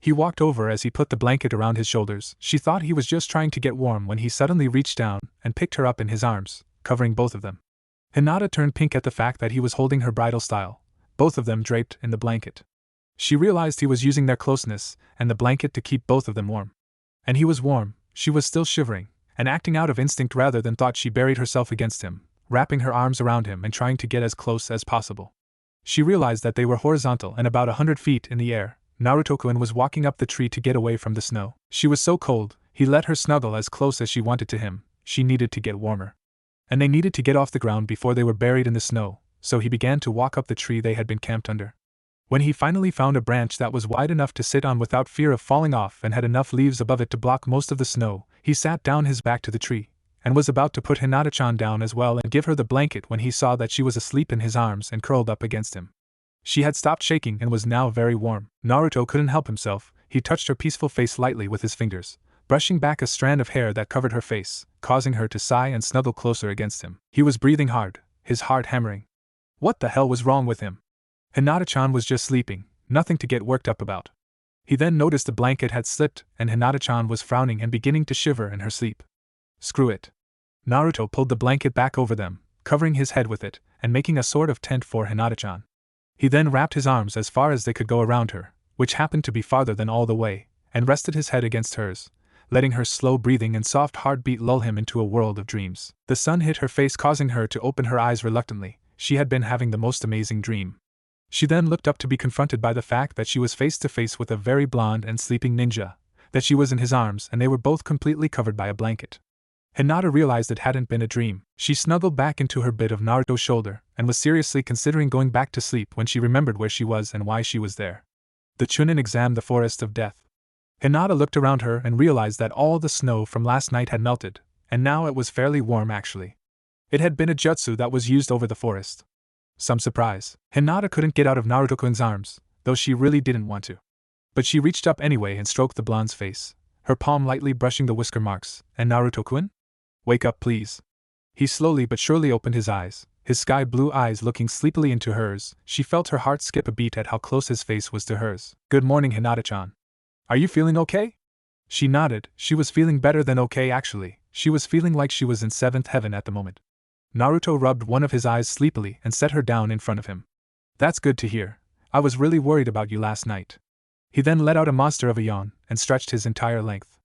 He walked over as he put the blanket around his shoulders. She thought he was just trying to get warm when he suddenly reached down and picked her up in his arms, covering both of them. Hinata turned pink at the fact that he was holding her bridal style, both of them draped in the blanket. She realized he was using their closeness and the blanket to keep both of them warm. And he was warm, she was still shivering, and acting out of instinct rather than thought she buried herself against him, wrapping her arms around him and trying to get as close as possible. She realized that they were horizontal and about 100 feet in the air. Naruto-kun was walking up the tree to get away from the snow. She was so cold, he let her snuggle as close as she wanted to him. She needed to get warmer. And they needed to get off the ground before they were buried in the snow, so he began to walk up the tree they had been camped under. When he finally found a branch that was wide enough to sit on without fear of falling off and had enough leaves above it to block most of the snow, he sat down his back to the tree, and was about to put Hinata-chan down as well and give her the blanket when he saw that she was asleep in his arms and curled up against him. She had stopped shaking and was now very warm. Naruto couldn't help himself, he touched her peaceful face lightly with his fingers, brushing back a strand of hair that covered her face, causing her to sigh and snuggle closer against him. He was breathing hard, his heart hammering. What the hell was wrong with him? Hinata-chan was just sleeping, nothing to get worked up about. He then noticed the blanket had slipped and Hinata-chan was frowning and beginning to shiver in her sleep. Screw it. Naruto pulled the blanket back over them, covering his head with it, and making a sort of tent for Hinata-chan. He then wrapped his arms as far as they could go around her, which happened to be farther than all the way, and rested his head against hers, letting her slow breathing and soft heartbeat lull him into a world of dreams. The sun hit her face causing her to open her eyes reluctantly. She had been having the most amazing dream. She then looked up to be confronted by the fact that she was face to face with a very blonde and sleeping ninja, that she was in his arms and they were both completely covered by a blanket. Hinata realized it hadn't been a dream. She snuggled back into her bit of Naruto's shoulder and was seriously considering going back to sleep when she remembered where she was and why she was there. The Chunin examined the forest of death. Hinata looked around her and realized that all the snow from last night had melted, and now it was fairly warm actually. It had been a jutsu that was used over the forest. Some surprise. Hinata couldn't get out of Naruto-kun's arms, though she really didn't want to. But she reached up anyway and stroked the blonde's face, her palm lightly brushing the whisker marks. And Naruto-kun? Wake up please. He slowly but surely opened his eyes, his sky blue eyes looking sleepily into hers. She felt her heart skip a beat at how close his face was to hers. Good morning Hinata-chan. Are you feeling okay? She nodded. She was feeling better than okay actually. She was feeling like she was in seventh heaven at the moment. Naruto rubbed one of his eyes sleepily and set her down in front of him. That's good to hear. I was really worried about you last night. He then let out a monster of a yawn and stretched his entire length.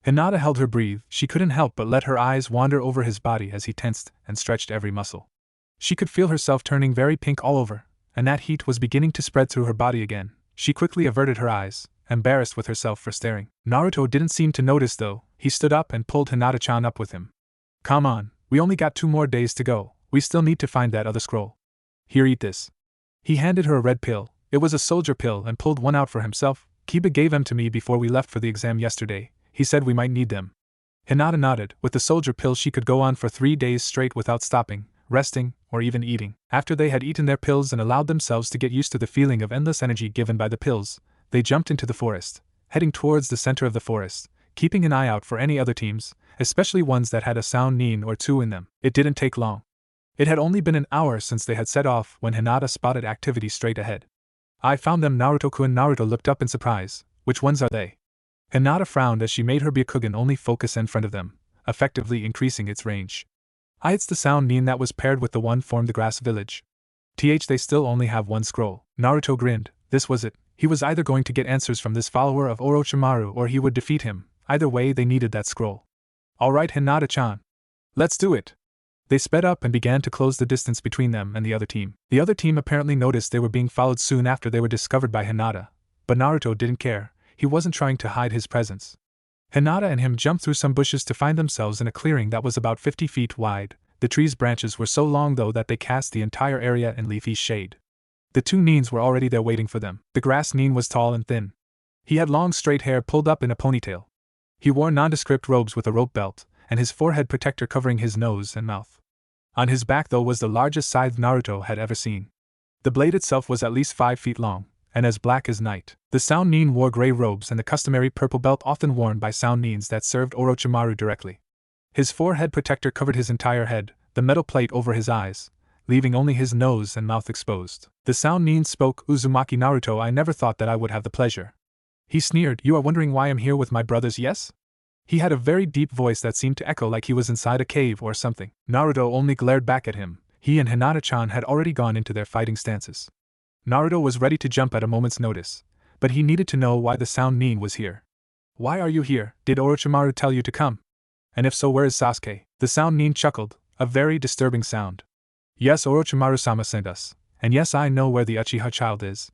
Hinata held her breath. She couldn't help but let her eyes wander over his body as he tensed and stretched every muscle. She could feel herself turning very pink all over, and that heat was beginning to spread through her body again. She quickly averted her eyes, embarrassed with herself for staring. Naruto didn't seem to notice though. He stood up and pulled Hinata-chan up with him. Come on, we only got 2 more days to go. We still need to find that other scroll. Here, eat this. He handed her a red pill. It was a soldier pill and pulled one out for himself. Kiba gave them to me before we left for the exam yesterday. He said we might need them. Hinata nodded. With the soldier pill she could go on for 3 days straight without stopping, resting, or even eating. After they had eaten their pills and allowed themselves to get used to the feeling of endless energy given by the pills, they jumped into the forest, heading towards the center of the forest, keeping an eye out for any other teams, especially ones that had a sound nin or 2 in them. It didn't take long. It had only been an hour since they had set off when Hinata spotted activity straight ahead. I found them Naruto-kun. Naruto looked up in surprise. Which ones are they? Hinata frowned as she made her Byakugan only focus in front of them, effectively increasing its range. It's the sound nin that was paired with the one formed the grass village. They still only have 1 scroll. Naruto grinned. This was it. He was either going to get answers from this follower of Orochimaru or he would defeat him. Either way they needed that scroll. Alright Hinata-chan. Let's do it. They sped up and began to close the distance between them and the other team. The other team apparently noticed they were being followed soon after they were discovered by Hinata, but Naruto didn't care. He wasn't trying to hide his presence. Hinata and him jumped through some bushes to find themselves in a clearing that was about 50 feet wide. The tree's branches were so long though that they cast the entire area in leafy shade. The 2 nins were already there waiting for them. The grass nin was tall and thin. He had long straight hair pulled up in a ponytail. He wore nondescript robes with a rope belt, and his forehead protector covering his nose and mouth. On his back though was the largest scythe Naruto had ever seen. The blade itself was at least 5 feet long, and as black as night. The Sound Nin wore gray robes and the customary purple belt often worn by Sound Nins that served Orochimaru directly. His forehead protector covered his entire head, the metal plate over his eyes, leaving only his nose and mouth exposed. The Sound Nin spoke, "Uzumaki Naruto, I never thought that I would have the pleasure." He sneered, "You are wondering why I'm here with my brothers, yes?" He had a very deep voice that seemed to echo like he was inside a cave or something. Naruto only glared back at him. He and Hinata-chan had already gone into their fighting stances. Naruto was ready to jump at a moment's notice, but he needed to know why the Sound Nin was here. "Why are you here? Did Orochimaru tell you to come? And if so, where is Sasuke?" The Sound Nin chuckled, a very disturbing sound. "Yes, Orochimaru-sama sent us, and yes, I know where the Uchiha child is.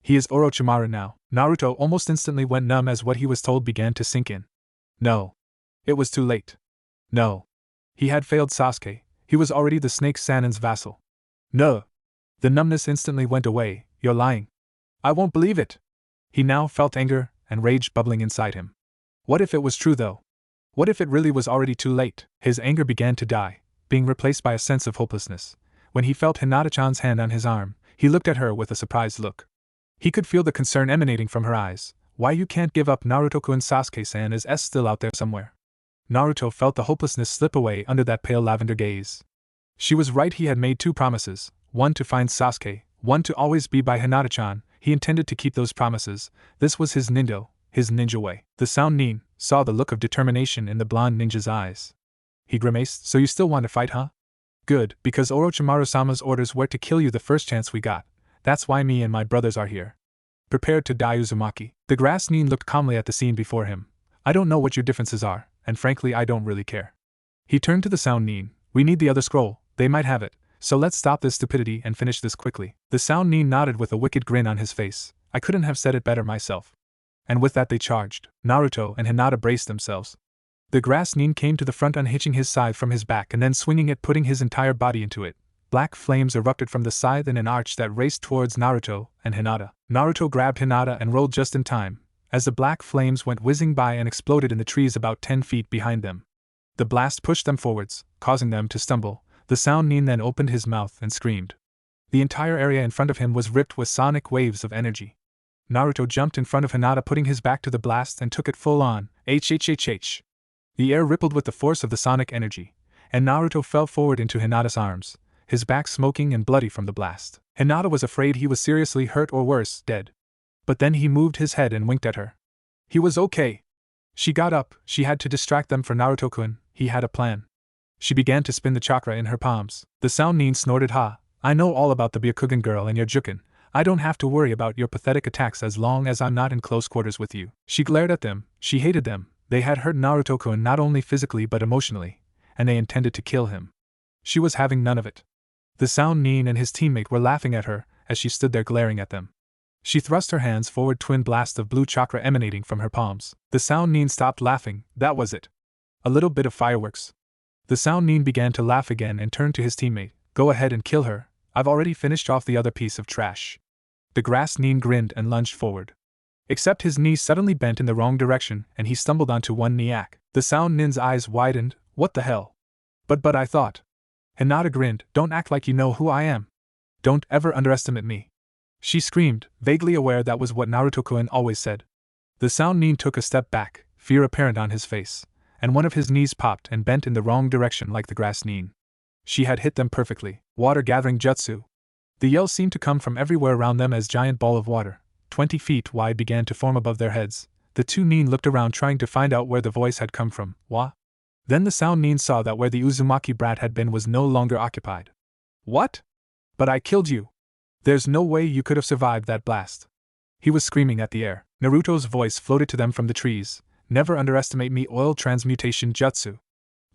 He is Orochimaru now." Naruto almost instantly went numb as what he was told began to sink in. No. It was too late. No. He had failed Sasuke. He was already the Snake Sanin's vassal. No. The numbness instantly went away. "You're lying. I won't believe it." He now felt anger and rage bubbling inside him. What if it was true though? What if it really was already too late? His anger began to die, being replaced by a sense of hopelessness. When he felt Hinata-chan's hand on his arm, he looked at her with a surprised look. He could feel the concern emanating from her eyes. "Why you can't give up, Naruto-kun? Sasuke-san is still out there somewhere." Naruto felt the hopelessness slip away under that pale lavender gaze. She was right, he had made two promises, one to find Sasuke, one to always be by Hinata-chan. He intended to keep those promises. This was his ninja way. The Sound Nin saw the look of determination in the blonde ninja's eyes. He grimaced, "So you still want to fight, huh? Good, because Orochimaru-sama's orders were to kill you the first chance we got. That's why me and my brothers are here. Prepared to die, Uzumaki." The Grass Nin looked calmly at the scene before him. "I don't know what your differences are, and frankly I don't really care." He turned to the Sound Nin. "We need the other scroll, they might have it, so let's stop this stupidity and finish this quickly." The Sound Nin nodded with a wicked grin on his face. "I couldn't have said it better myself." And with that they charged. Naruto and Hinata braced themselves. The Grass Nin came to the front, unhitching his scythe from his back and then swinging it, putting his entire body into it. Black flames erupted from the scythe in an arch that raced towards Naruto and Hinata. Naruto grabbed Hinata and rolled just in time, as the black flames went whizzing by and exploded in the trees about 10 feet behind them. The blast pushed them forwards, causing them to stumble. The Sound Nin then opened his mouth and screamed. The entire area in front of him was ripped with sonic waves of energy. Naruto jumped in front of Hinata, putting his back to the blast, and took it full on. HHHH. The air rippled with the force of the sonic energy, and Naruto fell forward into Hinata's arms, his back smoking and bloody from the blast. Hinata was afraid he was seriously hurt or worse, dead. But then he moved his head and winked at her. He was okay. She got up. She had to distract them for Naruto-kun. He had a plan. She began to spin the chakra in her palms. The Sound Nin snorted, "Ha, I know all about the Byakugan girl and your Jukin. I don't have to worry about your pathetic attacks as long as I'm not in close quarters with you." She glared at them. She hated them. They had hurt Naruto-kun not only physically but emotionally, and they intended to kill him. She was having none of it. The Sound Nin and his teammate were laughing at her as she stood there glaring at them. She thrust her hands forward, twin blasts of blue chakra emanating from her palms. The Sound Nin stopped laughing. That was it. A little bit of fireworks. The Sound Nin began to laugh again and turned to his teammate. "Go ahead and kill her. I've already finished off the other piece of trash." The Grass Nin grinned and lunged forward. Except his knee suddenly bent in the wrong direction and he stumbled onto one knee. The Sound Nin's eyes widened. "What the hell? But I thought." Hinata grinned. "Don't act like you know who I am. Don't ever underestimate me." She screamed, vaguely aware that was what Naruto-kun always said. The Sound Nin took a step back, fear apparent on his face, and one of his knees popped and bent in the wrong direction like the Grass Nin. She had hit them perfectly. Water gathering jutsu. The yell seemed to come from everywhere around them as giant ball of water, 20 feet wide, began to form above their heads. The two Nin looked around trying to find out where the voice had come from. What? Then the Sound Nin saw that where the Uzumaki brat had been was no longer occupied. "What? But I killed you. There's no way you could have survived that blast." He was screaming at the air. Naruto's voice floated to them from the trees. "Never underestimate me. Oil transmutation jutsu."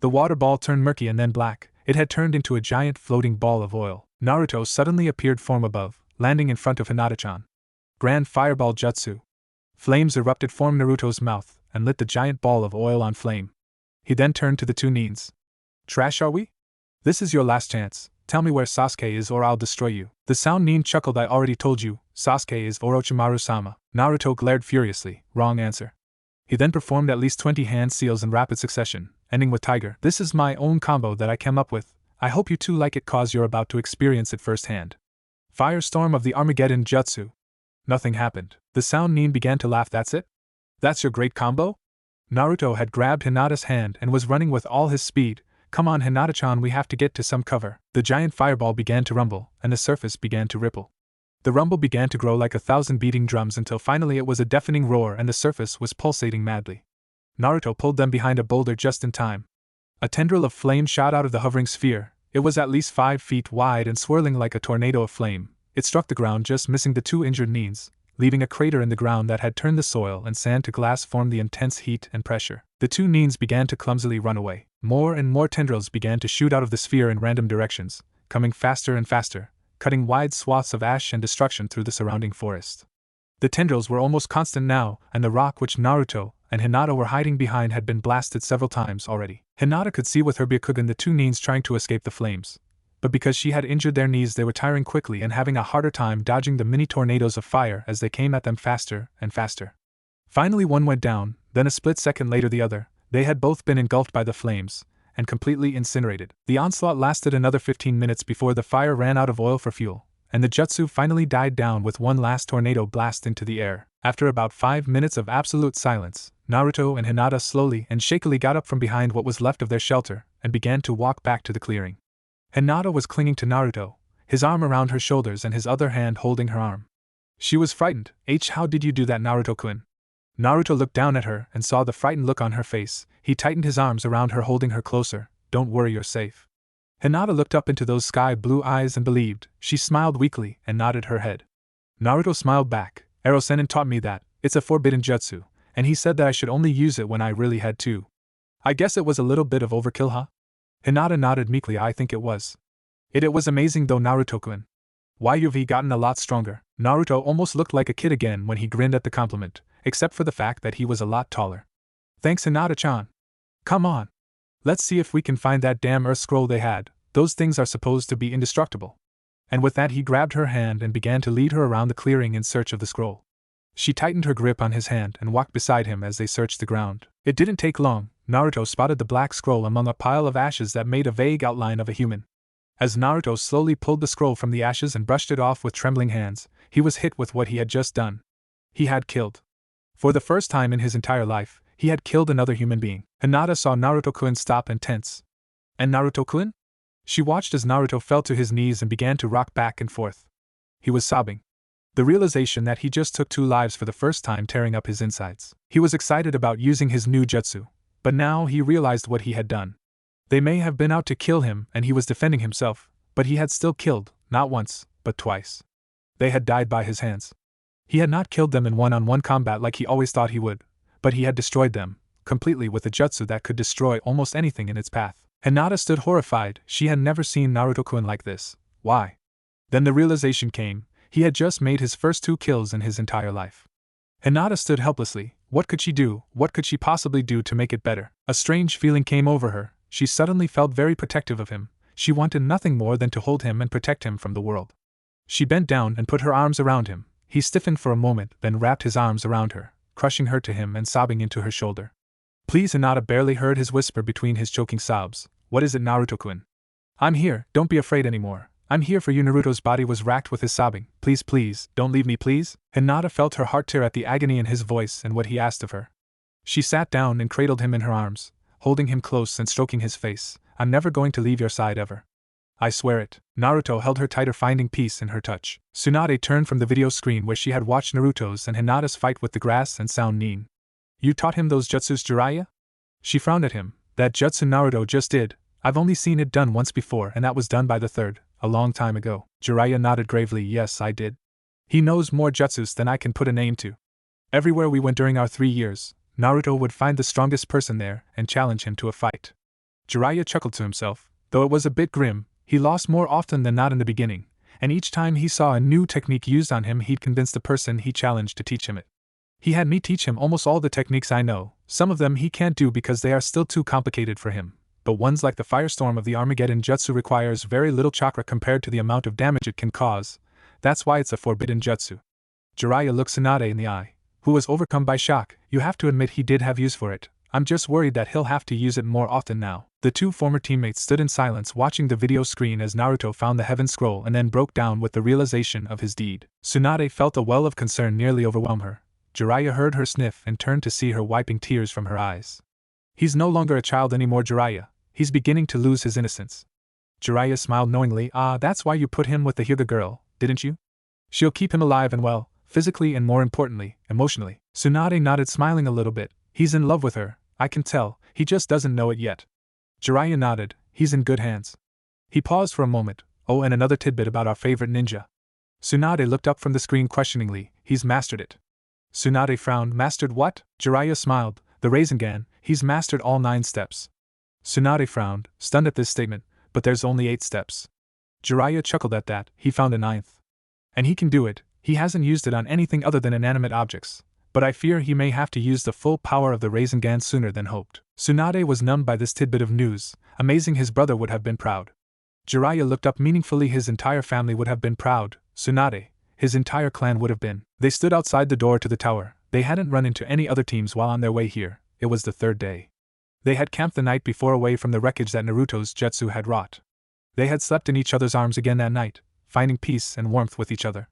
The water ball turned murky and then black. It had turned into a giant floating ball of oil. Naruto suddenly appeared from above, landing in front of Hinata-chan. Grand fireball jutsu. Flames erupted from Naruto's mouth and lit the giant ball of oil on flame. He then turned to the two Nins. "Trash are we? This is your last chance. Tell me where Sasuke is or I'll destroy you." The Sound Nin chuckled. "I already told you, Sasuke is Orochimaru-sama." Naruto glared furiously. "Wrong answer." He then performed at least 20 hand seals in rapid succession, ending with Tiger. "This is my own combo that I came up with. I hope you too like it cause you're about to experience it firsthand." Firestorm of the Armageddon Jutsu. Nothing happened. The sound Nin began to laugh. That's it? That's your great combo? Naruto had grabbed Hinata's hand and was running with all his speed. Come on, Hinata-chan, we have to get to some cover. The giant fireball began to rumble, and the surface began to ripple. The rumble began to grow like 1,000 beating drums until finally it was a deafening roar and the surface was pulsating madly. Naruto pulled them behind a boulder just in time. A tendril of flame shot out of the hovering sphere. It was at least 5 feet wide and swirling like a tornado of flame. It struck the ground, just missing the 2 injured Nins, leaving a crater in the ground that had turned the soil and sand to glass from the intense heat and pressure. The 2 Nins began to clumsily run away. More and more tendrils began to shoot out of the sphere in random directions, coming faster and faster, cutting wide swaths of ash and destruction through the surrounding forest. The tendrils were almost constant now, and the rock which Naruto and Hinata were hiding behind had been blasted several times already. Hinata could see with her Byakugan the 2 Nins trying to escape the flames, but because she had injured their knees they were tiring quickly and having a harder time dodging the mini tornadoes of fire as they came at them faster and faster. Finally one went down, then a split second later the other. They had both been engulfed by the flames and completely incinerated. The onslaught lasted another 15 minutes before the fire ran out of oil for fuel, and the jutsu finally died down with one last tornado blast into the air. After about 5 minutes of absolute silence, Naruto and Hinata slowly and shakily got up from behind what was left of their shelter and began to walk back to the clearing. Hinata was clinging to Naruto, his arm around her shoulders and his other hand holding her arm. She was frightened. How did you do that, Naruto-kun? Naruto looked down at her and saw the frightened look on her face. He tightened his arms around her, holding her closer. Don't worry, you're safe. Hinata looked up into those sky-blue eyes and believed. She smiled weakly and nodded her head. Naruto smiled back. Ero-sennin taught me that. It's a forbidden jutsu, and he said that I should only use it when I really had to. I guess it was a little bit of overkill, huh? Hinata nodded meekly. I think it was. It was amazing though, Naruto-kun. Why, you've gotten a lot stronger. Naruto almost looked like a kid again when he grinned at the compliment, except for the fact that he was a lot taller. Thanks, Hinata-chan. Come on. Let's see if we can find that damn earth scroll they had. Those things are supposed to be indestructible. And with that he grabbed her hand and began to lead her around the clearing in search of the scroll. She tightened her grip on his hand and walked beside him as they searched the ground. It didn't take long. Naruto spotted the black scroll among a pile of ashes that made a vague outline of a human. As Naruto slowly pulled the scroll from the ashes and brushed it off with trembling hands, he was hit with what he had just done. He had killed. For the first time in his entire life, he had killed another human being. Hinata saw Naruto-kun stop and tense. And Naruto-kun? She watched as Naruto fell to his knees and began to rock back and forth. He was sobbing. The realization that he just took 2 lives for the first time tearing up his insides. He was excited about using his new jutsu, but now he realized what he had done. They may have been out to kill him and he was defending himself, but he had still killed, not once, but twice. They had died by his hands. He had not killed them in one-on-one combat like he always thought he would, but he had destroyed them, completely with a jutsu that could destroy almost anything in its path. Hinata stood horrified. She had never seen Naruto-kun like this. Why? Then the realization came. He had just made his first 2 kills in his entire life. Hinata stood helplessly. What could she do? What could she possibly do to make it better? A strange feeling came over her. She suddenly felt very protective of him. She wanted nothing more than to hold him and protect him from the world. She bent down and put her arms around him. He stiffened for a moment, then wrapped his arms around her, crushing her to him and sobbing into her shoulder. Please, Hinata barely heard his whisper between his choking sobs. What is it, Naruto-kun? I'm here, don't be afraid anymore. I'm here for you. Naruto's body was racked with his sobbing. Please, please, don't leave me, please. Hinata felt her heart tear at the agony in his voice and what he asked of her. She sat down and cradled him in her arms, holding him close and stroking his face. I'm never going to leave your side ever. I swear it. Naruto held her tighter, finding peace in her touch. Tsunade turned from the video screen where she had watched Naruto's and Hinata's fight with the grass and sound Nin. You taught him those jutsus, Jiraiya? She frowned at him. That jutsu Naruto just did. I've only seen it done once before, and that was done by the third, a long time ago. Jiraiya nodded gravely. Yes, I did. He knows more jutsus than I can put a name to. Everywhere we went during our 3 years, Naruto would find the strongest person there and challenge him to a fight. Jiraiya chuckled to himself. Though it was a bit grim, he lost more often than not in the beginning, and each time he saw a new technique used on him he'd convince the person he challenged to teach him it. He had me teach him almost all the techniques I know. Some of them he can't do because they are still too complicated for him, but ones like the firestorm of the Armageddon jutsu requires very little chakra compared to the amount of damage it can cause. That's why it's a forbidden jutsu. Jiraiya looked Tsunade in the eye, who was overcome by shock. You have to admit he did have use for it. I'm just worried that he'll have to use it more often now. The two former teammates stood in silence watching the video screen as Naruto found the heaven scroll and then broke down with the realization of his deed. Tsunade felt a well of concern nearly overwhelm her. Jiraiya heard her sniff and turned to see her wiping tears from her eyes. He's no longer a child anymore, Jiraiya. He's beginning to lose his innocence. Jiraiya smiled knowingly. That's why you put him with the Hyuga girl, didn't you? She'll keep him alive and well, physically and more importantly, emotionally. Tsunade nodded, smiling a little bit. He's in love with her, I can tell, he just doesn't know it yet. Jiraiya nodded. He's in good hands. He paused for a moment. Oh, and another tidbit about our favorite ninja. Tsunade looked up from the screen questioningly. He's mastered it. Tsunade frowned. Mastered what? Jiraiya smiled. The Rasengan. He's mastered all 9 steps. Tsunade frowned, stunned at this statement. But there's only 8 steps. Jiraiya chuckled at that. He found a 9th. And he can do it. He hasn't used it on anything other than inanimate objects. But I fear he may have to use the full power of the Rasengan sooner than hoped. Tsunade was numbed by this tidbit of news. Amazing, his brother would have been proud. Jiraiya looked up meaningfully. His entire family would have been proud. Tsunade, his entire clan would have been. They stood outside the door to the tower. They hadn't run into any other teams while on their way here. It was the 3rd day. They had camped the night before away from the wreckage that Naruto's jutsu had wrought. They had slept in each other's arms again that night, finding peace and warmth with each other.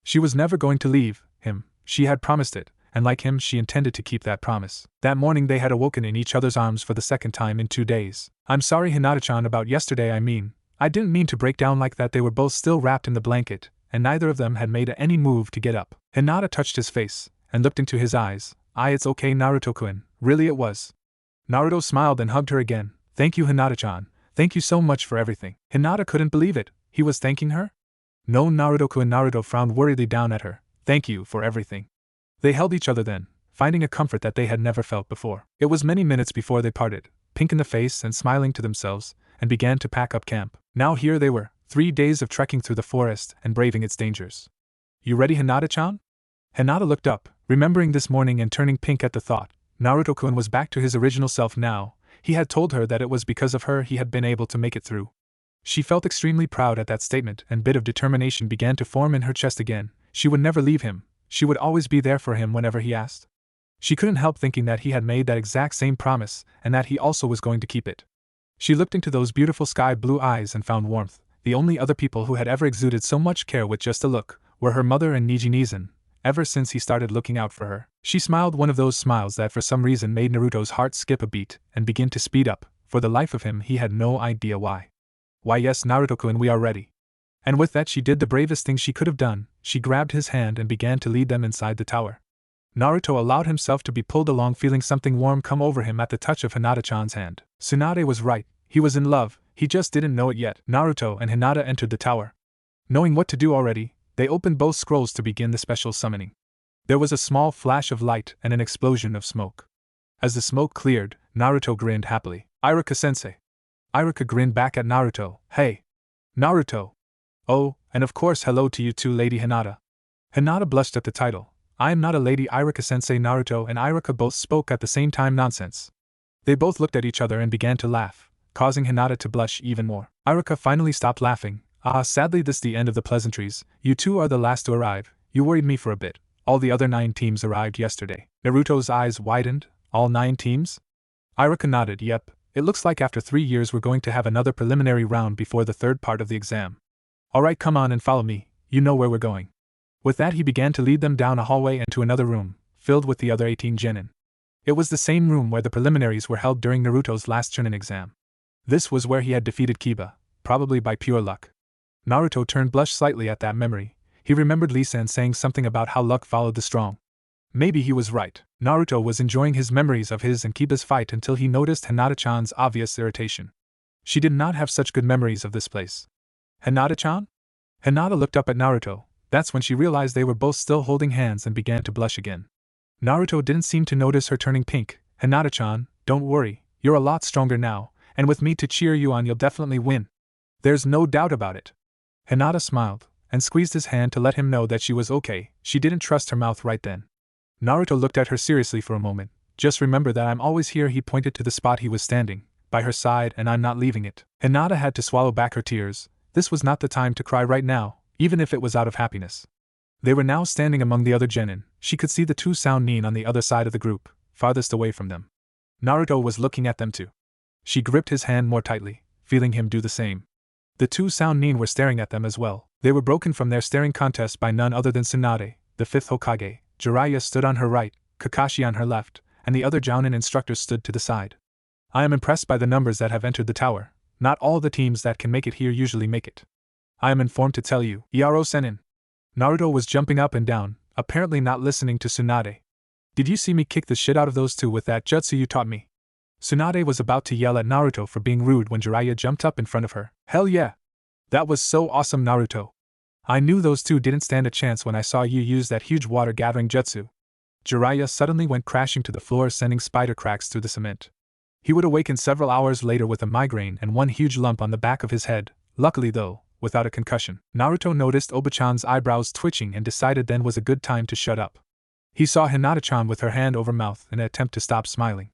She was never going to leave him. She had promised it, and like him she intended to keep that promise. That morning they had awoken in each other's arms for the 2nd time in 2 days. I'm sorry, Hinata-chan, about yesterday. I didn't mean to break down like that. They were both still wrapped in the blanket, and neither of them had made any move to get up. Hinata touched his face, and looked into his eyes. It's okay, Naruto-kun, really it was. Naruto smiled and hugged her again. Thank you, Hinata-chan. Thank you so much for everything. Hinata couldn't believe it. He was thanking her? No, Naruto-kun. Naruto frowned worriedly down at her. Thank you for everything. They held each other then, finding a comfort that they had never felt before. It was many minutes before they parted, pink in the face and smiling to themselves, and began to pack up camp. Now here they were, 3 days of trekking through the forest and braving its dangers. You ready, Hinata-chan? Hinata looked up, remembering this morning and turning pink at the thought. Naruto-kun was back to his original self now. He had told her that it was because of her he had been able to make it through. She felt extremely proud at that statement, and a bit of determination began to form in her chest again. She would never leave him. She would always be there for him whenever he asked. She couldn't help thinking that he had made that exact same promise, and that he also was going to keep it. She looked into those beautiful sky blue eyes and found warmth. The only other people who had ever exuded so much care with just a look were her mother and Neji Nizan, ever since he started looking out for her. She smiled, one of those smiles that for some reason made Naruto's heart skip a beat and begin to speed up. For the life of him he had no idea why. Why, yes, Naruto-kun, we are ready. And with that she did the bravest thing she could have done. She grabbed his hand and began to lead them inside the tower. Naruto allowed himself to be pulled along, feeling something warm come over him at the touch of Hinata-chan's hand. Tsunade was right. He was in love. He just didn't know it yet. Naruto and Hinata entered the tower. Knowing what to do already, they opened both scrolls to begin the special summoning. There was a small flash of light and an explosion of smoke. As the smoke cleared, Naruto grinned happily. Iruka-sensei. Iruka grinned back at Naruto. Hey! Naruto! Oh, and of course hello to you too, Lady Hinata. Hinata blushed at the title. I am not a lady, Iruka-sensei. Naruto and Iruka both spoke at the same time. Nonsense. They both looked at each other and began to laugh, causing Hinata to blush even more. Iruka finally stopped laughing. Sadly this the end of the pleasantries. You two are the last to arrive. You worried me for a bit. All the other 9 teams arrived yesterday. Naruto's eyes widened. All 9 teams? Iruka nodded. Yep. It looks like after 3 years we're going to have another preliminary round before the 3rd part of the exam. Alright, come on and follow me. You know where we're going. With that he began to lead them down a hallway and to another room, filled with the other 18 genin. It was the same room where the preliminaries were held during Naruto's last Chunin exam. This was where he had defeated Kiba, probably by pure luck. Naruto turned blushed slightly at that memory. He remembered Lee-san saying something about how luck followed the strong. Maybe he was right. Naruto was enjoying his memories of his and Kiba's fight until he noticed Hinata-chan's obvious irritation. She did not have such good memories of this place. Hinata-chan? Hinata looked up at Naruto. That's when she realized they were both still holding hands and began to blush again. Naruto didn't seem to notice her turning pink. Hinata-chan, don't worry, you're a lot stronger now, and with me to cheer you on you'll definitely win. There's no doubt about it. Hinata smiled, and squeezed his hand to let him know that she was okay. She didn't trust her mouth right then. Naruto looked at her seriously for a moment. Just remember that I'm always here. He pointed to the spot he was standing, by her side, and I'm not leaving it. Hinata had to swallow back her tears. This was not the time to cry right now, even if it was out of happiness. They were now standing among the other genin. She could see the 2 Sound Nin on the other side of the group, farthest away from them. Naruto was looking at them too. She gripped his hand more tightly, feeling him do the same. The two sound nin were staring at them as well. They were broken from their staring contest by none other than Tsunade, the fifth Hokage. Jiraiya stood on her right, Kakashi on her left, and the other Jounin instructors stood to the side. I am impressed by the numbers that have entered the tower. Not all the teams that can make it here usually make it. I am informed to tell you, Yaro Senin. Naruto was jumping up and down, apparently not listening to Tsunade. Did you see me kick the shit out of those two with that jutsu you taught me? Tsunade was about to yell at Naruto for being rude when Jiraiya jumped up in front of her. Hell yeah! That was so awesome, Naruto. I knew those two didn't stand a chance when I saw you use that huge water-gathering jutsu. Jiraiya suddenly went crashing to the floor, sending spider cracks through the cement. He would awaken several hours later with a migraine and one huge lump on the back of his head, luckily though, without a concussion. Naruto noticed Oba-chan's eyebrows twitching and decided then was a good time to shut up. He saw Hinata-chan with her hand over mouth in an attempt to stop smiling.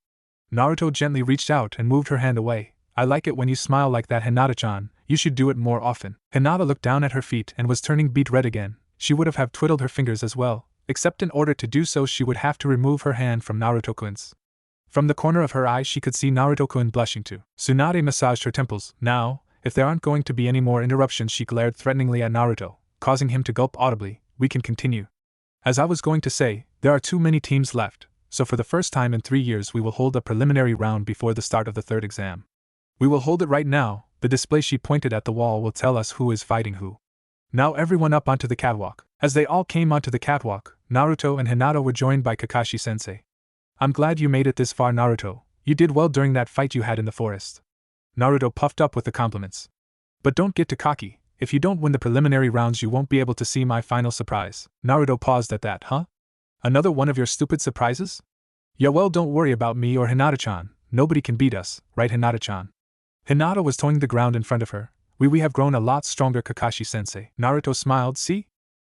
Naruto gently reached out and moved her hand away. I like it when you smile like that, Hinata-chan, you should do it more often. Hinata looked down at her feet and was turning beet red again. She would have twiddled her fingers as well, except in order to do so she would have to remove her hand from Naruto-kun's. From the corner of her eye she could see Naruto-kun blushing too. Tsunade massaged her temples. Now, if there aren't going to be any more interruptions, she glared threateningly at Naruto, causing him to gulp audibly. We can continue. As I was going to say, there are too many teams left, so for the first time in 3 years we will hold a preliminary round before the start of the third exam. We will hold it right now. The display she pointed at the wall will tell us who is fighting who. Now everyone up onto the catwalk. As they all came onto the catwalk, Naruto and Hinata were joined by Kakashi-sensei. I'm glad you made it this far, Naruto. You did well during that fight you had in the forest. Naruto puffed up with the compliments. But don't get too cocky. If you don't win the preliminary rounds you won't be able to see my final surprise. Naruto paused at that. Huh? Another one of your stupid surprises? Yeah, well, don't worry about me or Hinata-chan. Nobody can beat us, right, Hinata-chan? Hinata was toeing the ground in front of her. We have grown a lot stronger, Kakashi-sensei. Naruto smiled. See?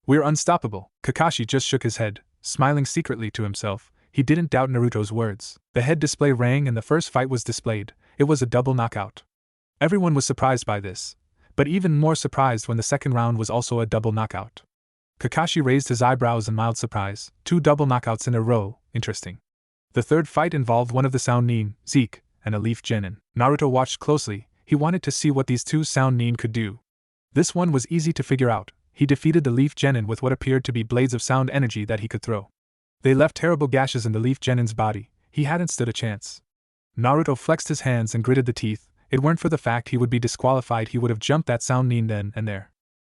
We're unstoppable. Kakashi just shook his head, smiling secretly to himself. He didn't doubt Naruto's words. The head display rang and the first fight was displayed. It was a double knockout. Everyone was surprised by this, but even more surprised when the second round was also a double knockout. Kakashi raised his eyebrows in mild surprise. 2 double knockouts in a row, interesting. The third fight involved one of the sound nin, Zeke, and a leaf genin. Naruto watched closely. He wanted to see what these two sound nin could do. This one was easy to figure out. He defeated the leaf genin with what appeared to be blades of sound energy that he could throw. They left terrible gashes in the leaf genin's body. He hadn't stood a chance. Naruto flexed his hands and gritted the teeth. It weren't for the fact he would be disqualified he would have jumped that sound nin then and there.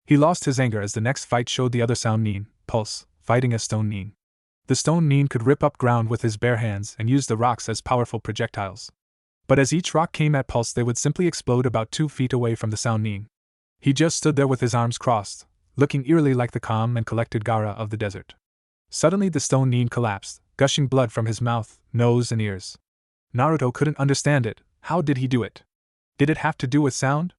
He lost his anger as the next fight showed the other sound nin, Pulse, fighting a stone nin. The stone nin could rip up ground with his bare hands and use the rocks as powerful projectiles. But as each rock came at Pulse they would simply explode about 2 feet away from the sound nin. He just stood there with his arms crossed, looking eerily like the calm and collected Gaara of the desert. Suddenly the stone nin collapsed, gushing blood from his mouth, nose and ears. Naruto couldn't understand it. How did he do it? Did it have to do with sound?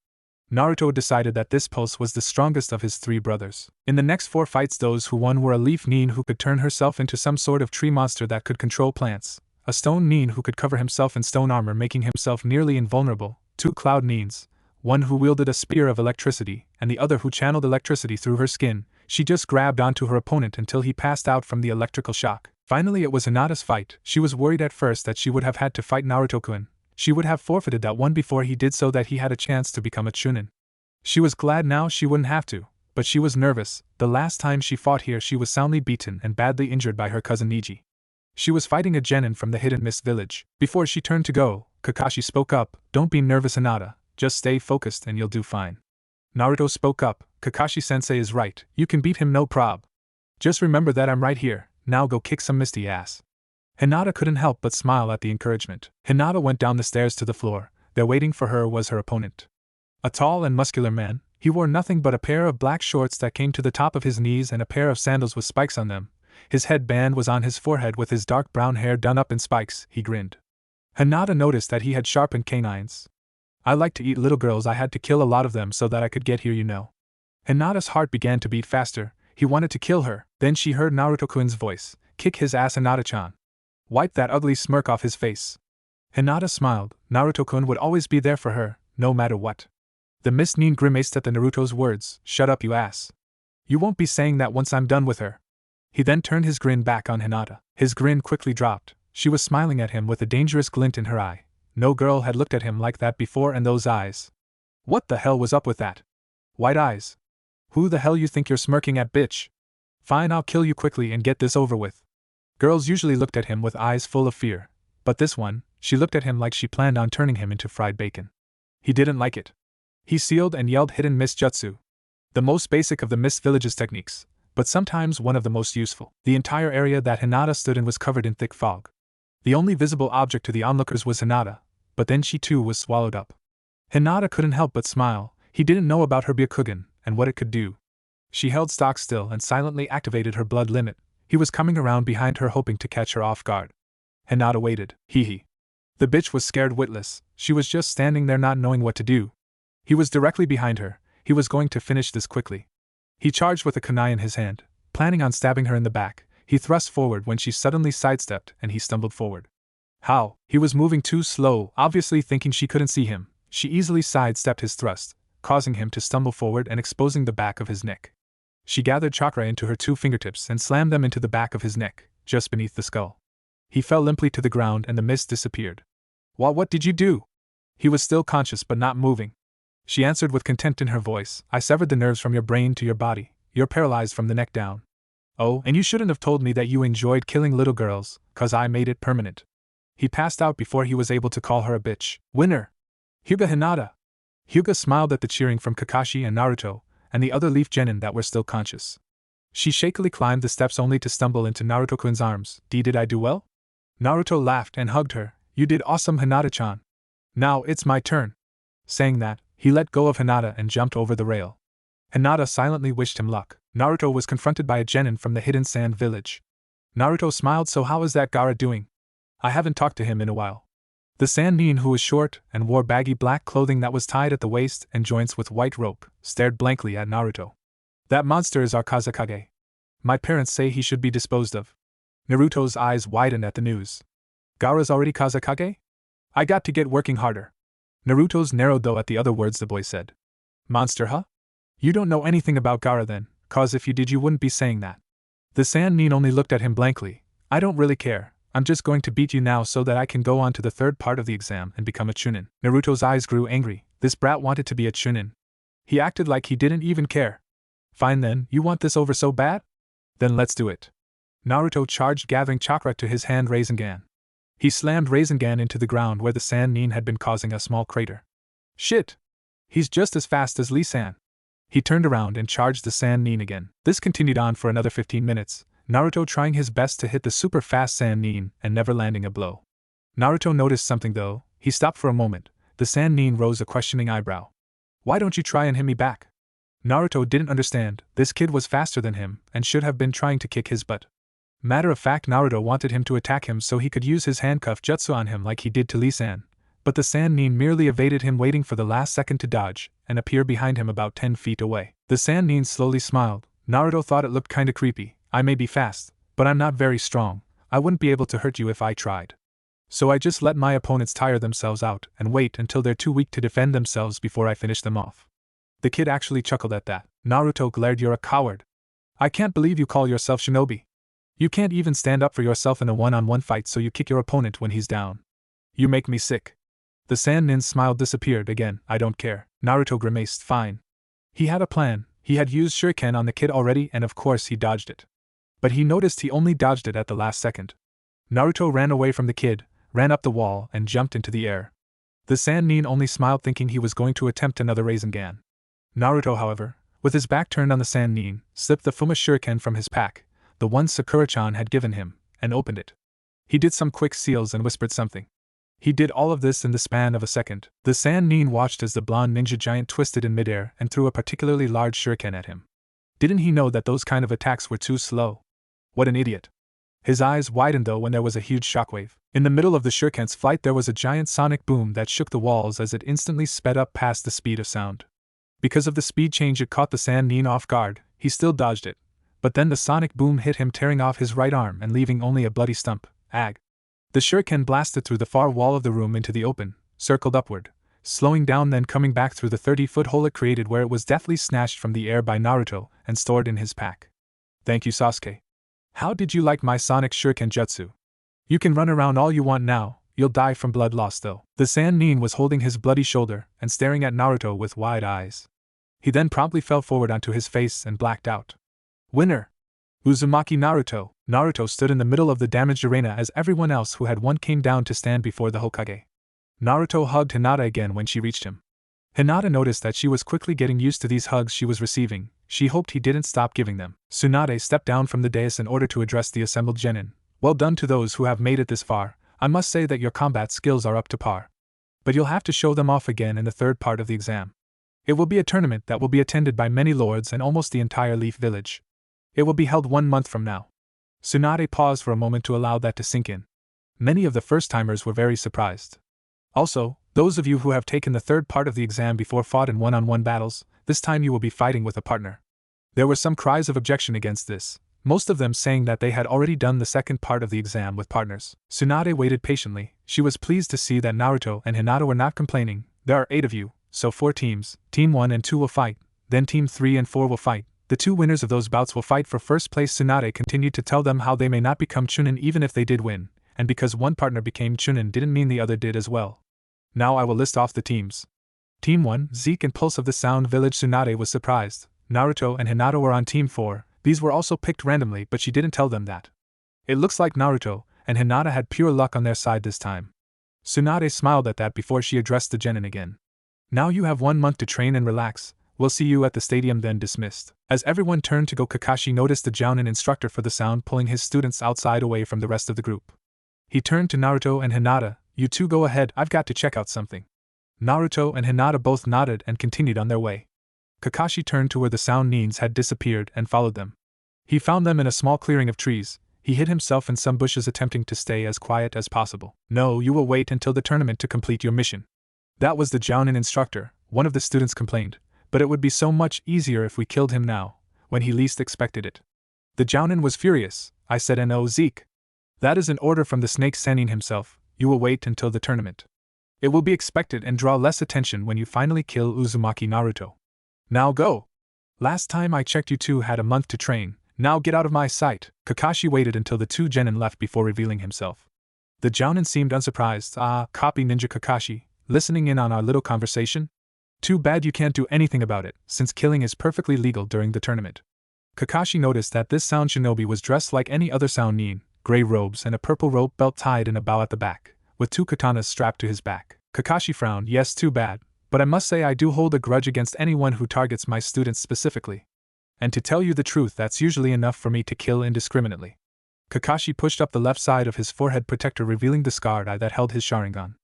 Naruto decided that this Pulse was the strongest of his 3 brothers. In the next 4 fights those who won were a leaf nin who could turn herself into some sort of tree monster that could control plants, a stone nin who could cover himself in stone armor making himself nearly invulnerable, 2 cloud nins, one who wielded a spear of electricity and the other who channeled electricity through her skin. She just grabbed onto her opponent until he passed out from the electrical shock. Finally it was Hinata's fight. She was worried at first that she would have had to fight Naruto-kun. She would have forfeited that one before he did so that he had a chance to become a Chunin. She was glad now she wouldn't have to, but she was nervous. The last time she fought here she was soundly beaten and badly injured by her cousin Neji. She was fighting a genin from the Hidden Mist village. Before she turned to go, Kakashi spoke up. Don't be nervous, Hinata. Just stay focused and you'll do fine. Naruto spoke up. Kakashi-sensei is right. You can beat him no prob. Just remember that I'm right here. Now go kick some misty ass. Hinata couldn't help but smile at the encouragement. Hinata went down the stairs to the floor. There waiting for her was her opponent. A tall and muscular man. He wore nothing but a pair of black shorts that came to the top of his knees and a pair of sandals with spikes on them. His headband was on his forehead with his dark brown hair done up in spikes. He grinned. Hinata noticed that he had sharpened canines. I like to eat little girls. I had to kill a lot of them so that I could get here, you know. Hinata's heart began to beat faster. He wanted to kill her. Then she heard Naruto-kun's voice. Kick his ass, Hinata-chan. Wipe that ugly smirk off his face. Hinata smiled. Naruto-kun would always be there for her, no matter what. The Mist Nin grimaced at the Naruto's words. Shut up, you ass. You won't be saying that once I'm done with her. He then turned his grin back on Hinata. His grin quickly dropped. She was smiling at him with a dangerous glint in her eye. No girl had looked at him like that before, and those eyes. What the hell was up with that? White eyes. Who the hell you think you're smirking at, bitch? Fine, I'll kill you quickly and get this over with. Girls usually looked at him with eyes full of fear, but this one, she looked at him like she planned on turning him into fried bacon. He didn't like it. He sealed and yelled hidden mist jutsu. The most basic of the mist village's techniques, but sometimes one of the most useful. The entire area that Hinata stood in was covered in thick fog. The only visible object to the onlookers was Hinata, but then she too was swallowed up. Hinata couldn't help but smile. He didn't know about her Byakugan and what it could do. She held stock still and silently activated her blood limit. He was coming around behind her, hoping to catch her off guard. Hinata waited. Hee. The bitch was scared witless. She was just standing there not knowing what to do. He was directly behind her. He was going to finish this quickly. He charged with a kunai in his hand, planning on stabbing her in the back. He thrust forward when she suddenly sidestepped and he stumbled forward. How? He was moving too slow, obviously thinking she couldn't see him. She easily sidestepped his thrust, causing him to stumble forward and exposing the back of his neck. She gathered chakra into her 2 fingertips and slammed them into the back of his neck, just beneath the skull. He fell limply to the ground and the mist disappeared. What did you do? He was still conscious but not moving. She answered with contempt in her voice, I severed the nerves from your brain to your body. You're paralyzed from the neck down. Oh, and you shouldn't have told me that you enjoyed killing little girls, 'cause I made it permanent. He passed out before he was able to call her a bitch. Winner! Hyuga Hinata! Hyuga smiled at the cheering from Kakashi and Naruto, and the other leaf genin that were still conscious. She shakily climbed the steps only to stumble into Naruto-kun's arms. Did I do well? Naruto laughed and hugged her. You did awesome, Hinata-chan. Now it's my turn. Saying that, he let go of Hinata and jumped over the rail. Hinata silently wished him luck. Naruto was confronted by a genin from the hidden sand village. Naruto smiled. So how is that Gaara doing? I haven't talked to him in a while. The sand nin, who was short and wore baggy black clothing that was tied at the waist and joints with white rope, stared blankly at Naruto. That monster is our Kazekage. My parents say he should be disposed of. Naruto's eyes widened at the news. Gaara's already Kazekage? I got to get working harder. Naruto's narrowed though at the other words the boy said. Monster, huh? You don't know anything about Gaara then, 'cause if you did you wouldn't be saying that. The sand nin only looked at him blankly. I don't really care. I'm just going to beat you now so that I can go on to the third part of the exam and become a Chunin. Naruto's eyes grew angry. This brat wanted to be a Chunin. He acted like he didn't even care. Fine then, you want this over so bad? Then let's do it. Naruto charged, gathering chakra to his hand Rasengan. He slammed Rasengan into the ground where the sand nin had been, causing a small crater. Shit! He's just as fast as Lee-san. He turned around and charged the sand nin again. This continued on for another 15 minutes. Naruto trying his best to hit the super fast sand nin and never landing a blow. Naruto noticed something though. He stopped for a moment. The sand nin rose a questioning eyebrow. Why don't you try and hit me back? Naruto didn't understand. This kid was faster than him and should have been trying to kick his butt. Matter of fact, Naruto wanted him to attack him so he could use his handcuff jutsu on him like he did to Lee-san. But the sand nin merely evaded him, waiting for the last second to dodge and appear behind him about 10 feet away. The sand nin slowly smiled. Naruto thought it looked kinda creepy. I may be fast, but I'm not very strong. I wouldn't be able to hurt you if I tried. So I just let my opponents tire themselves out and wait until they're too weak to defend themselves before I finish them off. The kid actually chuckled at that. Naruto glared. You're a coward. I can't believe you call yourself shinobi. You can't even stand up for yourself in a one-on-one fight, so you kick your opponent when he's down. You make me sick. The sand nin's smile disappeared again. I don't care. Naruto grimaced. Fine. He had a plan. He had used shuriken on the kid already and of course he dodged it. But he noticed he only dodged it at the last second. Naruto ran away from the kid, ran up the wall and jumped into the air. The sand nin only smiled, thinking he was going to attempt another Rasengan. Naruto, however, with his back turned on the sand nin, slipped the Fuma shuriken from his pack, the one Sakura-chan had given him, and opened it. He did some quick seals and whispered something. He did all of this in the span of a second. The sand nin watched as the blonde ninja giant twisted in midair and threw a particularly large shuriken at him. Didn't he know that those kind of attacks were too slow? What an idiot. His eyes widened though when there was a huge shockwave. In the middle of the shuriken's flight there was a giant sonic boom that shook the walls as it instantly sped up past the speed of sound. Because of the speed change it caught the sand nin off guard. He still dodged it. But then the sonic boom hit him, tearing off his right arm and leaving only a bloody stump. Ag. The shuriken blasted through the far wall of the room into the open, circled upward, slowing down, then coming back through the 30-foot hole it created, where it was deftly snatched from the air by Naruto and stored in his pack. Thank you, Sasuke. How did you like my sonic shuriken jutsu? You can run around all you want now, you'll die from blood loss though. The Sannin was holding his bloody shoulder and staring at Naruto with wide eyes. He then promptly fell forward onto his face and blacked out. Winner! Uzumaki Naruto. Naruto stood in the middle of the damaged arena as everyone else who had won came down to stand before the Hokage. Naruto hugged Hinata again when she reached him. Hinata noticed that she was quickly getting used to these hugs she was receiving. She hoped he didn't stop giving them. Tsunade stepped down from the dais in order to address the assembled genin. Well done to those who have made it this far. I must say that your combat skills are up to par. But you'll have to show them off again in the third part of the exam. It will be a tournament that will be attended by many lords and almost the entire Leaf Village. It will be held 1 month from now. Tsunade paused for a moment to allow that to sink in. Many of the first-timers were very surprised. Also, those of you who have taken the third part of the exam before fought in one-on-one battles, this time you will be fighting with a partner. There were some cries of objection against this, most of them saying that they had already done the second part of the exam with partners. Tsunade waited patiently. She was pleased to see that Naruto and Hinata were not complaining. There are 8 of you, so 4 teams. Team 1 and 2 will fight, then Team 3 and 4 will fight. The 2 winners of those bouts will fight for first place. Tsunade continued to tell them how they may not become Chunin even if they did win, and because one partner became Chunin didn't mean the other did as well. Now I will list off the teams. Team 1, Zeke and Pulse of the Sound Village. Tsunade was surprised. Naruto and Hinata were on Team 4, these were also picked randomly but she didn't tell them that. It looks like Naruto and Hinata had pure luck on their side this time. Tsunade smiled at that before she addressed the genin again. Now you have 1 month to train and relax, we'll see you at the stadium. Then dismissed. As everyone turned to go, Kakashi noticed the Jounin instructor for the sound pulling his students outside away from the rest of the group. He turned to Naruto and Hinata, you two go ahead, I've got to check out something. Naruto and Hinata both nodded and continued on their way. Kakashi turned to where the sound nins had disappeared and followed them. He found them in a small clearing of trees. He hid himself in some bushes attempting to stay as quiet as possible. No, you will wait until the tournament to complete your mission. That was the Jounin instructor, one of the students complained, but it would be so much easier if we killed him now, when he least expected it. The Jounin was furious. I said no, Zeke. That is an order from the Snake Sannin himself, you will wait until the tournament. It will be expected and draw less attention when you finally kill Uzumaki Naruto. Now go! Last time I checked you two had a month to train, now get out of my sight. Kakashi waited until the 2 genin left before revealing himself. The Jounin seemed unsurprised. Copy Ninja Kakashi, listening in on our little conversation? Too bad you can't do anything about it, since killing is perfectly legal during the tournament. Kakashi noticed that this sound shinobi was dressed like any other sound nin, gray robes and a purple rope belt tied in a bow at the back, with 2 katanas strapped to his back. Kakashi frowned. Yes, too bad, but I must say I do hold a grudge against anyone who targets my students specifically. And to tell you the truth, that's usually enough for me to kill indiscriminately. Kakashi pushed up the left side of his forehead protector, revealing the scarred eye that held his Sharingan.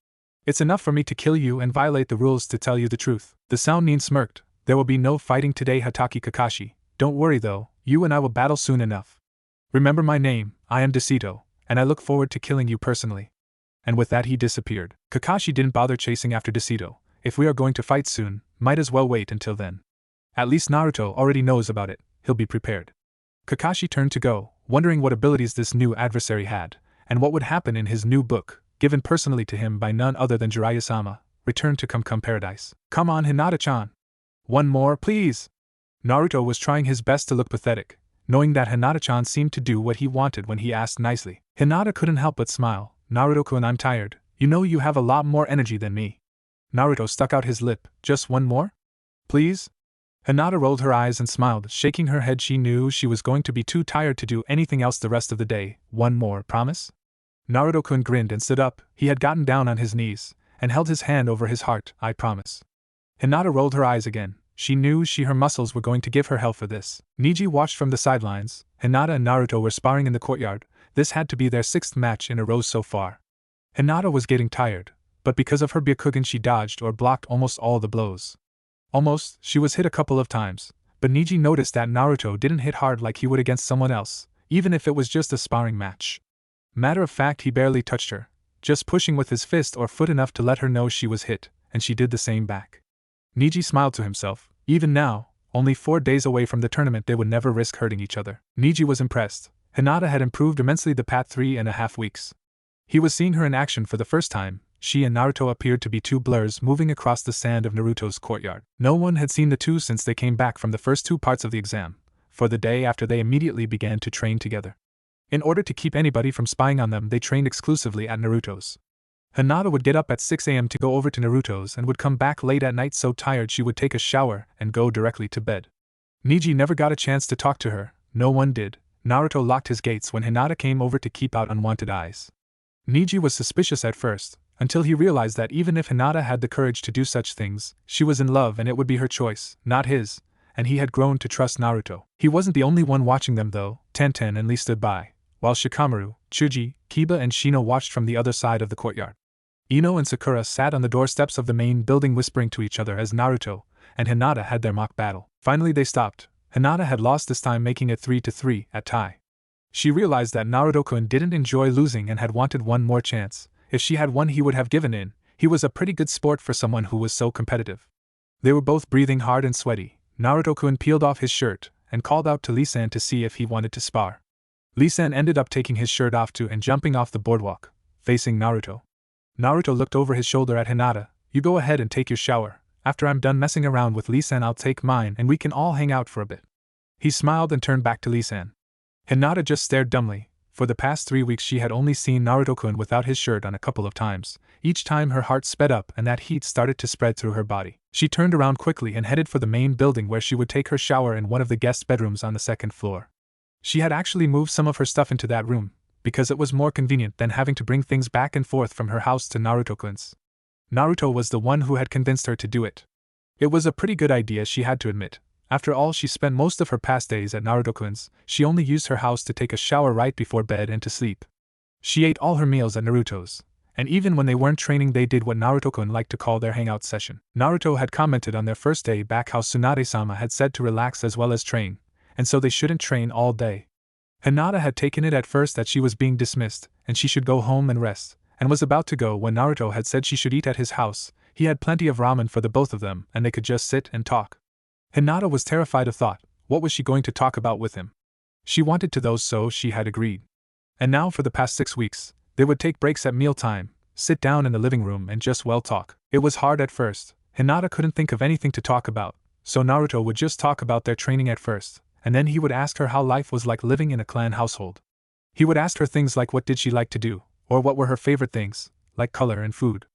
It's enough for me to kill you and violate the rules, to tell you the truth. The sound nin smirked. There will be no fighting today, Hatake Kakashi. Don't worry though, you and I will battle soon enough. Remember my name, I am Decito, and I look forward to killing you personally. And with that he disappeared. Kakashi didn't bother chasing after Decito. If we are going to fight soon, might as well wait until then. At least Naruto already knows about it, he'll be prepared. Kakashi turned to go, wondering what abilities this new adversary had, and what would happen in his new book, given personally to him by none other than Jiraiya-sama, Return to Come Paradise. Come on, Hinata-chan. One more, please. Naruto was trying his best to look pathetic, knowing that Hinata-chan seemed to do what he wanted when he asked nicely. Hinata couldn't help but smile. Naruto-kun, I'm tired. You know you have a lot more energy than me. Naruto stuck out his lip. Just one more? Please? Hinata rolled her eyes and smiled, shaking her head. She knew she was going to be too tired to do anything else the rest of the day. One more, promise? Naruto-kun grinned and stood up. He had gotten down on his knees and held his hand over his heart. I promise. Hinata rolled her eyes again. She knew her muscles were going to give her hell for this. Neji watched from the sidelines. Hinata and Naruto were sparring in the courtyard. This had to be their 6th match in a row so far. Hinata was getting tired, but because of her Byakugan she dodged or blocked almost all the blows. Almost, she was hit a couple of times, but Neji noticed that Naruto didn't hit hard like he would against someone else, even if it was just a sparring match. Matter of fact, he barely touched her, just pushing with his fist or foot enough to let her know she was hit, and she did the same back. Neji smiled to himself. Even now, only 4 days away from the tournament, they would never risk hurting each other. Neji was impressed. Hinata had improved immensely the past 3.5 weeks. He was seeing her in action for the first time. She and Naruto appeared to be 2 blurs moving across the sand of Naruto's courtyard. No one had seen the two since they came back from the first 2 parts of the exam, for the day after they immediately began to train together. In order to keep anybody from spying on them, they trained exclusively at Naruto's. Hinata would get up at 6 a.m. to go over to Naruto's and would come back late at night so tired she would take a shower and go directly to bed. Neji never got a chance to talk to her, no one did. Naruto locked his gates when Hinata came over to keep out unwanted eyes. Neji was suspicious at first, until he realized that even if Hinata had the courage to do such things, she was in love and it would be her choice, not his, and he had grown to trust Naruto. He wasn't the only one watching them though. Tenten and Lee stood by, while Shikamaru, Chuji, Kiba and Shino watched from the other side of the courtyard. Ino and Sakura sat on the doorsteps of the main building whispering to each other as Naruto and Hinata had their mock battle. Finally they stopped. Hinata had lost this time, making it 3-3 at tie. She realized that Naruto-kun didn't enjoy losing and had wanted one more chance. If she had won he would have given in. He was a pretty good sport for someone who was so competitive. They were both breathing hard and sweaty. Naruto-kun peeled off his shirt and called out to Lee-san to see if he wanted to spar. Lee-san ended up taking his shirt off too and jumping off the boardwalk, facing Naruto. Naruto looked over his shoulder at Hinata. You go ahead and take your shower. After I'm done messing around with Lee-san I'll take mine and we can all hang out for a bit. He smiled and turned back to Lee-san. Hinata just stared dumbly. For the past 3 weeks she had only seen Naruto-kun without his shirt on a couple of times. Each time her heart sped up and that heat started to spread through her body. She turned around quickly and headed for the main building where she would take her shower in one of the guest bedrooms on the second floor. She had actually moved some of her stuff into that room, because it was more convenient than having to bring things back and forth from her house to Naruto-kun's. Naruto was the one who had convinced her to do it. It was a pretty good idea, she had to admit. After all, she spent most of her past days at Naruto-kun's. She only used her house to take a shower right before bed and to sleep. She ate all her meals at Naruto's, and even when they weren't training they did what Naruto-kun liked to call their hangout session. Naruto had commented on their first day back how Tsunade-sama had said to relax as well as train, and so they shouldn't train all day. Hinata had taken it at first that she was being dismissed, and she should go home and rest, and was about to go when Naruto had said she should eat at his house. He had plenty of ramen for the both of them, and they could just sit and talk. Hinata was terrified of thought. What was she going to talk about with him? She wanted to though, so she had agreed. And now for the past 6 weeks, they would take breaks at mealtime, sit down in the living room and just talk. It was hard at first. Hinata couldn't think of anything to talk about, so Naruto would just talk about their training at first, and then he would ask her how life was like living in a clan household. He would ask her things like what did she like to do, or what were her favorite things, like color and food.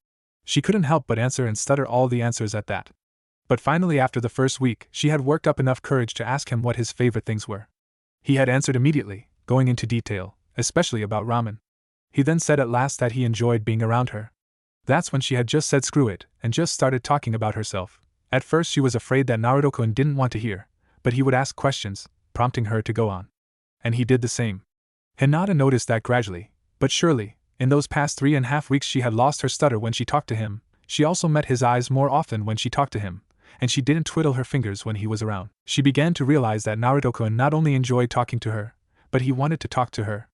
She couldn't help but answer and stutter all the answers at that. But finally after the first week, she had worked up enough courage to ask him what his favorite things were. He had answered immediately, going into detail, especially about ramen. He then said at last that he enjoyed being around her. That's when she had just said screw it, and just started talking about herself. At first she was afraid that Naruto-kun didn't want to hear, but he would ask questions, prompting her to go on. And he did the same. Hinata noticed that gradually, but surely, in those past 3.5 weeks she had lost her stutter when she talked to him. She also met his eyes more often when she talked to him, and she didn't twiddle her fingers when he was around. She began to realize that Naruto-kun not only enjoyed talking to her, but he wanted to talk to her.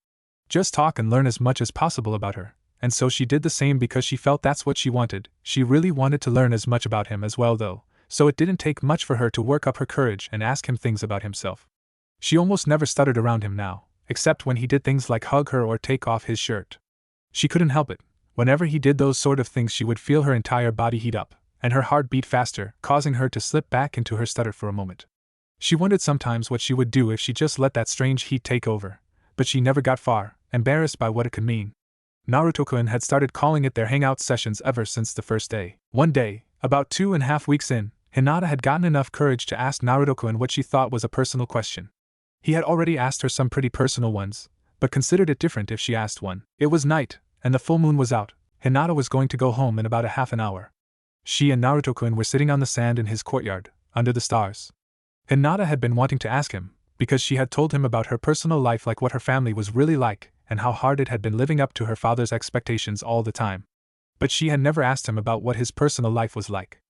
Just talk and learn as much as possible about her, and so she did the same because she felt that's what she wanted. She really wanted to learn as much about him as well though, so it didn't take much for her to work up her courage and ask him things about himself. She almost never stuttered around him now, except when he did things like hug her or take off his shirt. She couldn't help it. Whenever he did those sort of things she would feel her entire body heat up, and her heart beat faster, causing her to slip back into her stutter for a moment. She wondered sometimes what she would do if she just let that strange heat take over, but she never got far, embarrassed by what it could mean. Naruto-kun had started calling it their hangout sessions ever since the first day. One day, about 2.5 weeks in, Hinata had gotten enough courage to ask Naruto-kun what she thought was a personal question. He had already asked her some pretty personal ones, but considered it different if she asked one. It was night, and the full moon was out. Hinata was going to go home in about a half an hour. She and Naruto-kun were sitting on the sand in his courtyard, under the stars. Hinata had been wanting to ask him, because she had told him about her personal life, like what her family was really like, and how hard it had been living up to her father's expectations all the time. But she had never asked him about what his personal life was like.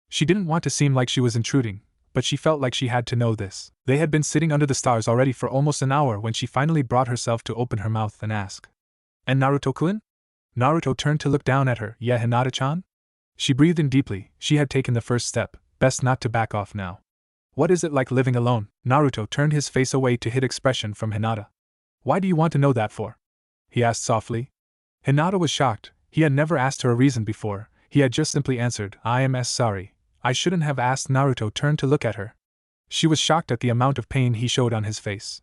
She didn't want to seem like she was intruding, but she felt like she had to know this. They had been sitting under the stars already for almost an hour when she finally brought herself to open her mouth and ask. And Naruto-kun? Naruto turned to look down at her. Yeah, Hinata-chan? She breathed in deeply. She had taken the first step, best not to back off now. What is it like living alone? Naruto turned his face away to hide expression from Hinata. Why do you want to know that for? He asked softly. Hinata was shocked. He had never asked her a reason before. He had just simply answered, I am sorry. I shouldn't have asked. Naruto turned to look at her. She was shocked at the amount of pain he showed on his face.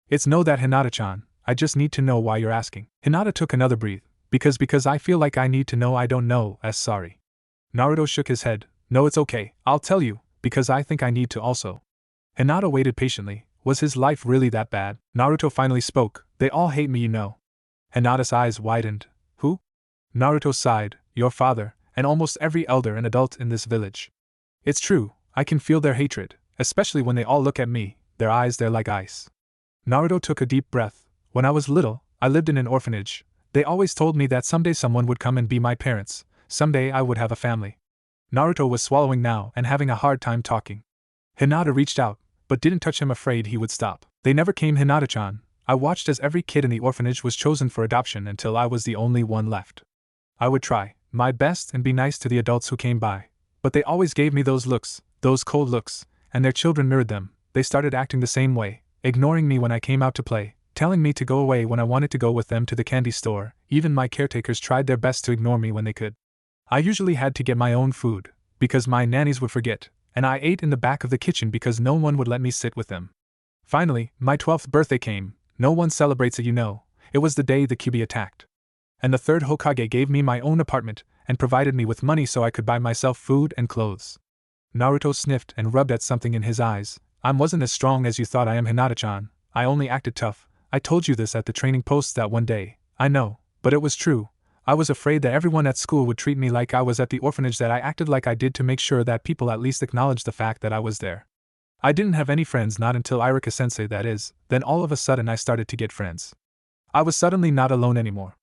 It's no that, Hinata-chan. I just need to know why you're asking. Hinata took another breath. Because I feel like I need to know. I don't know, sorry. Naruto shook his head. No, it's okay, I'll tell you, because I think I need to also. Hinata waited patiently. Was his life really that bad? Naruto finally spoke. They all hate me, you know. Hinata's eyes widened. Who? Naruto sighed. Your father, and almost every elder and adult in this village. It's true, I can feel their hatred, especially when they all look at me, their eyes, they're like ice. Naruto took a deep breath. When I was little, I lived in an orphanage. They always told me that someday someone would come and be my parents, someday I would have a family. Naruto was swallowing now and having a hard time talking. Hinata reached out, but didn't touch him, afraid he would stop. They never came, Hinata-chan. I watched as every kid in the orphanage was chosen for adoption until I was the only one left. I would try my best and be nice to the adults who came by, but they always gave me those looks, those cold looks, and their children mirrored them. They started acting the same way, ignoring me when I came out to play, telling me to go away when I wanted to go with them to the candy store. Even my caretakers tried their best to ignore me when they could. I usually had to get my own food, because my nannies would forget, and I ate in the back of the kitchen because no one would let me sit with them. Finally, my 12th birthday came. No one celebrates it, you know. It was the day the Kyuubi attacked. And the third Hokage gave me my own apartment, and provided me with money so I could buy myself food and clothes. Naruto sniffed and rubbed at something in his eyes. I wasn't as strong as you thought I am, Hinata-chan. I only acted tough. I told you this at the training post that one day. I know, but it was true. I was afraid that everyone at school would treat me like I was at the orphanage, that I acted like I did to make sure that people at least acknowledged the fact that I was there. I didn't have any friends, not until Irika-sensei, that is. Then all of a sudden I started to get friends. I was suddenly not alone anymore.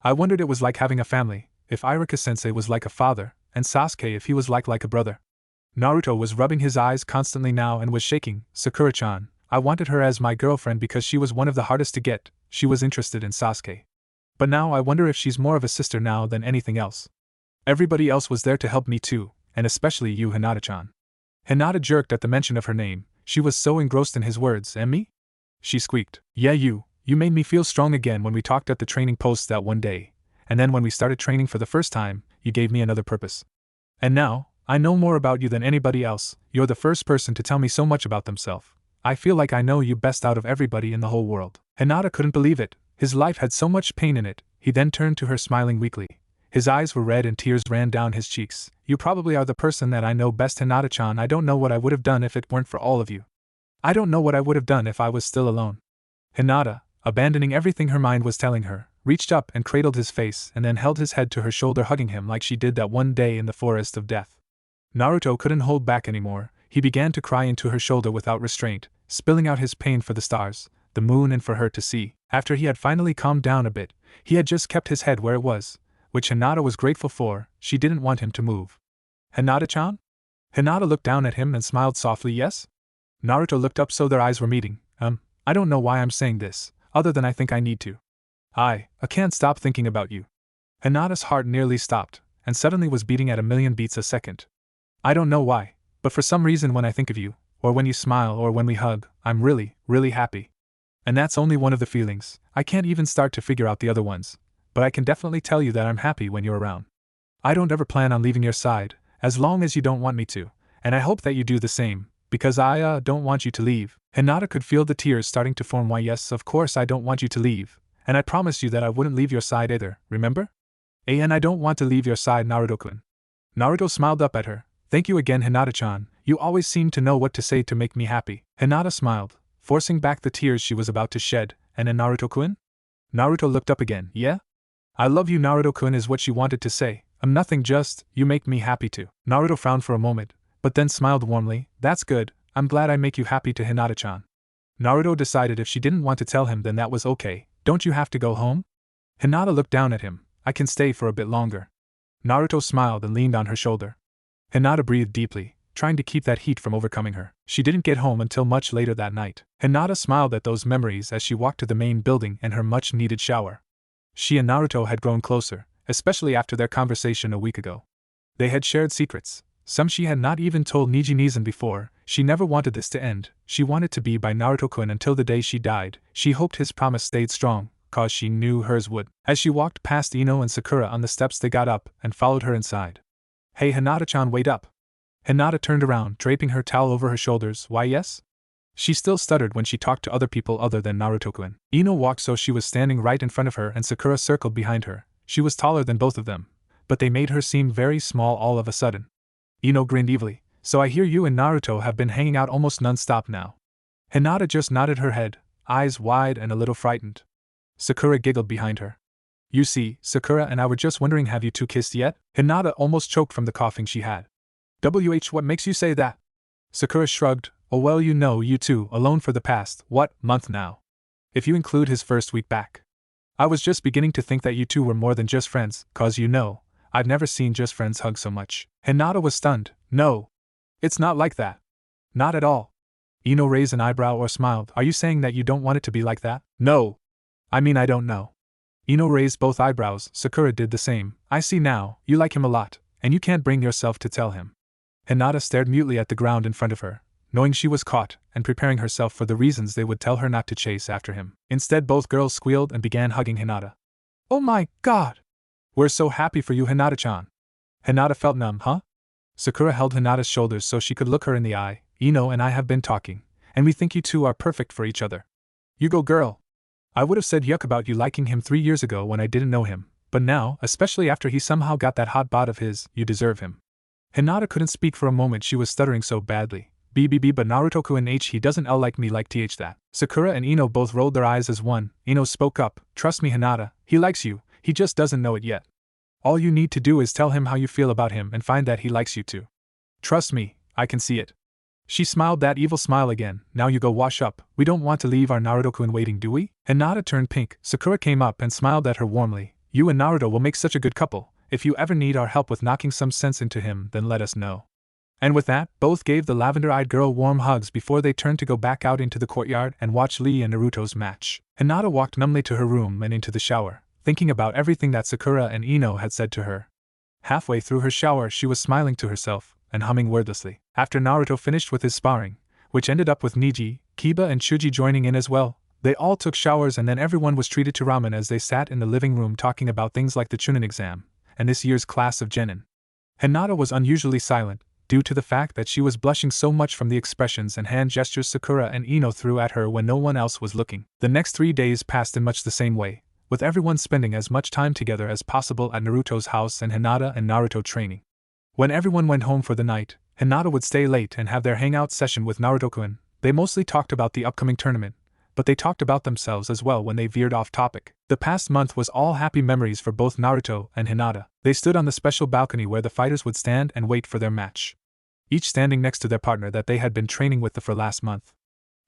I wondered it was like having a family, if Irika-sensei was like a father, and Sasuke if he was like a brother. Naruto was rubbing his eyes constantly now and was shaking. Sakura-chan, I wanted her as my girlfriend because she was one of the hardest to get. She was interested in Sasuke. But now I wonder if she's more of a sister now than anything else. Everybody else was there to help me too, and especially you, Hinata-chan. Hinata jerked at the mention of her name. She was so engrossed in his words. And me? She squeaked. Yeah, you made me feel strong again when we talked at the training post that one day, and then when we started training for the first time, you gave me another purpose. And now, I know more about you than anybody else. You're the first person to tell me so much about themselves. I feel like I know you best out of everybody in the whole world. Hinata couldn't believe it. His life had so much pain in it. He then turned to her, smiling weakly. His eyes were red and tears ran down his cheeks. You probably are the person that I know best, Hinata-chan. I don't know what I would have done if it weren't for all of you. I don't know what I would have done if I was still alone. Hinata, abandoning everything her mind was telling her, reached up and cradled his face and then held his head to her shoulder, hugging him like she did that one day in the forest of death. Naruto couldn't hold back anymore. He began to cry into her shoulder without restraint, spilling out his pain for the stars, the moon, and for her to see. After he had finally calmed down a bit, he had just kept his head where it was, which Hinata was grateful for. She didn't want him to move. Hinata-chan? Hinata looked down at him and smiled softly. Yes? Naruto looked up, so their eyes were meeting. I don't know why I'm saying this, other than I think I need to. I can't stop thinking about you. Hinata's heart nearly stopped, and suddenly was beating at 1,000,000 beats a second. I don't know why, but for some reason when I think of you, or when you smile, or when we hug, I'm really, really happy. And that's only one of the feelings. I can't even start to figure out the other ones, but I can definitely tell you that I'm happy when you're around. I don't ever plan on leaving your side, as long as you don't want me to, and I hope that you do the same, because I don't want you to leave. Hinata could feel the tears starting to form. Why, yes, of course I don't want you to leave, and I promised you that I wouldn't leave your side either, remember? And I don't want to leave your side, Naruto-kun. Naruto smiled up at her. Thank you again, Hinata-chan. You always seem to know what to say to make me happy. Hinata smiled, forcing back the tears she was about to shed. And then Naruto-kun? Naruto looked up again. Yeah? I love you, Naruto-kun, is what she wanted to say. Nothing, just, you make me happy too. Naruto frowned for a moment, but then smiled warmly. That's good, I'm glad I make you happy to Hinata-chan. Naruto decided if she didn't want to tell him, then that was okay. Don't you have to go home? Hinata looked down at him. I can stay for a bit longer. Naruto smiled and leaned on her shoulder. Hinata breathed deeply, trying to keep that heat from overcoming her. She didn't get home until much later that night. Hinata smiled at those memories as she walked to the main building and her much-needed shower. She and Naruto had grown closer, especially after their conversation a week ago. They had shared secrets, some she had not even told Neji before. She never wanted this to end. She wanted to be by Naruto-kun until the day she died. She hoped his promise stayed strong, cause she knew hers would. As she walked past Ino and Sakura on the steps, they got up and followed her inside. Hey, Hinata-chan, wait up. Hinata turned around, draping her towel over her shoulders. Why, yes? She still stuttered when she talked to other people other than Naruto-kun. Ino walked so she was standing right in front of her and Sakura circled behind her. She was taller than both of them, but they made her seem very small all of a sudden. Ino grinned evilly. So I hear you and Naruto have been hanging out almost non-stop now. Hinata just nodded her head, eyes wide and a little frightened. Sakura giggled behind her. You see, Sakura and I were just wondering, have you two kissed yet? Hinata almost choked from the coughing she had. What makes you say that? Sakura shrugged. Oh well, you two, alone for the past, month now? If you include his first week back. I was just beginning to think that you two were more than just friends, cause I've never seen just friends hug so much. Hinata was stunned. No. It's not like that. Not at all. Ino raised an eyebrow or smiled. Are you saying that you don't want it to be like that? No. I mean, I don't know. Ino raised both eyebrows. Sakura did the same. I see now, you like him a lot, and you can't bring yourself to tell him. Hinata stared mutely at the ground in front of her, knowing she was caught, and preparing herself for the reasons they would tell her not to chase after him. Instead, both girls squealed and began hugging Hinata. Oh my god! We're so happy for you, Hinata-chan. Hinata felt numb, huh? Sakura held Hinata's shoulders so she could look her in the eye. Ino and I have been talking, and we think you two are perfect for each other. You go, girl. I would have said yuck about you liking him 3 years ago when I didn't know him, but now, especially after he somehow got that hot bod of his, you deserve him. Hinata couldn't speak for a moment, she was stuttering so badly. But Naruto-kun he doesn't like me like that. Sakura and Ino both rolled their eyes as one. Ino spoke up. Trust me, Hinata, he likes you, he just doesn't know it yet. All you need to do is tell him how you feel about him and find that he likes you too. Trust me, I can see it. She smiled that evil smile again. Now you go wash up, we don't want to leave our Naruto-kun waiting, do we? Hinata turned pink. Sakura came up and smiled at her warmly. You and Naruto will make such a good couple. If you ever need our help with knocking some sense into him, then let us know. And with that, both gave the lavender-eyed girl warm hugs before they turned to go back out into the courtyard and watch Lee and Naruto's match. Hinata walked numbly to her room and into the shower, thinking about everything that Sakura and Ino had said to her. Halfway through her shower, she was smiling to herself and humming wordlessly. After Naruto finished with his sparring, which ended up with Neji, Kiba and Shuji joining in as well, they all took showers and then everyone was treated to ramen as they sat in the living room talking about things like the Chunin exam and this year's class of genin. Hinata was unusually silent, due to the fact that she was blushing so much from the expressions and hand gestures Sakura and Ino threw at her when no one else was looking. The next 3 days passed in much the same way, with everyone spending as much time together as possible at Naruto's house and Hinata and Naruto training. When everyone went home for the night, Hinata would stay late and have their hangout session with Naruto-kun. They mostly talked about the upcoming tournament, but they talked about themselves as well when they veered off topic. The past month was all happy memories for both Naruto and Hinata. They stood on the special balcony where the fighters would stand and wait for their match, each standing next to their partner that they had been training with for last month.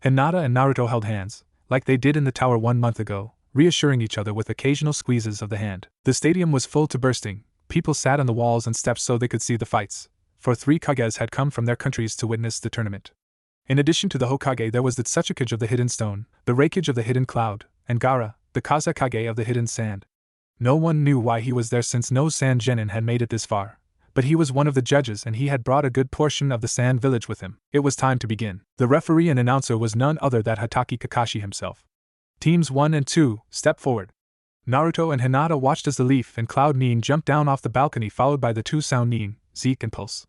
Hinata and Naruto held hands, like they did in the tower 1 month ago, reassuring each other with occasional squeezes of the hand. The stadium was full to bursting. People sat on the walls and steps so they could see the fights, for 3 Kages had come from their countries to witness the tournament. In addition to the Hokage, there was the Tsukage of the Hidden Stone, the Reikage of the Hidden Cloud, and Gaara, the Kazekage of the Hidden Sand. No one knew why he was there since no Sand Genin had made it this far, but he was one of the judges and he had brought a good portion of the Sand Village with him. It was time to begin. The referee and announcer was none other than Hatake Kakashi himself. Teams 1 and 2, step forward. Naruto and Hinata watched as the Leaf and Cloud Nin jumped down off the balcony followed by the 2 Sound Nin, Zeke and Pulse.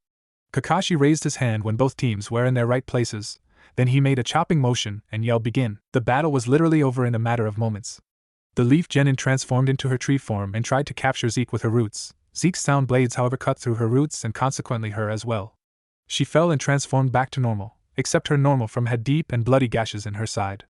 Kakashi raised his hand when both teams were in their right places, then he made a chopping motion and yelled begin. The battle was literally over in a matter of moments. The Leaf Genin transformed into her tree form and tried to capture Zeke with her roots. Zeke's sound blades however cut through her roots and consequently her as well. She fell and transformed back to normal, except her normal form had deep and bloody gashes in her side.